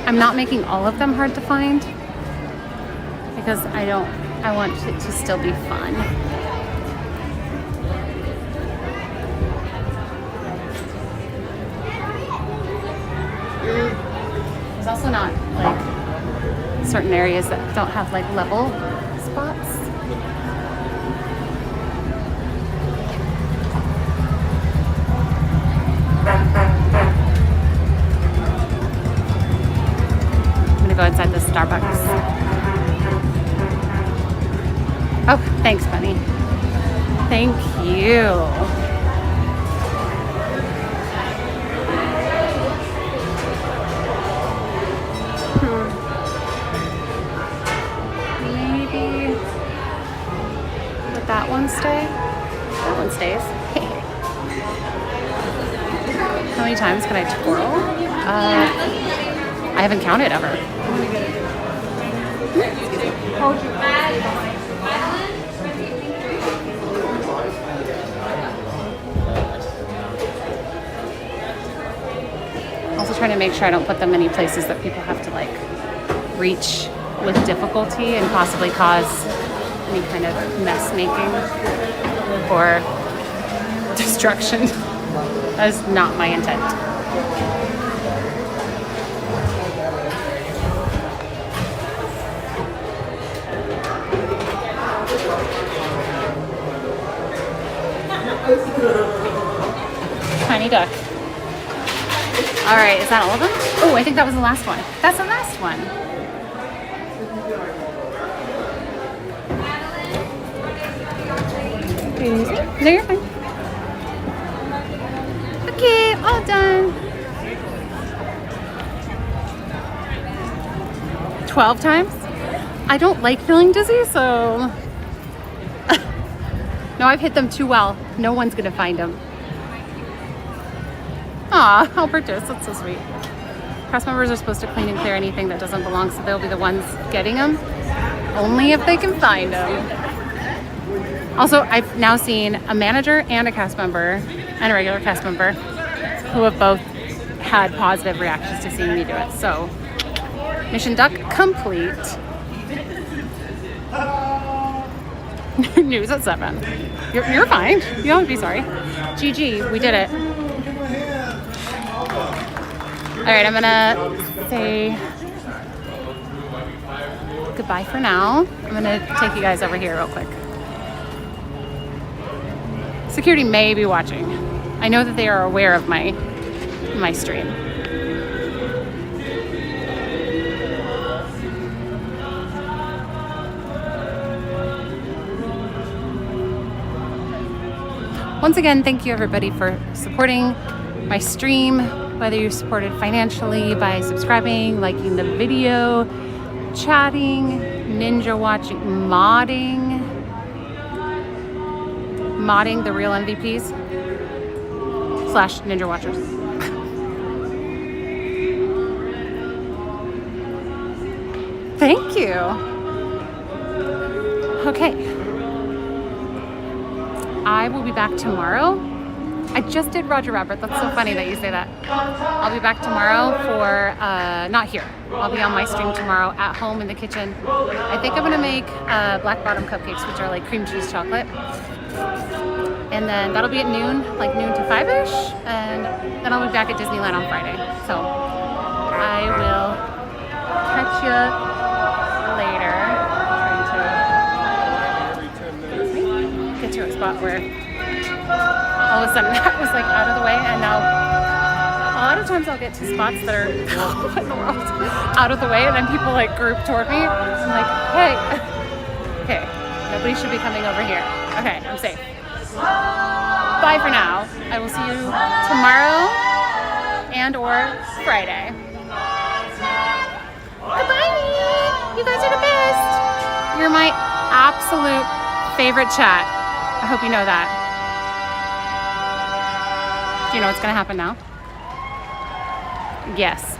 I'm not making all of them hard to find because I want it to still be fun. There's also not like certain areas that don't have like level spots. Go inside the Starbucks. Oh, thanks, Bunny. Thank you. Maybe let that one stay. That one stays. How many times can I twirl? I haven't counted ever. Also trying to make sure I don't put them any places that people have to like reach with difficulty and possibly cause any kind of mess making or destruction. That is not my intent. Tiny duck. All right, is that all of them? Oh, I think that was the last one. That's the last one. No, you're fine. Okay, all done. 12 times? I don't like feeling dizzy, so... No, I've hit them too well. No one's gonna find them. Aw, Albertus, that's so sweet. Cast members are supposed to clean and clear anything that doesn't belong, so they'll be the ones getting them. Only if they can find them. Also, I've now seen a manager and a cast member, and a regular cast member, who have both had positive reactions to seeing me do it. So, mission duck complete. News at 7. You're fine. You don't have to be sorry. GG, we did it. All right, I'm gonna say goodbye for now. I'm gonna take you guys over here real quick. Security may be watching. I know that they are aware of my stream. Once again, thank you everybody for supporting my stream, whether you supported financially by subscribing, liking the video, chatting, ninja watching, modding the real MVPs / ninja watchers. Thank you. Okay. I will be back tomorrow. I just did Roger Rabbit. That's so funny that you say that. I'll be back tomorrow for, not here. I'll be on my stream tomorrow at home in the kitchen. I think I'm gonna make black bottom cupcakes, which are like cream cheese chocolate. And then that'll be at noon, like noon to 5-ish. And then I'll be back at Disneyland on Friday. So I will catch you later. Trying to get to a spot where all of a sudden that was like out of the way, and now a lot of times I'll get to spots that are what in the world out of the way, and then people like group toward me. I'm like, hey, okay, nobody should be coming over here. Okay, I'm safe. Bye for now. I will see you tomorrow and or Friday. Goodbye. You guys are the best. You're my absolute favorite chat. I hope you know that. Do you know what's gonna happen now? Yes.